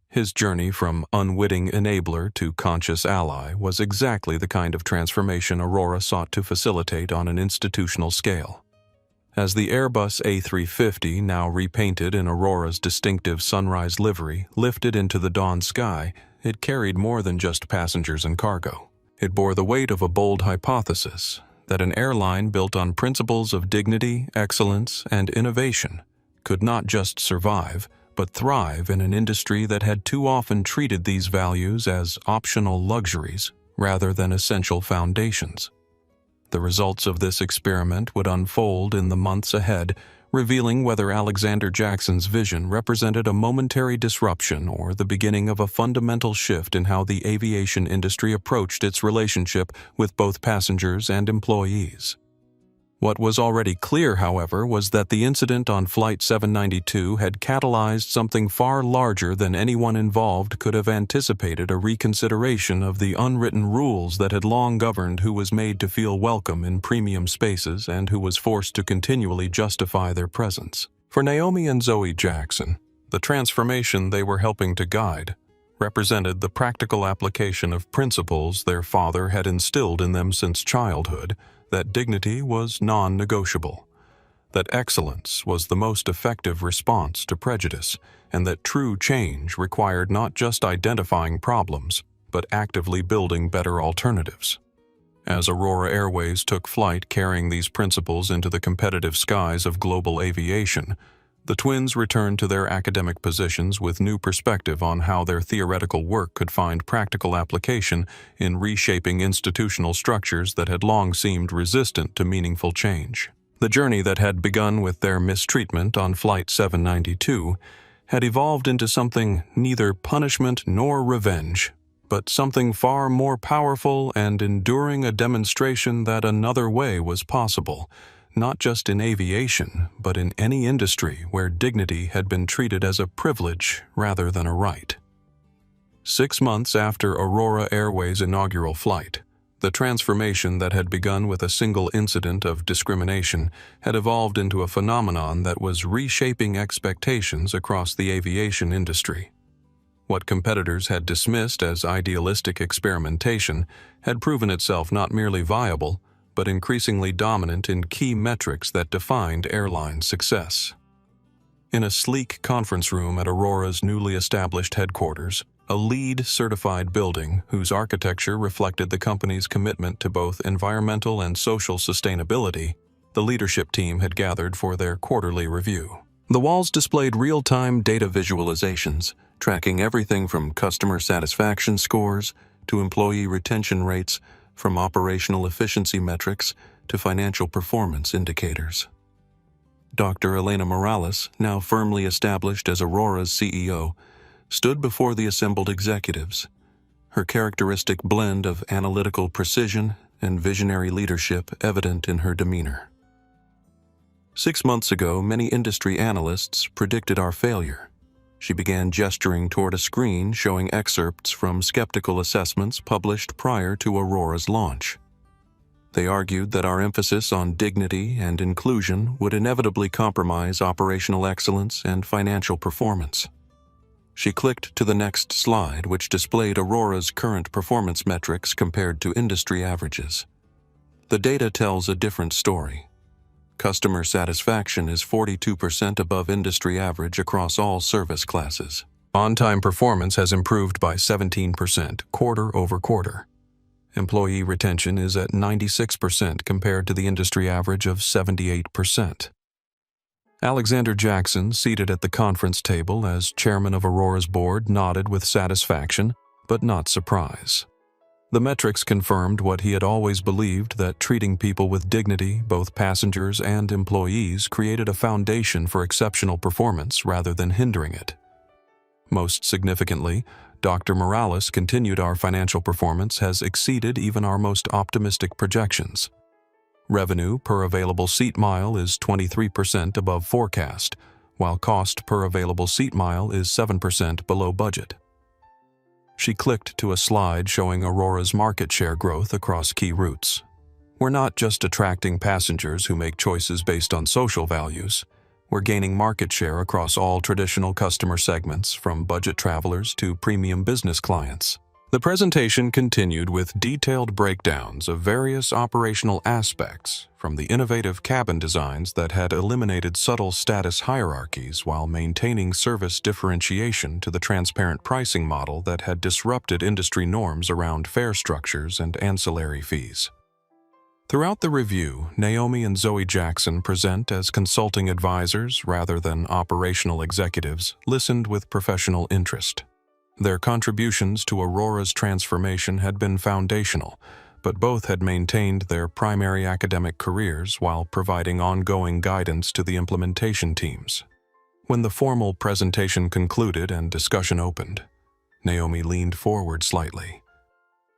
His journey from unwitting enabler to conscious ally was exactly the kind of transformation Aurora sought to facilitate on an institutional scale. As the Airbus A350, now repainted in Aurora's distinctive sunrise livery, lifted into the dawn sky, it carried more than just passengers and cargo. It bore the weight of a bold hypothesis that an airline built on principles of dignity, excellence, and innovation could not just survive, but thrive in an industry that had too often treated these values as optional luxuries rather than essential foundations. The results of this experiment would unfold in the months ahead, revealing whether Alexander Jackson's vision represented a momentary disruption or the beginning of a fundamental shift in how the aviation industry approached its relationship with both passengers and employees. What was already clear, however, was that the incident on Flight 792 had catalyzed something far larger than anyone involved could have anticipated: a reconsideration of the unwritten rules that had long governed who was made to feel welcome in premium spaces and who was forced to continually justify their presence. For Naomi and Zoe Jackson, the transformation they were helping to guide represented the practical application of principles their father had instilled in them since childhood: that dignity was non-negotiable, that excellence was the most effective response to prejudice, and that true change required not just identifying problems, but actively building better alternatives. As Aurora Airways took flight carrying these principles into the competitive skies of global aviation, the twins returned to their academic positions with new perspective on how their theoretical work could find practical application in reshaping institutional structures that had long seemed resistant to meaningful change. The journey that had begun with their mistreatment on Flight 792 had evolved into something neither punishment nor revenge, but something far more powerful and enduring: a demonstration that another way was possible, not just in aviation, but in any industry where dignity had been treated as a privilege rather than a right. 6 months after Aurora Airways' inaugural flight, the transformation that had begun with a single incident of discrimination had evolved into a phenomenon that was reshaping expectations across the aviation industry. What competitors had dismissed as idealistic experimentation had proven itself not merely viable, but increasingly dominant in key metrics that defined airline success. In a sleek conference room at Aurora's newly established headquarters, a LEED-certified building whose architecture reflected the company's commitment to both environmental and social sustainability, the leadership team had gathered for their quarterly review. The walls displayed real-time data visualizations, tracking everything from customer satisfaction scores to employee retention rates, from operational efficiency metrics to financial performance indicators. Dr. Elena Morales, now firmly established as Aurora's CEO, stood before the assembled executives, her characteristic blend of analytical precision and visionary leadership evident in her demeanor. 6 months ago, many industry analysts predicted our failure. She began gesturing toward a screen showing excerpts from skeptical assessments published prior to Aurora's launch. They argued that our emphasis on dignity and inclusion would inevitably compromise operational excellence and financial performance. She clicked to the next slide, which displayed Aurora's current performance metrics compared to industry averages. The data tells a different story. Customer satisfaction is 42% above industry average across all service classes. On-time performance has improved by 17% quarter over quarter. Employee retention is at 96% compared to the industry average of 78%. Alexander Jackson, seated at the conference table as chairman of Aurora's board, nodded with satisfaction, but not surprise. The metrics confirmed what he had always believed, that treating people with dignity, both passengers and employees, created a foundation for exceptional performance rather than hindering it. Most significantly, Dr. Morales continued, our financial performance has exceeded even our most optimistic projections. Revenue per available seat mile is 23% above forecast, while cost per available seat mile is 7% below budget. She clicked to a slide showing Aurora's market share growth across key routes. We're not just attracting passengers who make choices based on social values. We're gaining market share across all traditional customer segments, from budget travelers to premium business clients. The presentation continued with detailed breakdowns of various operational aspects, from the innovative cabin designs that had eliminated subtle status hierarchies while maintaining service differentiation to the transparent pricing model that had disrupted industry norms around fare structures and ancillary fees. Throughout the review, Naomi and Zoe Jackson, present as consulting advisors rather than operational executives, listened with professional interest. Their contributions to Aurora's transformation had been foundational, but both had maintained their primary academic careers while providing ongoing guidance to the implementation teams. When the formal presentation concluded and discussion opened, Naomi leaned forward slightly.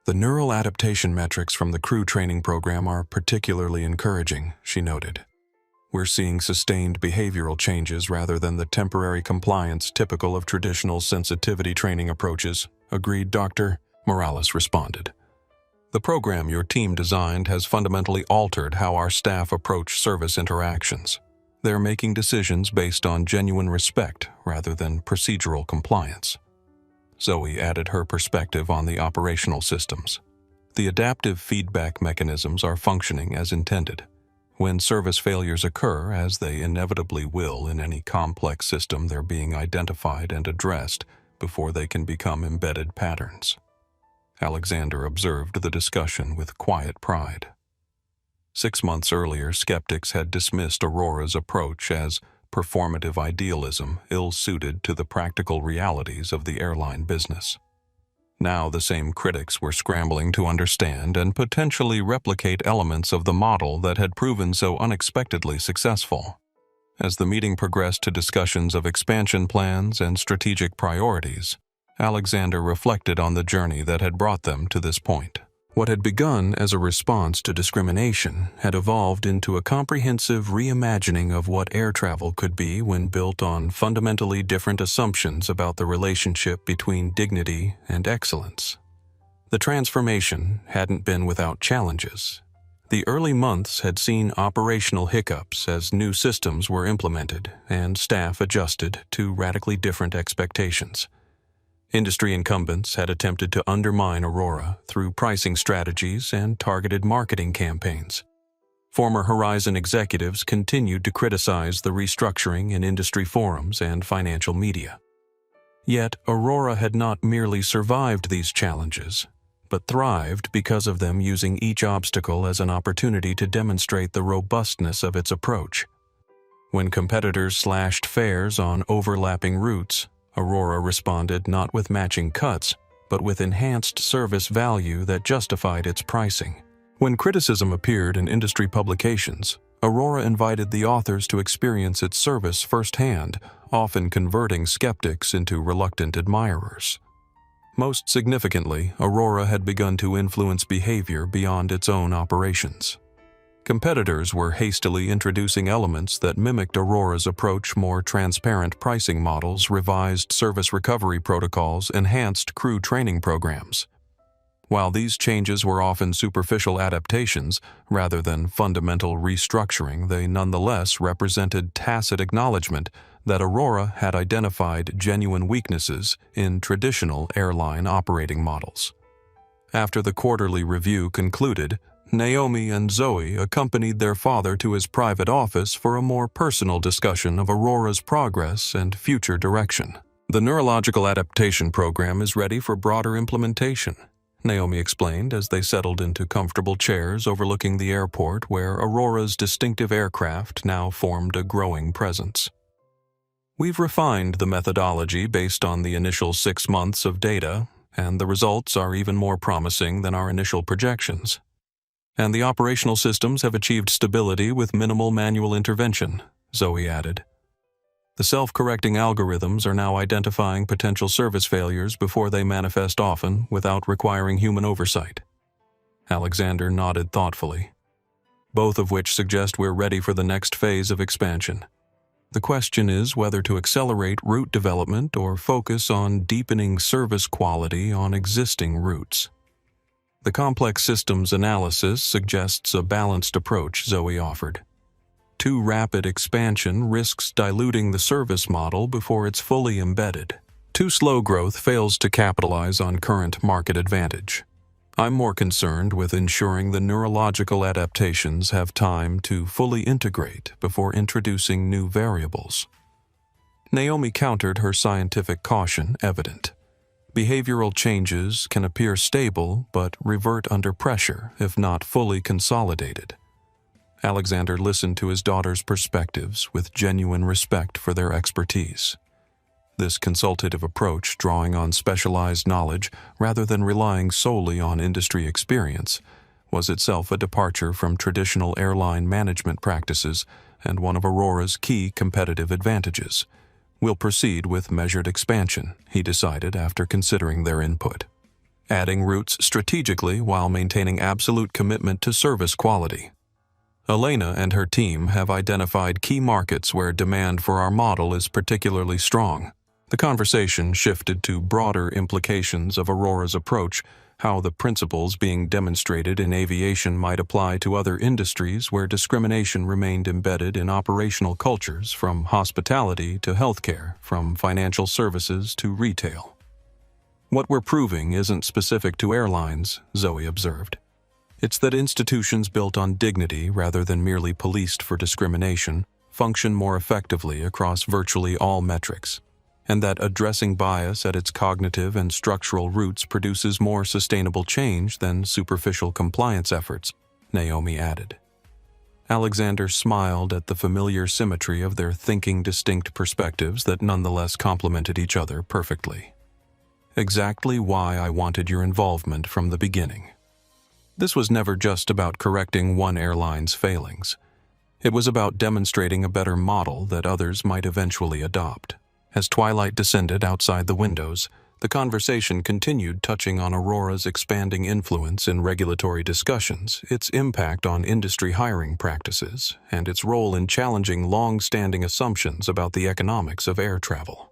The neural adaptation metrics from the crew training program are particularly encouraging, she noted. We're seeing sustained behavioral changes rather than the temporary compliance typical of traditional sensitivity training approaches, agreed Dr. Morales responded. The program your team designed has fundamentally altered how our staff approach service interactions. They're making decisions based on genuine respect rather than procedural compliance. Zoe added her perspective on the operational systems. The adaptive feedback mechanisms are functioning as intended. When service failures occur, as they inevitably will in any complex system, they're being identified and addressed before they can become embedded patterns. Alexander observed the discussion with quiet pride. 6 months earlier, skeptics had dismissed Aurora's approach as performative idealism ill-suited to the practical realities of the airline business. Now the same critics were scrambling to understand and potentially replicate elements of the model that had proven so unexpectedly successful. As the meeting progressed to discussions of expansion plans and strategic priorities, Alexander reflected on the journey that had brought them to this point. What had begun as a response to discrimination had evolved into a comprehensive reimagining of what air travel could be when built on fundamentally different assumptions about the relationship between dignity and excellence. The transformation hadn't been without challenges. The early months had seen operational hiccups as new systems were implemented and staff adjusted to radically different expectations. Industry incumbents had attempted to undermine Aurora through pricing strategies and targeted marketing campaigns. Former Horizon executives continued to criticize the restructuring in industry forums and financial media. Yet, Aurora had not merely survived these challenges, but thrived because of them, using each obstacle as an opportunity to demonstrate the robustness of its approach. When competitors slashed fares on overlapping routes, Aurora responded not with matching cuts, but with enhanced service value that justified its pricing. When criticism appeared in industry publications, Aurora invited the authors to experience its service firsthand, often converting skeptics into reluctant admirers. Most significantly, Aurora had begun to influence behavior beyond its own operations. Competitors were hastily introducing elements that mimicked Aurora's approach: more transparent pricing models, revised service recovery protocols, enhanced crew training programs. While these changes were often superficial adaptations rather than fundamental restructuring, they nonetheless represented tacit acknowledgement that Aurora had identified genuine weaknesses in traditional airline operating models. After the quarterly review concluded, Naomi and Zoe accompanied their father to his private office for a more personal discussion of Aurora's progress and future direction. The neurological adaptation program is ready for broader implementation, Naomi explained as they settled into comfortable chairs overlooking the airport where Aurora's distinctive aircraft now formed a growing presence. We've refined the methodology based on the initial 6 months of data, and the results are even more promising than our initial projections. And the operational systems have achieved stability with minimal manual intervention, Zoe added. The The self-correcting algorithms are now identifying potential service failures before they manifest, often without requiring human oversight. Alexander nodded thoughtfully, both of which suggest we're ready for the next phase of expansion. The question is whether to accelerate route development or focus on deepening service quality on existing routes. The complex systems analysis suggests a balanced approach, Zoe offered. Too rapid expansion risks diluting the service model before it's fully embedded. Too slow growth fails to capitalize on current market advantage. I'm more concerned with ensuring the neurological adaptations have time to fully integrate before introducing new variables. Naomi countered her scientific caution, evident. Behavioral changes can appear stable but revert under pressure if not fully consolidated. Alexander listened to his daughter's perspectives with genuine respect for their expertise. This consultative approach, drawing on specialized knowledge rather than relying solely on industry experience, was itself a departure from traditional airline management practices and one of Aurora's key competitive advantages. We'll proceed with measured expansion, he decided after considering their input, adding routes strategically while maintaining absolute commitment to service quality. Elena and her team have identified key markets where demand for our model is particularly strong. The conversation shifted to broader implications of Aurora's approach, how the principles being demonstrated in aviation might apply to other industries where discrimination remained embedded in operational cultures, from hospitality to healthcare, from financial services to retail. What we're proving isn't specific to airlines, Zoe observed. It's that institutions built on dignity rather than merely policed for discrimination function more effectively across virtually all metrics, and that addressing bias at its cognitive and structural roots produces more sustainable change than superficial compliance efforts, Naomi added. Alexander smiled at the familiar symmetry of their thinking distinct perspectives that nonetheless complemented each other perfectly. Exactly why I wanted your involvement from the beginning. This was never just about correcting one airline's failings. It was about demonstrating a better model that others might eventually adopt. As twilight descended outside the windows, the conversation continued, touching on Aurora's expanding influence in regulatory discussions, its impact on industry hiring practices, and its role in challenging long-standing assumptions about the economics of air travel.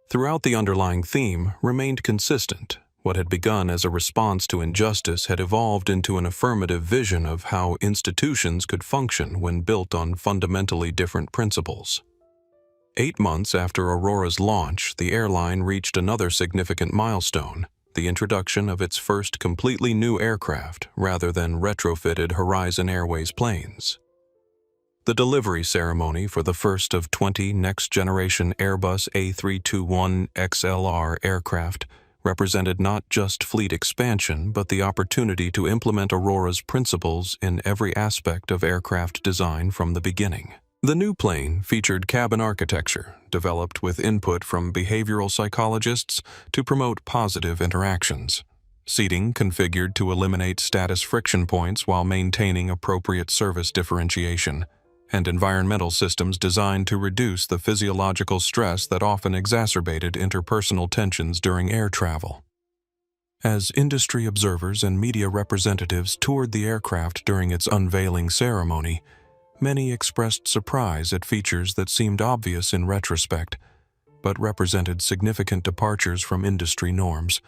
Throughout, the underlying theme remained consistent. What had begun as a response to injustice had evolved into an affirmative vision of how institutions could function when built on fundamentally different principles. 8 months after Aurora's launch, the airline reached another significant milestone, the introduction of its first completely new aircraft rather than retrofitted Horizon Airways planes. The delivery ceremony for the first of 20 next-generation Airbus A321XLR aircraft represented not just fleet expansion but the opportunity to implement Aurora's principles in every aspect of aircraft design from the beginning. The new plane featured cabin architecture developed with input from behavioral psychologists to promote positive interactions, seating configured to eliminate status friction points while maintaining appropriate service differentiation, and environmental systems designed to reduce the physiological stress that often exacerbated interpersonal tensions during air travel. As industry observers and media representatives toured the aircraft during its unveiling ceremony, many expressed surprise at features that seemed obvious in retrospect, but represented significant departures from industry norms,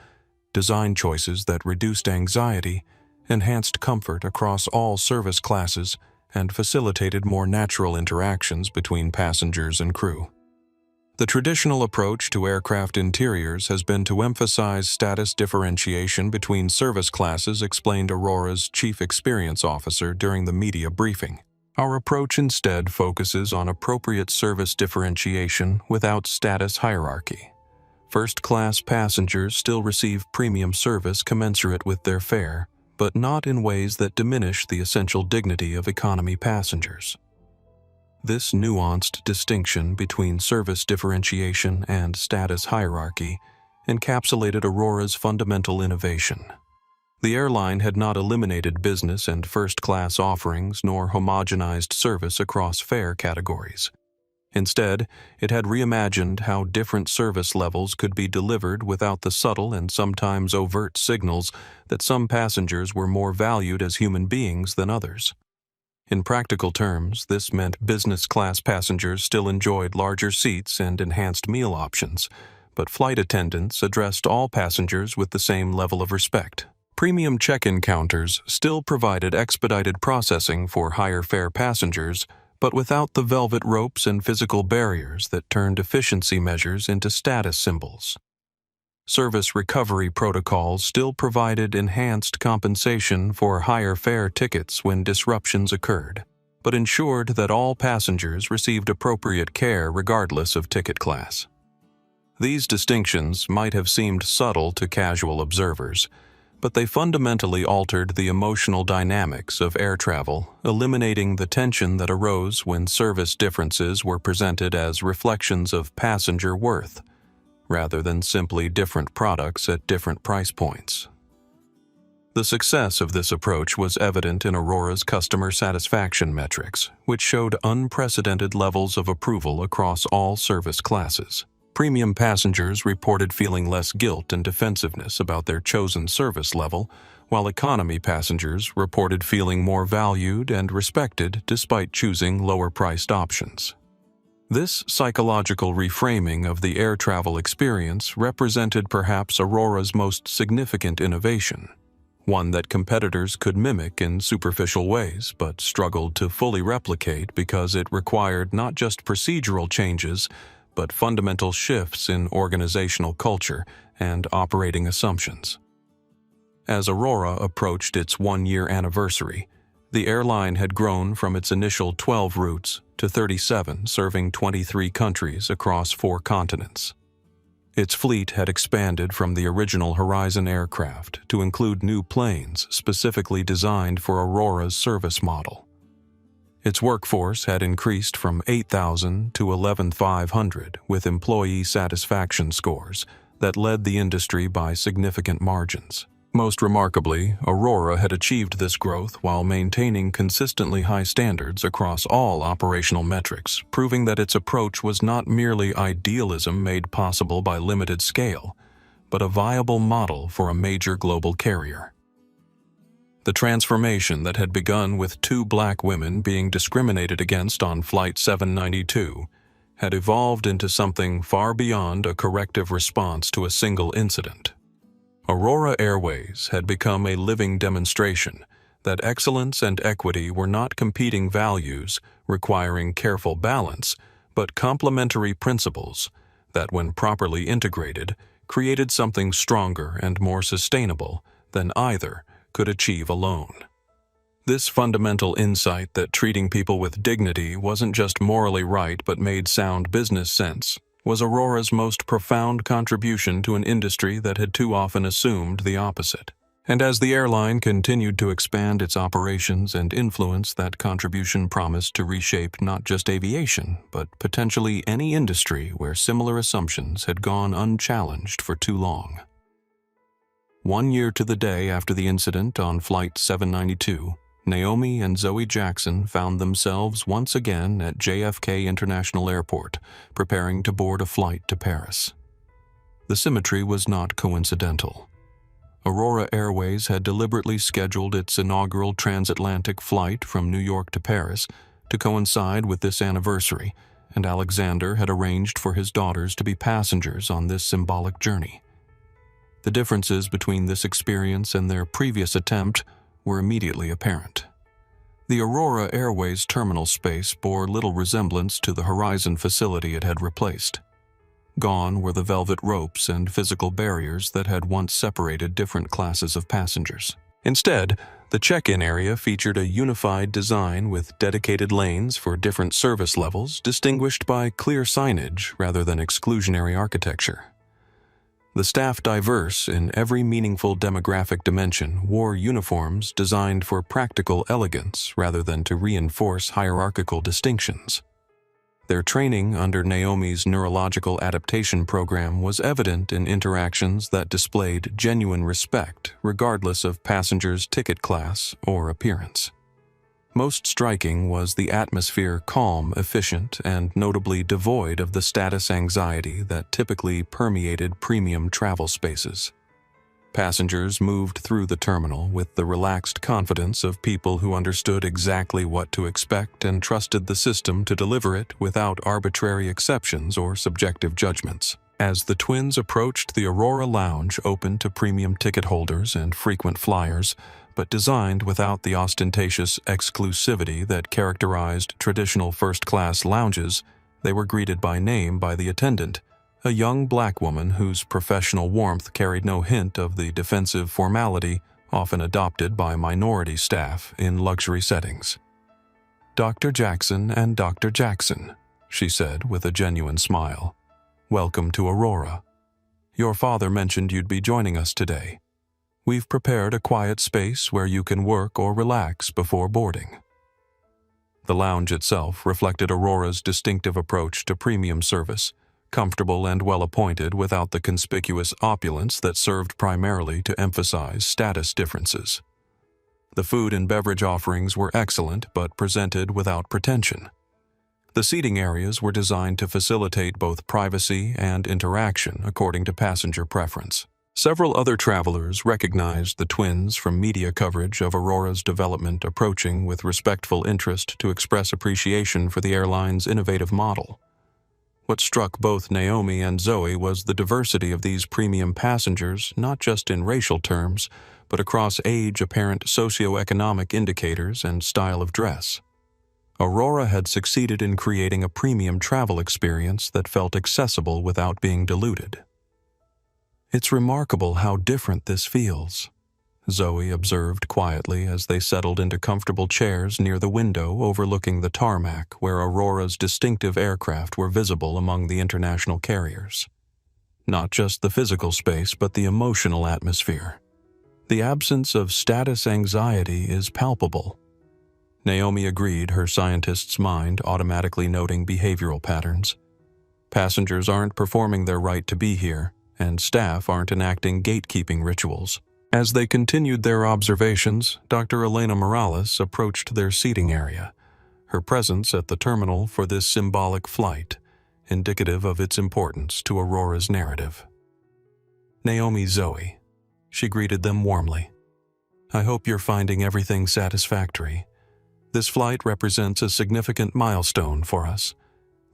design choices that reduced anxiety, enhanced comfort across all service classes, and facilitated more natural interactions between passengers and crew. The traditional approach to aircraft interiors has been to emphasize status differentiation between service classes, explained Aurora's chief experience officer during the media briefing. Our approach instead focuses on appropriate service differentiation without status hierarchy. First-class passengers still receive premium service commensurate with their fare, but not in ways that diminish the essential dignity of economy passengers. This nuanced distinction between service differentiation and status hierarchy encapsulated Aurora's fundamental innovation. The airline had not eliminated business and first-class offerings nor homogenized service across fare categories. Instead, it had reimagined how different service levels could be delivered without the subtle and sometimes overt signals that some passengers were more valued as human beings than others. In practical terms, this meant business-class passengers still enjoyed larger seats and enhanced meal options, but flight attendants addressed all passengers with the same level of respect. Premium check-in counters still provided expedited processing for higher-fare passengers, but without the velvet ropes and physical barriers that turned efficiency measures into status symbols. Service recovery protocols still provided enhanced compensation for higher fare tickets when disruptions occurred, but ensured that all passengers received appropriate care regardless of ticket class. These distinctions might have seemed subtle to casual observers, but they fundamentally altered the emotional dynamics of air travel, eliminating the tension that arose when service differences were presented as reflections of passenger worth, rather than simply different products at different price points. The success of this approach was evident in Aurora's customer satisfaction metrics, which showed unprecedented levels of approval across all service classes. Premium passengers reported feeling less guilt and defensiveness about their chosen service level, while economy passengers reported feeling more valued and respected despite choosing lower-priced options. This psychological reframing of the air travel experience represented perhaps Aurora's most significant innovation, one that competitors could mimic in superficial ways but struggled to fully replicate because it required not just procedural changes, but fundamental shifts in organizational culture and operating assumptions. As Aurora approached its one-year anniversary, the airline had grown from its initial 12 routes to 37, serving 23 countries across 4 continents. Its fleet had expanded from the original Horizon aircraft to include new planes specifically designed for Aurora's service model. Its workforce had increased from 8,000 to 11,500 with employee satisfaction scores that led the industry by significant margins. Most remarkably, Aurora had achieved this growth while maintaining consistently high standards across all operational metrics, proving that its approach was not merely idealism made possible by limited scale, but a viable model for a major global carrier. The transformation that had begun with 2 black women being discriminated against on Flight 792 had evolved into something far beyond a corrective response to a single incident. Aurora Airways had become a living demonstration that excellence and equity were not competing values requiring careful balance, but complementary principles that, when properly integrated, created something stronger and more sustainable than either could achieve alone. This fundamental insight that treating people with dignity wasn't just morally right but made sound business sense was Aurora's most profound contribution to an industry that had too often assumed the opposite. And as the airline continued to expand its operations and influence, that contribution promised to reshape not just aviation, but potentially any industry where similar assumptions had gone unchallenged for too long. 1 year to the day after the incident on Flight 792, Naomi and Zoe Jackson found themselves once again at JFK International Airport, preparing to board a flight to Paris. The symmetry was not coincidental. Aurora Airways had deliberately scheduled its inaugural transatlantic flight from New York to Paris to coincide with this anniversary, and Alexander had arranged for his daughters to be passengers on this symbolic journey. The differences between this experience and their previous attempt were immediately apparent. The Aurora Airways terminal space bore little resemblance to the Horizon facility it had replaced. Gone were the velvet ropes and physical barriers that had once separated different classes of passengers. Instead, the check-in area featured a unified design with dedicated lanes for different service levels distinguished by clear signage rather than exclusionary architecture. The staff, diverse in every meaningful demographic dimension, wore uniforms designed for practical elegance rather than to reinforce hierarchical distinctions. Their training under Naomi's neurological adaptation program was evident in interactions that displayed genuine respect regardless of passengers' ticket class or appearance. Most striking was the atmosphere calm, efficient, and notably devoid of the status anxiety that typically permeated premium travel spaces. Passengers moved through the terminal with the relaxed confidence of people who understood exactly what to expect and trusted the system to deliver it without arbitrary exceptions or subjective judgments. As the twins approached the Aurora Lounge, open to premium ticket holders and frequent flyers, but designed without the ostentatious exclusivity that characterized traditional first-class lounges, they were greeted by name by the attendant, a young black woman whose professional warmth carried no hint of the defensive formality often adopted by minority staff in luxury settings. "Dr. Jackson and Dr. Jackson," she said with a genuine smile. "Welcome to Aurora. Your father mentioned you'd be joining us today. We've prepared a quiet space where you can work or relax before boarding." The lounge itself reflected Aurora's distinctive approach to premium service, comfortable and well-appointed without the conspicuous opulence that served primarily to emphasize status differences. The food and beverage offerings were excellent but presented without pretension. The seating areas were designed to facilitate both privacy and interaction according to passenger preference. Several other travelers recognized the twins from media coverage of Aurora's development, approaching with respectful interest to express appreciation for the airline's innovative model. What struck both Naomi and Zoe was the diversity of these premium passengers, not just in racial terms, but across age-apparent socioeconomic indicators and style of dress. Aurora had succeeded in creating a premium travel experience that felt accessible without being diluted. "It's remarkable how different this feels," Zoe observed quietly as they settled into comfortable chairs near the window overlooking the tarmac where Aurora's distinctive aircraft were visible among the international carriers. Not just the physical space, but the emotional atmosphere. The absence of status anxiety is palpable. Naomi agreed, her scientist's mind automatically noting behavioral patterns. Passengers aren't performing their right to be here, and staff aren't enacting gatekeeping rituals. As they continued their observations, Dr. Elena Morales approached their seating area, her presence at the terminal for this symbolic flight, indicative of its importance to Aurora's narrative. "Naomi, Zoe," she greeted them warmly. "I hope you're finding everything satisfactory. This flight represents a significant milestone for us.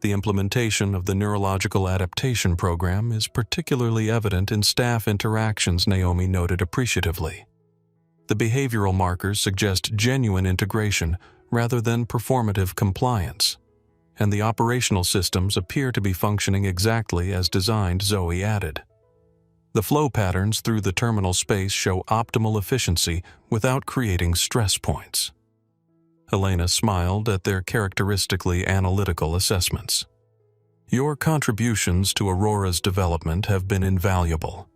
The implementation of the neurological adaptation program is particularly evident in staff interactions," Naomi noted appreciatively. "The behavioral markers suggest genuine integration rather than performative compliance, and the operational systems appear to be functioning exactly as designed," Zoe added. "The flow patterns through the terminal space show optimal efficiency without creating stress points." Elena smiled at their characteristically analytical assessments. "Your contributions to Aurora's development have been invaluable.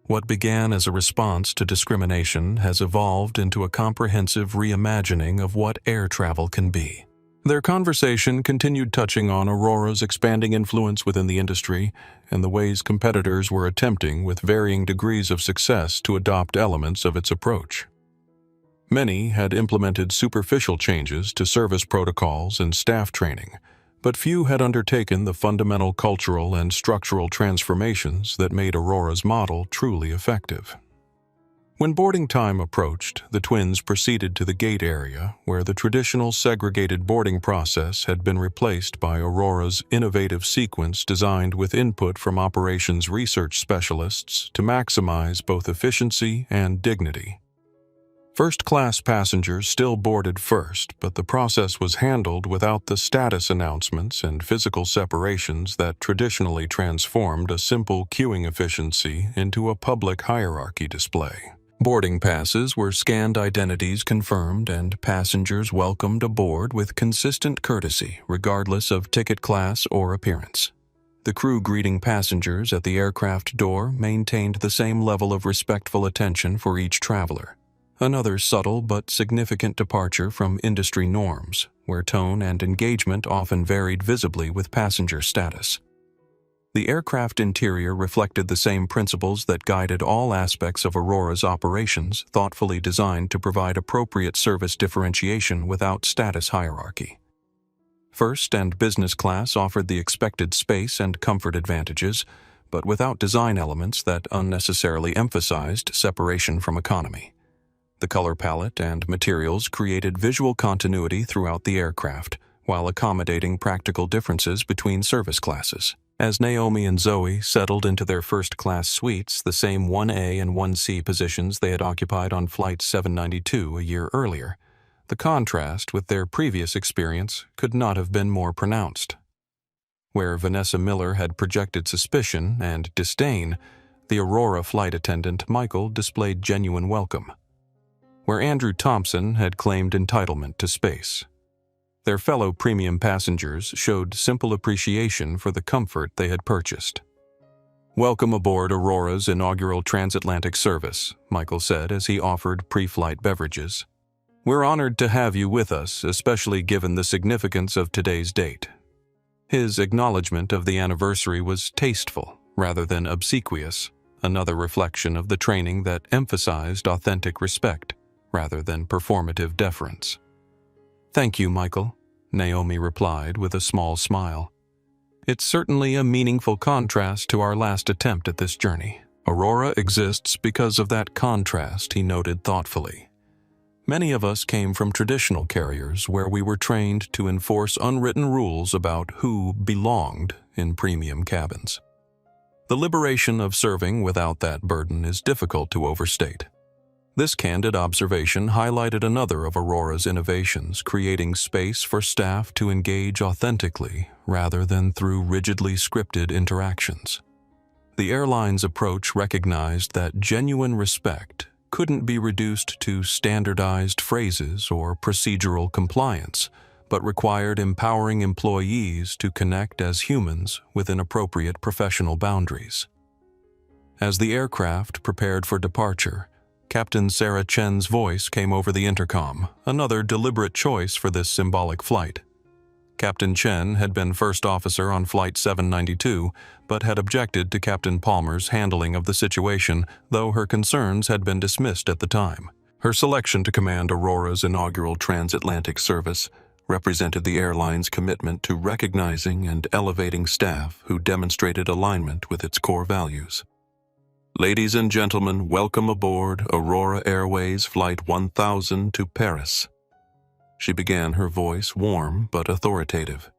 What began as a response to discrimination has evolved into a comprehensive reimagining of what air travel can be." Their conversation continued, touching on Aurora's expanding influence within the industry and the ways competitors were attempting with varying degrees of success to adopt elements of its approach. Many had implemented superficial changes to service protocols and staff training, but few had undertaken the fundamental cultural and structural transformations that made Aurora's model truly effective. When boarding time approached, the twins proceeded to the gate area where the traditional segregated boarding process had been replaced by Aurora's innovative sequence designed with input from operations research specialists to maximize both efficiency and dignity. First-class passengers still boarded first, but the process was handled without the status announcements and physical separations that traditionally transformed a simple queuing efficiency into a public hierarchy display. Boarding passes were scanned identities confirmed, and passengers welcomed aboard with consistent courtesy, regardless of ticket class or appearance. The crew greeting passengers at the aircraft door maintained the same level of respectful attention for each traveler. Another subtle but significant departure from industry norms, where tone and engagement often varied visibly with passenger status. The aircraft interior reflected the same principles that guided all aspects of Aurora's operations, thoughtfully designed to provide appropriate service differentiation without status hierarchy. First and business class offered the expected space and comfort advantages, but without design elements that unnecessarily emphasized separation from economy. The color palette and materials created visual continuity throughout the aircraft, while accommodating practical differences between service classes. As Naomi and Zoe settled into their first-class suites, the same 1A and 1C positions they had occupied on Flight 792 a year earlier, the contrast with their previous experience could not have been more pronounced. Where Vanessa Miller had projected suspicion and disdain, the Aurora flight attendant Michael displayed genuine welcome. Where Andrew Thompson had claimed entitlement to space, their fellow premium passengers showed simple appreciation for the comfort they had purchased. "Welcome aboard Aurora's inaugural transatlantic service," Michael said as he offered pre-flight beverages. "We're honored to have you with us, especially given the significance of today's date." His acknowledgement of the anniversary was tasteful rather than obsequious, another reflection of the training that emphasized authentic respect rather than performative deference. "Thank you, Michael," Naomi replied with a small smile. "It's certainly a meaningful contrast to our last attempt at this journey." "Aurora exists because of that contrast," he noted thoughtfully. "Many of us came from traditional carriers where we were trained to enforce unwritten rules about who belonged in premium cabins. The liberation of serving without that burden is difficult to overstate." This candid observation highlighted another of Aurora's innovations, creating space for staff to engage authentically rather than through rigidly scripted interactions. The airline's approach recognized that genuine respect couldn't be reduced to standardized phrases or procedural compliance, but required empowering employees to connect as humans within appropriate professional boundaries. As the aircraft prepared for departure, Captain Sarah Chen's voice came over the intercom, another deliberate choice for this symbolic flight. Captain Chen had been first officer on Flight 792, but had objected to Captain Palmer's handling of the situation, though her concerns had been dismissed at the time. Her selection to command Aurora's inaugural transatlantic service represented the airline's commitment to recognizing and elevating staff who demonstrated alignment with its core values. "Ladies and gentlemen, welcome aboard Aurora Airways Flight 1000 to Paris." She began, her voice warm but authoritative.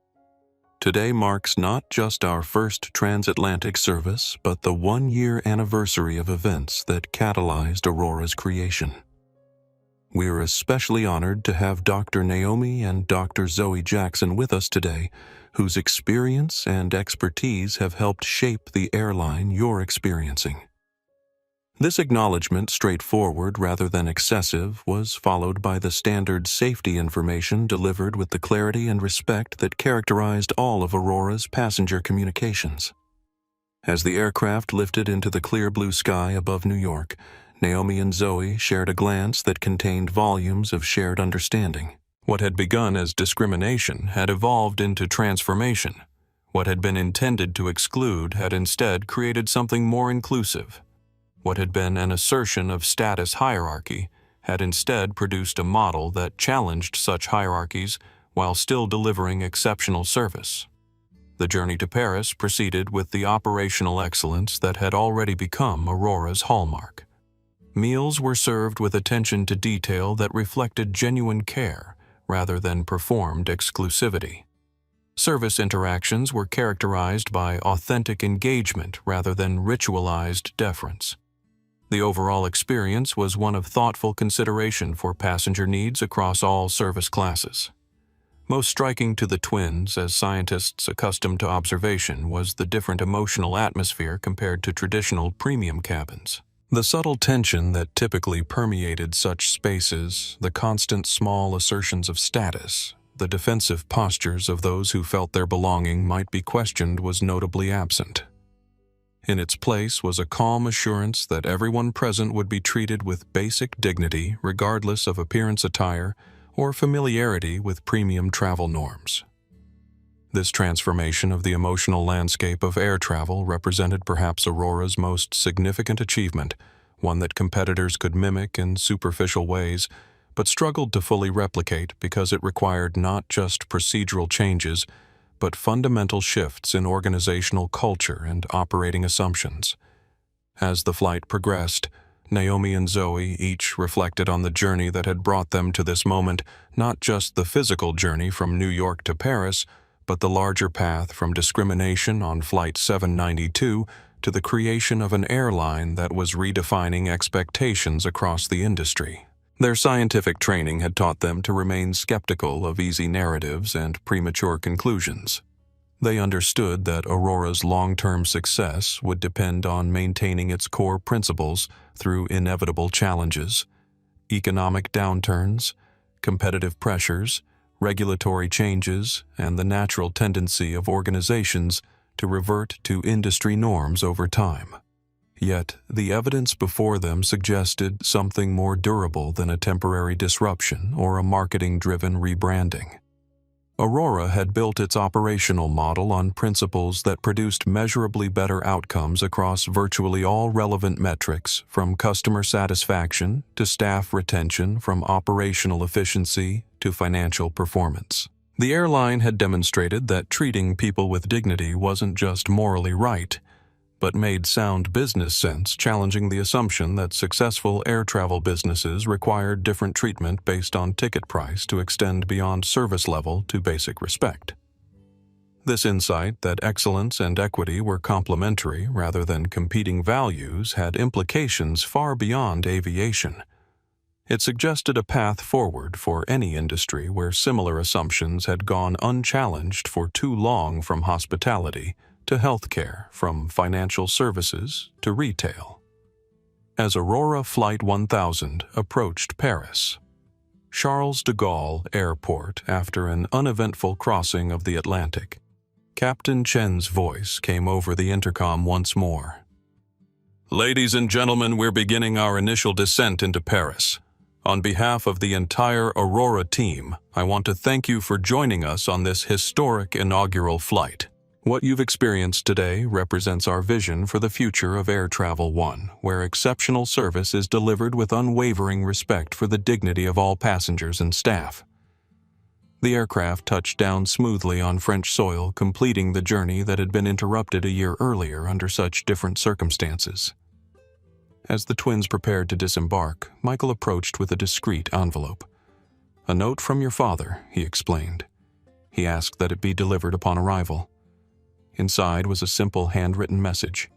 "Today marks not just our first transatlantic service, but the one-year anniversary of events that catalyzed Aurora's creation. We're especially honored to have Dr. Naomi and Dr. Zoe Jackson with us today, whose experience and expertise have helped shape the airline you're experiencing." This acknowledgement, straightforward rather than excessive, was followed by the standard safety information delivered with the clarity and respect that characterized all of Aurora's passenger communications. As the aircraft lifted into the clear blue sky above New York, Naomi and Zoe shared a glance that contained volumes of shared understanding. What had begun as discrimination had evolved into transformation. What had been intended to exclude had instead created something more inclusive. What had been an assertion of status hierarchy had instead produced a model that challenged such hierarchies while still delivering exceptional service. The journey to Paris proceeded with the operational excellence that had already become Aurora's hallmark. Meals were served with attention to detail that reflected genuine care rather than performed exclusivity. Service interactions were characterized by authentic engagement rather than ritualized deference. The overall experience was one of thoughtful consideration for passenger needs across all service classes. Most striking to the twins, as scientists accustomed to observation, was the different emotional atmosphere compared to traditional premium cabins. The subtle tension that typically permeated such spaces, the constant small assertions of status, the defensive postures of those who felt their belonging might be questioned was notably absent. In its place was a calm assurance that everyone present would be treated with basic dignity regardless of appearance attire or familiarity with premium travel norms. This transformation of the emotional landscape of air travel represented perhaps Aurora's most significant achievement, one that competitors could mimic in superficial ways, but struggled to fully replicate because it required not just procedural changes, but fundamental shifts in organizational culture and operating assumptions. As the flight progressed, Naomi and Zoe each reflected on the journey that had brought them to this moment, not just the physical journey from New York to Paris, but the larger path from discrimination on Flight 792 to the creation of an airline that was redefining expectations across the industry. Their scientific training had taught them to remain skeptical of easy narratives and premature conclusions. They understood that Aurora's long-term success would depend on maintaining its core principles through inevitable challenges, economic downturns, competitive pressures, regulatory changes, and the natural tendency of organizations to revert to industry norms over time. Yet, the evidence before them suggested something more durable than a temporary disruption or a marketing-driven rebranding. Aurora had built its operational model on principles that produced measurably better outcomes across virtually all relevant metrics, from customer satisfaction to staff retention, from operational efficiency to financial performance. The airline had demonstrated that treating people with dignity wasn't just morally right, but made sound business sense, challenging the assumption that successful air travel businesses required different treatment based on ticket price to extend beyond service level to basic respect. This insight that excellence and equity were complementary rather than competing values had implications far beyond aviation. It suggested a path forward for any industry where similar assumptions had gone unchallenged for too long, from hospitality to healthcare, from financial services to retail. As Aurora Flight 1000 approached Paris, Charles de Gaulle Airport, after an uneventful crossing of the Atlantic, Captain Chen's voice came over the intercom once more. "Ladies and gentlemen, we're beginning our initial descent into Paris. On behalf of the entire Aurora team, I want to thank you for joining us on this historic inaugural flight. What you've experienced today represents our vision for the future of air travel, one where exceptional service is delivered with unwavering respect for the dignity of all passengers and staff." The aircraft touched down smoothly on French soil, completing the journey that had been interrupted a year earlier under such different circumstances. As the twins prepared to disembark, Michael approached with a discreet envelope. "A note from your father," he explained. "He asked that it be delivered upon arrival." Inside was a simple handwritten message.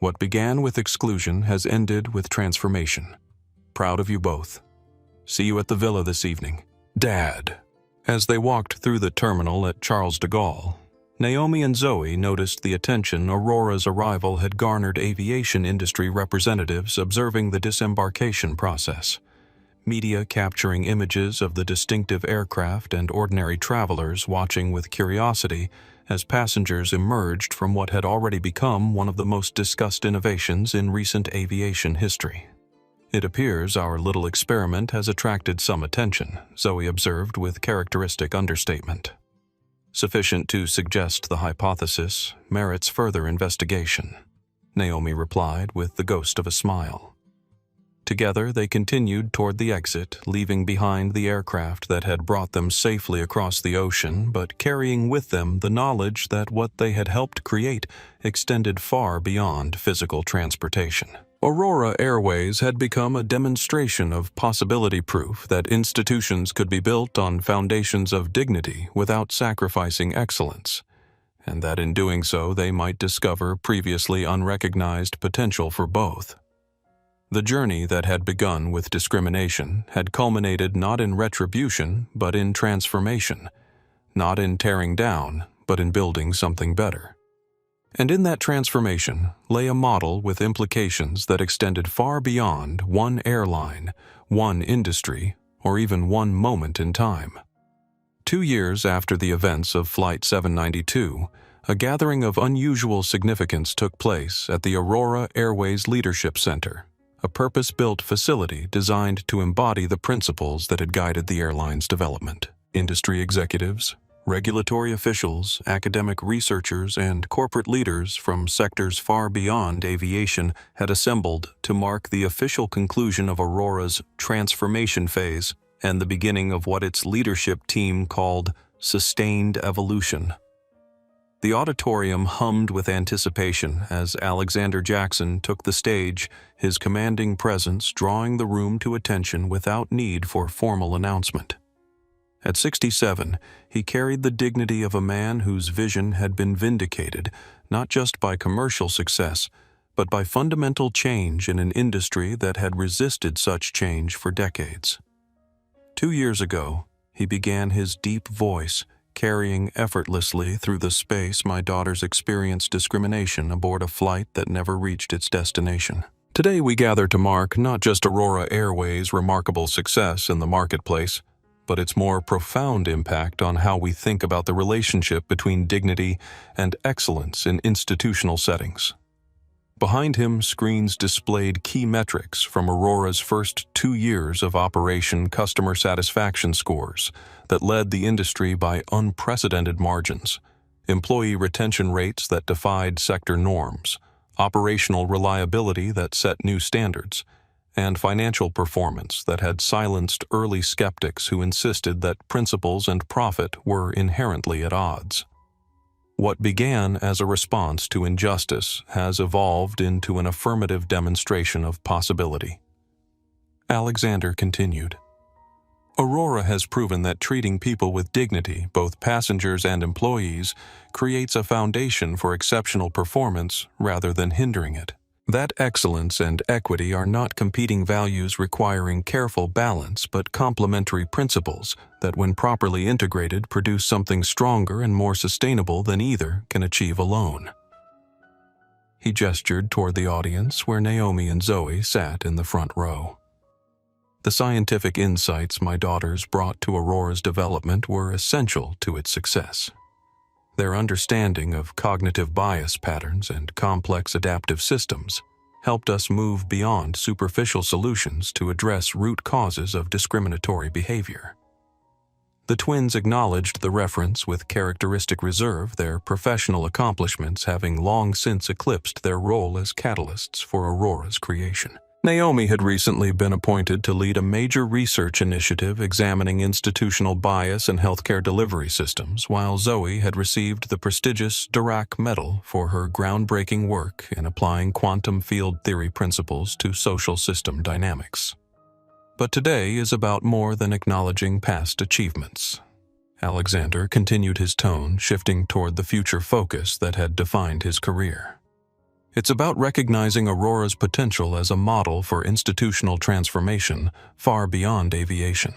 "What began with exclusion has ended with transformation. Proud of you both. See you at the villa this evening. Dad." As they walked through the terminal at Charles de Gaulle, Naomi and Zoe noticed the attention Aurora's arrival had garnered aviation industry representatives observing the disembarkation process. Media capturing images of the distinctive aircraft and ordinary travelers watching with curiosity as passengers emerged from what had already become one of the most discussed innovations in recent aviation history. "It appears our little experiment has attracted some attention," Zoe observed with characteristic understatement. "Sufficient to suggest the hypothesis merits further investigation," Naomi replied with the ghost of a smile. Together, they continued toward the exit, leaving behind the aircraft that had brought them safely across the ocean, but carrying with them the knowledge that what they had helped create extended far beyond physical transportation. Aurora Airways had become a demonstration of possibility proof that institutions could be built on foundations of dignity without sacrificing excellence, and that in doing so they might discover previously unrecognized potential for both. The journey that had begun with discrimination had culminated not in retribution, but in transformation, not in tearing down, but in building something better. And in that transformation lay a model with implications that extended far beyond one airline, one industry, or even one moment in time. 2 years after the events of Flight 792, a gathering of unusual significance took place at the Aurora Airways Leadership Center, a purpose-built facility designed to embody the principles that had guided the airline's development. Industry executives, Regulatory officials, academic researchers, and corporate leaders from sectors far beyond aviation had assembled to mark the official conclusion of Aurora's transformation phase and the beginning of what its leadership team called sustained evolution. The auditorium hummed with anticipation as Alexander Jackson took the stage, his commanding presence drawing the room to attention without need for formal announcement. At 67, he carried the dignity of a man whose vision had been vindicated not just by commercial success, but by fundamental change in an industry that had resisted such change for decades. 2 years ago, he began his deep voice, carrying effortlessly through the space my daughters experienced discrimination aboard a flight that never reached its destination. Today we gather to mark not just Aurora Airways' remarkable success in the marketplace, but its more profound impact on how we think about the relationship between dignity and excellence in institutional settings. Behind him, screens displayed key metrics from Aurora's first 2 years of operation customer satisfaction scores that led the industry by unprecedented margins, employee retention rates that defied sector norms, operational reliability that set new standards, and financial performance that had silenced early skeptics who insisted that principles and profit were inherently at odds. What began as a response to injustice has evolved into an affirmative demonstration of possibility. Alexander continued, Aurora has proven that treating people with dignity, both passengers and employees, creates a foundation for exceptional performance rather than hindering it. That excellence and equity are not competing values requiring careful balance but complementary principles that, when properly integrated, produce something stronger and more sustainable than either can achieve alone. He gestured toward the audience where Naomi and Zoe sat in the front row. The scientific insights my daughters brought to Aurora's development were essential to its success. Their understanding of cognitive bias patterns and complex adaptive systems helped us move beyond superficial solutions to address root causes of discriminatory behavior. The twins acknowledged the reference with characteristic reserve, their professional accomplishments having long since eclipsed their role as catalysts for Aurora's creation. Naomi had recently been appointed to lead a major research initiative examining institutional bias in healthcare delivery systems, while Zoe had received the prestigious Dirac Medal for her groundbreaking work in applying quantum field theory principles to social system dynamics. But today is about more than acknowledging past achievements. Alexander continued his tone, shifting toward the future focus that had defined his career. It's about recognizing Aurora's potential as a model for institutional transformation far beyond aviation.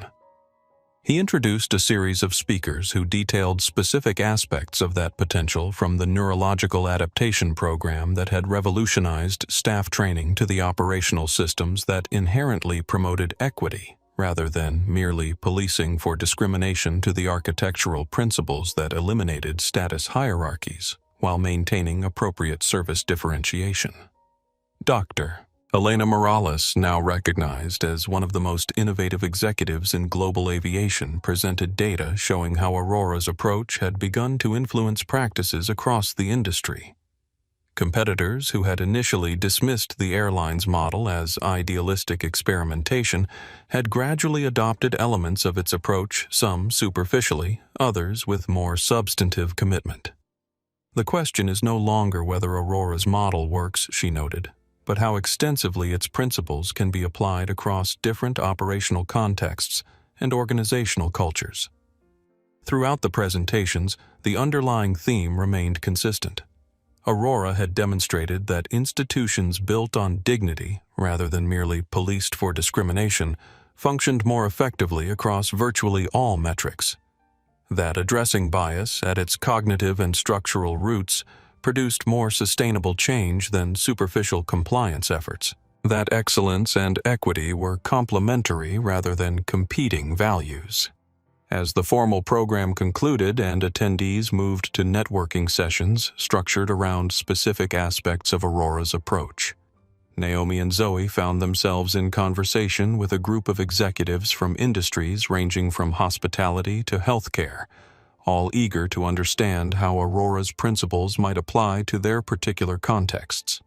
He introduced a series of speakers who detailed specific aspects of that potential, from the neurological adaptation program that had revolutionized staff training to the operational systems that inherently promoted equity rather than merely policing for discrimination, to the architectural principles that eliminated status hierarchies while maintaining appropriate service differentiation. Dr. Elena Morales, now recognized as one of the most innovative executives in global aviation, presented data showing how Aurora's approach had begun to influence practices across the industry. Competitors who had initially dismissed the airline's model as idealistic experimentation had gradually adopted elements of its approach, some superficially, others with more substantive commitment. The question is no longer whether Aurora's model works, she noted, but how extensively its principles can be applied across different operational contexts and organizational cultures. Throughout the presentations, the underlying theme remained consistent. Aurora had demonstrated that institutions built on dignity, rather than merely policed for discrimination, functioned more effectively across virtually all metrics. That addressing bias at its cognitive and structural roots produced more sustainable change than superficial compliance efforts. That excellence and equity were complementary rather than competing values. As the formal program concluded and attendees moved to networking sessions structured around specific aspects of Aurora's approach, Naomi and Zoe found themselves in conversation with a group of executives from industries ranging from hospitality to healthcare, all eager to understand how Aurora's principles might apply to their particular contexts.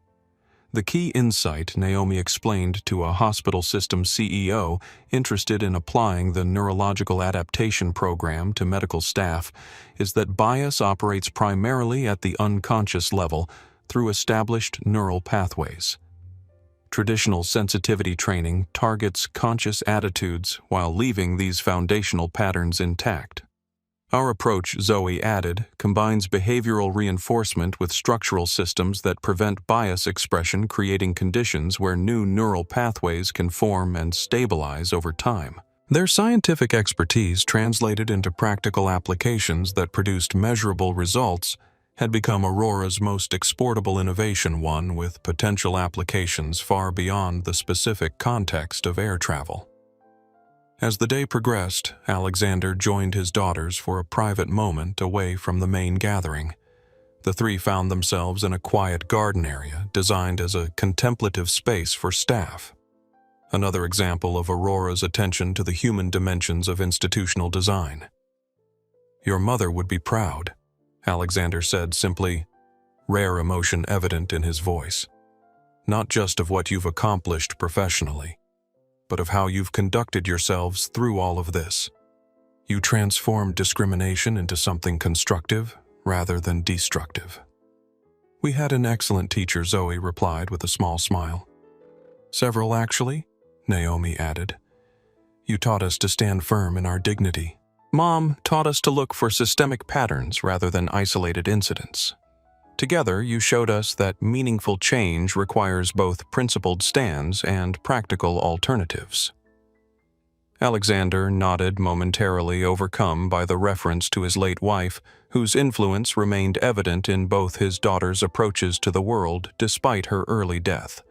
The key insight Naomi explained to a hospital system CEO interested in applying the neurological adaptation program to medical staff is that bias operates primarily at the unconscious level through established neural pathways. Traditional sensitivity training targets conscious attitudes while leaving these foundational patterns intact. Our approach, Zoe added, combines behavioral reinforcement with structural systems that prevent bias expression, creating conditions where new neural pathways can form and stabilize over time. Their scientific expertise, translated into practical applications that produced measurable results, had become Aurora's most exportable innovation, one with potential applications far beyond the specific context of air travel. As the day progressed, Alexander joined his daughters for a private moment away from the main gathering. The three found themselves in a quiet garden area designed as a contemplative space for staff. Another example of Aurora's attention to the human dimensions of institutional design. "Your mother would be proud," Alexander said simply, rare emotion evident in his voice. "Not just of what you've accomplished professionally, but of how you've conducted yourselves through all of this. You transformed discrimination into something constructive rather than destructive." "We had an excellent teacher," Zoe replied with a small smile. "Several, actually," Naomi added. "You taught us to stand firm in our dignity. Mom taught us to look for systemic patterns rather than isolated incidents. Together, you showed us that meaningful change requires both principled stands and practical alternatives." Alexander nodded, momentarily overcome by the reference to his late wife, whose influence remained evident in both his daughter's approaches to the world despite her early death.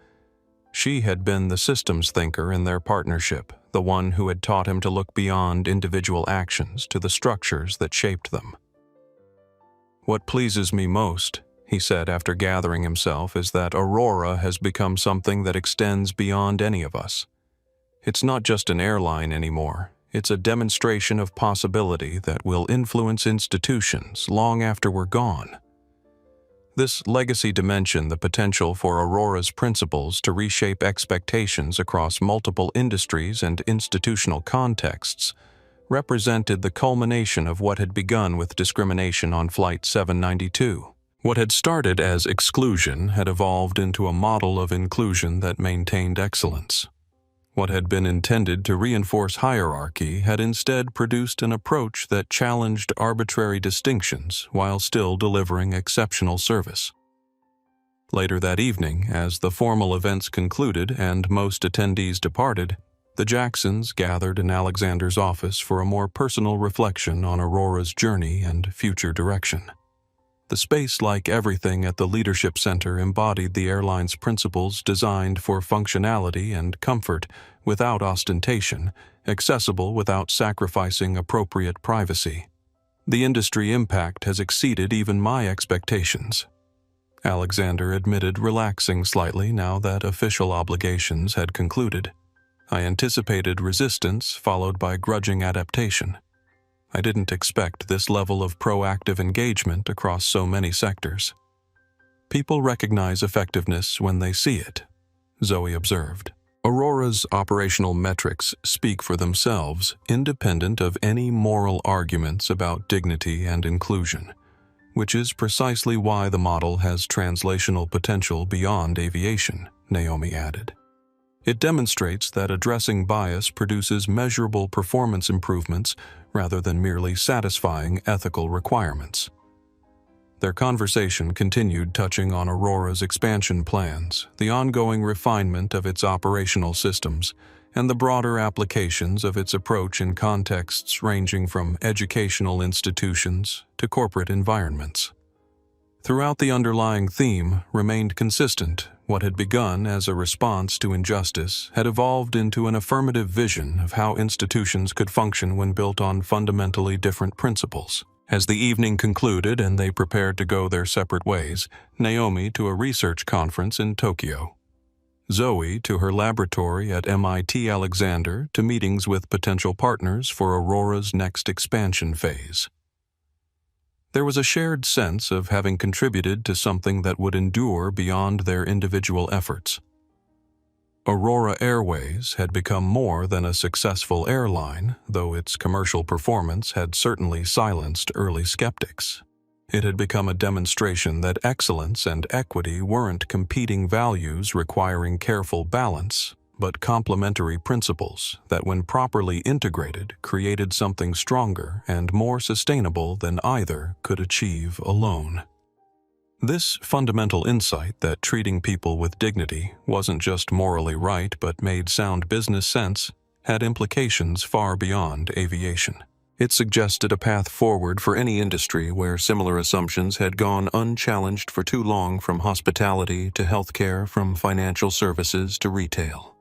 She had been the systems thinker in their partnership, the one who had taught him to look beyond individual actions to the structures that shaped them. "What pleases me most," he said after gathering himself, "is that Aurora has become something that extends beyond any of us. It's not just an airline anymore. It's a demonstration of possibility that will influence institutions long after we're gone. This legacy dimension, the potential for Aurora's principles to reshape expectations across multiple industries and institutional contexts, represented the culmination of what had begun with discrimination on Flight 792. What had started as exclusion had evolved into a model of inclusion that maintained excellence. What had been intended to reinforce hierarchy had instead produced an approach that challenged arbitrary distinctions while still delivering exceptional service. Later that evening, as the formal events concluded and most attendees departed, the Jacksons gathered in Alexander's office for a more personal reflection on Aurora's journey and future direction. The space, like everything at the Leadership Center, embodied the airline's principles designed for functionality and comfort without ostentation, accessible without sacrificing appropriate privacy. The industry impact has exceeded even my expectations, Alexander admitted, relaxing slightly now that official obligations had concluded. I anticipated resistance followed by grudging adaptation. I didn't expect this level of proactive engagement across so many sectors. People recognize effectiveness when they see it, Zoe observed. Aurora's operational metrics speak for themselves, independent of any moral arguments about dignity and inclusion, which is precisely why the model has translational potential beyond aviation, Naomi added. It demonstrates that addressing bias produces measurable performance improvements rather than merely satisfying ethical requirements. Their conversation continued, touching on Aurora's expansion plans, the ongoing refinement of its operational systems, and the broader applications of its approach in contexts ranging from educational institutions to corporate environments. Throughout, the underlying theme remained consistent. What had begun as a response to injustice had evolved into an affirmative vision of how institutions could function when built on fundamentally different principles. As the evening concluded and they prepared to go their separate ways, Naomi to a research conference in Tokyo, Zoe to her laboratory at MIT, Alexander to meetings with potential partners for Aurora's next expansion phase. There was a shared sense of having contributed to something that would endure beyond their individual efforts. Aurora Airways had become more than a successful airline, though its commercial performance had certainly silenced early skeptics. It had become a demonstration that excellence and equity weren't competing values requiring careful balance, but complementary principles that, when properly integrated, created something stronger and more sustainable than either could achieve alone. This fundamental insight that treating people with dignity wasn't just morally right but made sound business sense had implications far beyond aviation. It suggested a path forward for any industry where similar assumptions had gone unchallenged for too long, from hospitality to healthcare, from financial services to retail.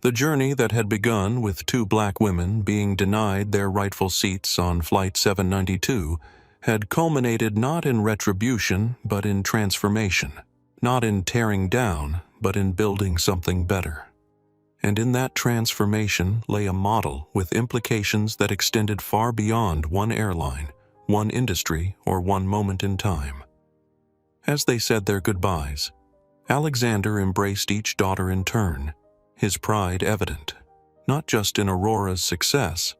The journey that had begun with two black women being denied their rightful seats on Flight 792 had culminated not in retribution but in transformation, not in tearing down but in building something better. And in that transformation lay a model with implications that extended far beyond one airline, one industry, or one moment in time. As they said their goodbyes, Alexander embraced each daughter in turn, his pride evident, not just in Aurora's success,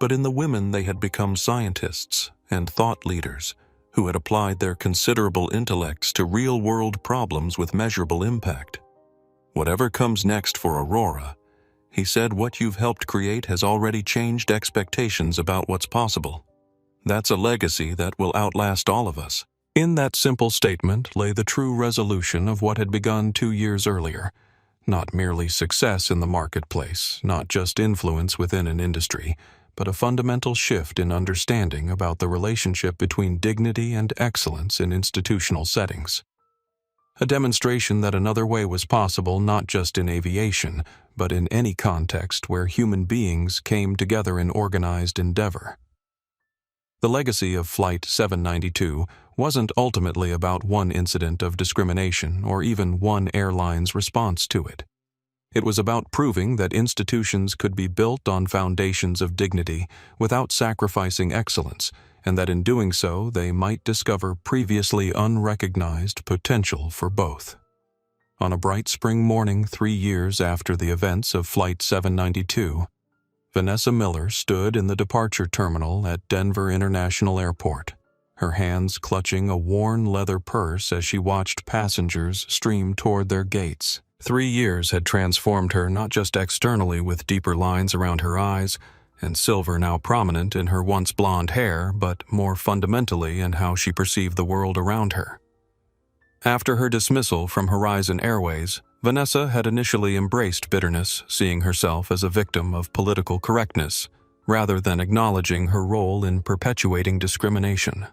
but in the women they had become: scientists and thought leaders who had applied their considerable intellects to real-world problems with measurable impact. Whatever comes next for Aurora, he said, what you've helped create has already changed expectations about what's possible. That's a legacy that will outlast all of us. In that simple statement lay the true resolution of what had begun 2 years earlier. Not merely success in the marketplace, not just influence within an industry, but a fundamental shift in understanding about the relationship between dignity and excellence in institutional settings. A demonstration that another way was possible not just in aviation, but in any context where human beings came together in organized endeavor. The legacy of Flight 792 wasn't ultimately about one incident of discrimination or even one airline's response to it. It was about proving that institutions could be built on foundations of dignity without sacrificing excellence, and that in doing so they might discover previously unrecognized potential for both. On a bright spring morning 3 years after the events of Flight 792, Vanessa Miller stood in the departure terminal at Denver International Airport, her hands clutching a worn leather purse as she watched passengers stream toward their gates. 3 years had transformed her, not just externally with deeper lines around her eyes and silver now prominent in her once blonde hair, but more fundamentally in how she perceived the world around her. After her dismissal from Horizon Airways, Vanessa had initially embraced bitterness, seeing herself as a victim of political correctness, rather than acknowledging her role in perpetuating discrimination.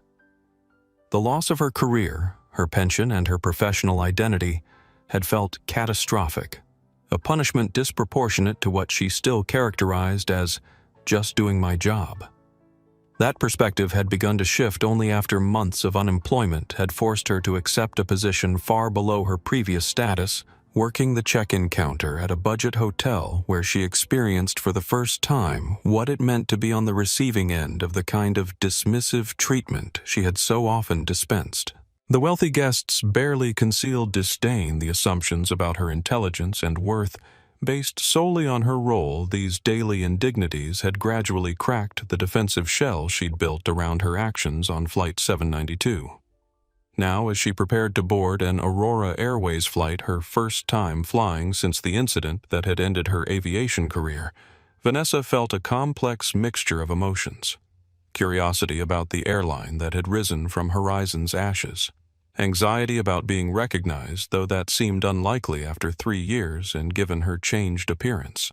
The loss of her career, her pension, and her professional identity had felt catastrophic, a punishment disproportionate to what she still characterized as just doing my job. That perspective had begun to shift only after months of unemployment had forced her to accept a position far below her previous status, working the check-in counter at a budget hotel where she experienced for the first time what it meant to be on the receiving end of the kind of dismissive treatment she had so often dispensed. The wealthy guests barely concealed disdain. The assumptions about her intelligence and worth, based solely on her role, these daily indignities had gradually cracked the defensive shell she'd built around her actions on Flight 792. Now, as she prepared to board an Aurora Airways flight, her first time flying since the incident that had ended her aviation career, Vanessa felt a complex mixture of emotions. Curiosity about the airline that had risen from Horizon's ashes. Anxiety about being recognized, though that seemed unlikely after 3 years and given her changed appearance.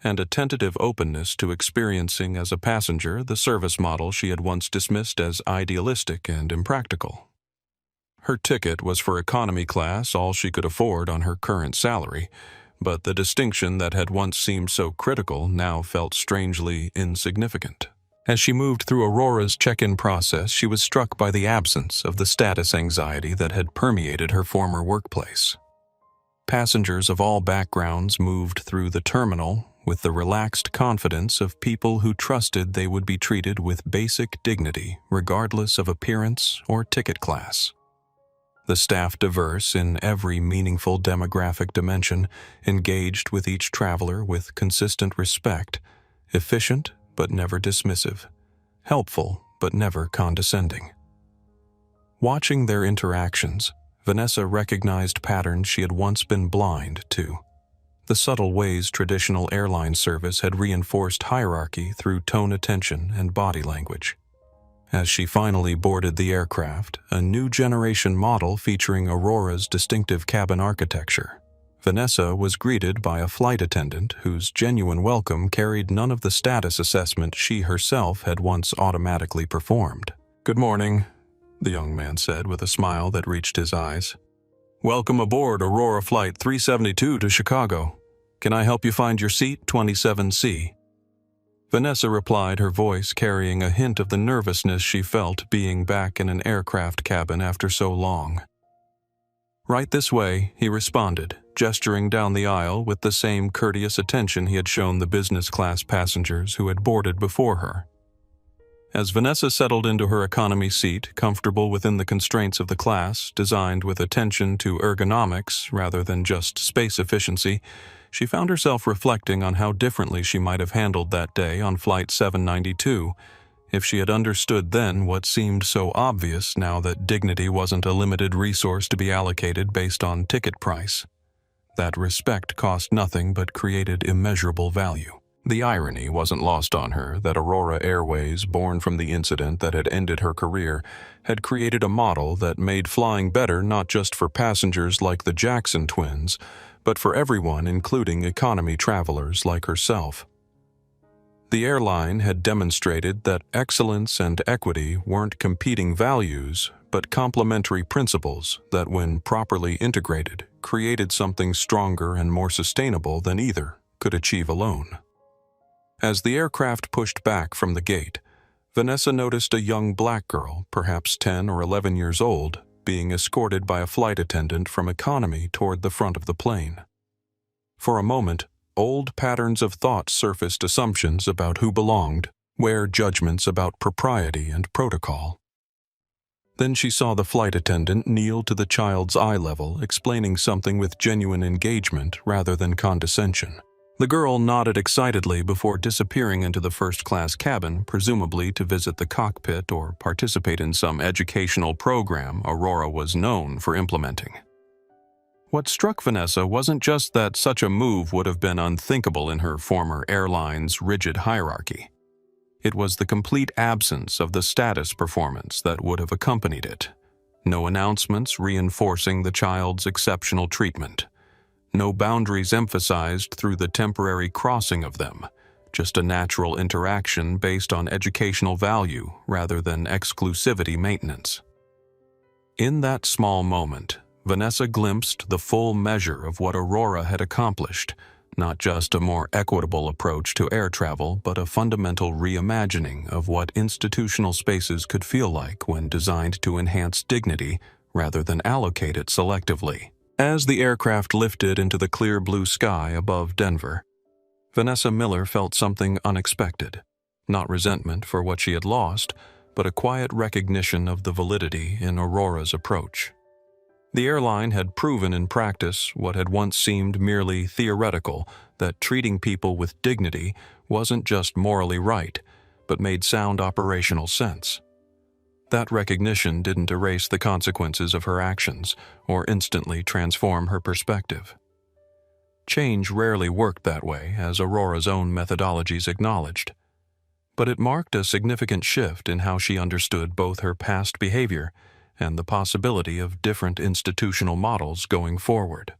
And a tentative openness to experiencing as a passenger the service model she had once dismissed as idealistic and impractical. Her ticket was for economy class, all she could afford on her current salary, but the distinction that had once seemed so critical now felt strangely insignificant. As she moved through Aurora's check-in process, she was struck by the absence of the status anxiety that had permeated her former workplace. Passengers of all backgrounds moved through the terminal, with the relaxed confidence of people who trusted they would be treated with basic dignity regardless of appearance or ticket class. The staff, diverse in every meaningful demographic dimension, engaged with each traveler with consistent respect, efficient but never dismissive, helpful but never condescending. Watching their interactions, Vanessa recognized patterns she had once been blind to. The subtle ways traditional airline service had reinforced hierarchy through tone, attention, and body language. As she finally boarded the aircraft, a new generation model featuring Aurora's distinctive cabin architecture, Vanessa was greeted by a flight attendant whose genuine welcome carried none of the status assessment she herself had once automatically performed. "Good morning," the young man said with a smile that reached his eyes. "Welcome aboard Aurora Flight 372 to Chicago. Can I help you find your seat, 27C? Vanessa replied, her voice carrying a hint of the nervousness she felt being back in an aircraft cabin after so long. "Right this way," he responded, gesturing down the aisle with the same courteous attention he had shown the business class passengers who had boarded before her. As Vanessa settled into her economy seat, comfortable within the constraints of the class, designed with attention to ergonomics rather than just space efficiency, she found herself reflecting on how differently she might have handled that day on Flight 792 if she had understood then what seemed so obvious now that dignity wasn't a limited resource to be allocated based on ticket price. That respect cost nothing but created immeasurable value. The irony wasn't lost on her that Aurora Airways, born from the incident that had ended her career, had created a model that made flying better not just for passengers like the Jackson twins, but for everyone, including economy travelers like herself. The airline had demonstrated that excellence and equity weren't competing values, but complementary principles that, when properly integrated, created something stronger and more sustainable than either could achieve alone. As the aircraft pushed back from the gate, Vanessa noticed a young black girl, perhaps 10 or 11 years old, being escorted by a flight attendant from economy toward the front of the plane. For a moment, old patterns of thought surfaced, assumptions about who belonged, where judgments about propriety and protocol. Then she saw the flight attendant kneel to the child's eye level, explaining something with genuine engagement rather than condescension. The girl nodded excitedly before disappearing into the first-class cabin, presumably to visit the cockpit or participate in some educational program Aurora was known for implementing. What struck Vanessa wasn't just that such a move would have been unthinkable in her former airline's rigid hierarchy. It was the complete absence of the status performance that would have accompanied it. No announcements reinforcing the child's exceptional treatment. No boundaries emphasized through the temporary crossing of them, just a natural interaction based on educational value rather than exclusivity maintenance. In that small moment, Vanessa glimpsed the full measure of what Aurora had accomplished, not just a more equitable approach to air travel, but a fundamental reimagining of what institutional spaces could feel like when designed to enhance dignity rather than allocate it selectively. As the aircraft lifted into the clear blue sky above Denver, Vanessa Miller felt something unexpected. Not resentment for what she had lost, but a quiet recognition of the validity in Aurora's approach. The airline had proven in practice what had once seemed merely theoretical, that treating people with dignity wasn't just morally right, but made sound operational sense. That recognition didn't erase the consequences of her actions or instantly transform her perspective. Change rarely worked that way, as Aurora's own methodologies acknowledged. But it marked a significant shift in how she understood both her past behavior and the possibility of different institutional models going forward.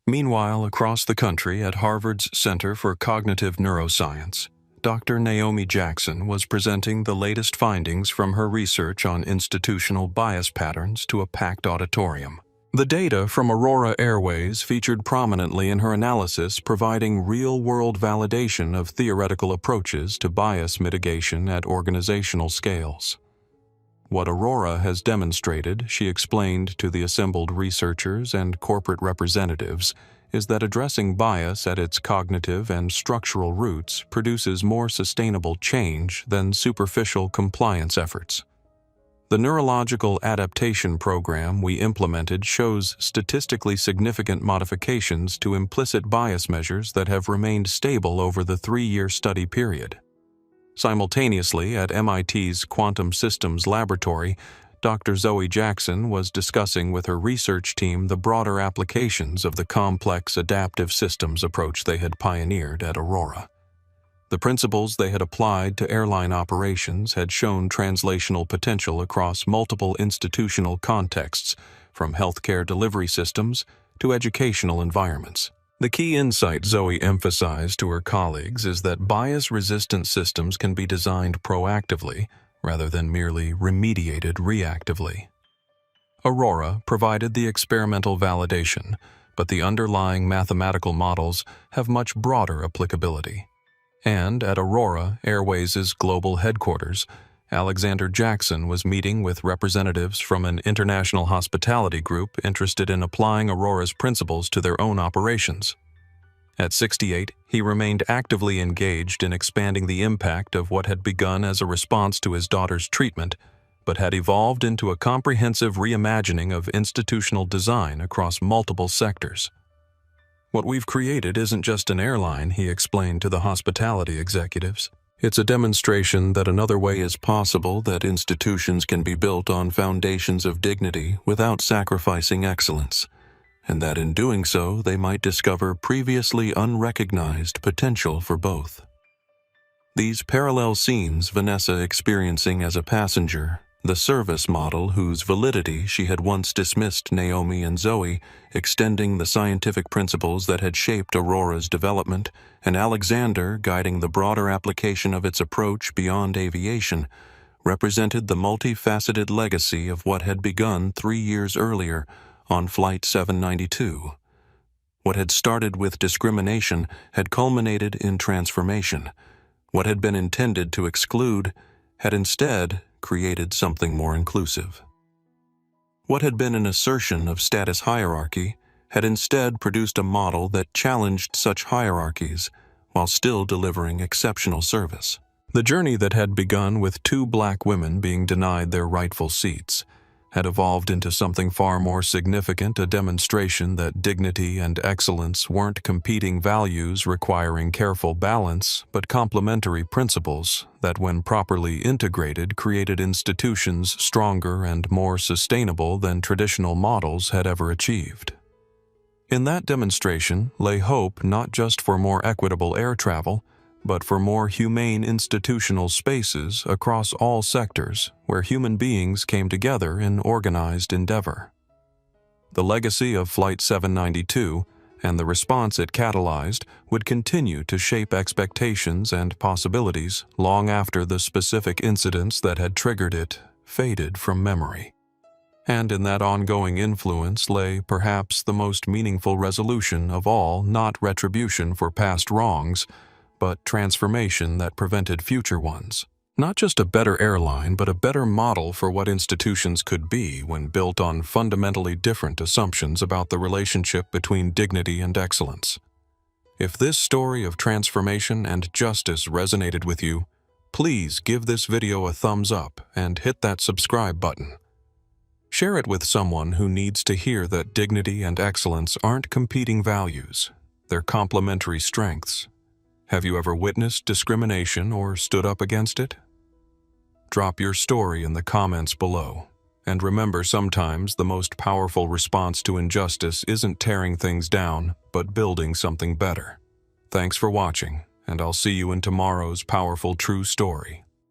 Meanwhile, across the country at Harvard's Center for Cognitive Neuroscience, Dr. Naomi Jackson was presenting the latest findings from her research on institutional bias patterns to a packed auditorium. The data from Aurora Airways featured prominently in her analysis, providing real-world validation of theoretical approaches to bias mitigation at organizational scales. What Aurora has demonstrated, she explained to the assembled researchers and corporate representatives, is that addressing bias at its cognitive and structural roots produces more sustainable change than superficial compliance efforts. The neurological adaptation program we implemented shows statistically significant modifications to implicit bias measures that have remained stable over the 3-year study period. Simultaneously, at MIT's Quantum Systems Laboratory, Dr. Zoe Jackson was discussing with her research team the broader applications of the complex adaptive systems approach they had pioneered at Aurora. The principles they had applied to airline operations had shown translational potential across multiple institutional contexts, from healthcare delivery systems to educational environments. The key insight Zoe emphasized to her colleagues is that bias-resistant systems can be designed proactively rather than merely remediated reactively. Aurora provided the experimental validation, but the underlying mathematical models have much broader applicability. And at Aurora Airways' global headquarters, Alexander Jackson was meeting with representatives from an international hospitality group interested in applying Aurora's principles to their own operations. At 68, he remained actively engaged in expanding the impact of what had begun as a response to his daughter's treatment, but had evolved into a comprehensive reimagining of institutional design across multiple sectors. What we've created isn't just an airline, he explained to the hospitality executives. It's a demonstration that another way is possible, that institutions can be built on foundations of dignity without sacrificing excellence, and that in doing so they might discover previously unrecognized potential for both. These parallel scenes Vanessa experiencing as a passenger, the service model whose validity she had once dismissed Naomi and Zoe, extending the scientific principles that had shaped Aurora's development, and Alexander guiding the broader application of its approach beyond aviation, represented the multifaceted legacy of what had begun 3 years earlier on Flight 792. What had started with discrimination had culminated in transformation. What had been intended to exclude had instead created something more inclusive. What had been an assertion of status hierarchy had instead produced a model that challenged such hierarchies while still delivering exceptional service. The journey that had begun with 2 black women being denied their rightful seats had evolved into something far more significant, a demonstration that dignity and excellence weren't competing values requiring careful balance, but complementary principles that, when properly integrated, created institutions stronger and more sustainable than traditional models had ever achieved. In that demonstration lay hope not just for more equitable air travel, but for more humane institutional spaces across all sectors where human beings came together in organized endeavor. The legacy of Flight 792 and the response it catalyzed would continue to shape expectations and possibilities long after the specific incidents that had triggered it faded from memory. And in that ongoing influence lay perhaps the most meaningful resolution of all, not retribution for past wrongs, but transformation that prevented future ones. Not just a better airline, but a better model for what institutions could be when built on fundamentally different assumptions about the relationship between dignity and excellence. If this story of transformation and justice resonated with you, please give this video a thumbs up and hit that subscribe button. Share it with someone who needs to hear that dignity and excellence aren't competing values, they're complementary strengths. Have you ever witnessed discrimination or stood up against it? Drop your story in the comments below. And remember, sometimes the most powerful response to injustice isn't tearing things down, but building something better. Thanks for watching, and I'll see you in tomorrow's powerful true story.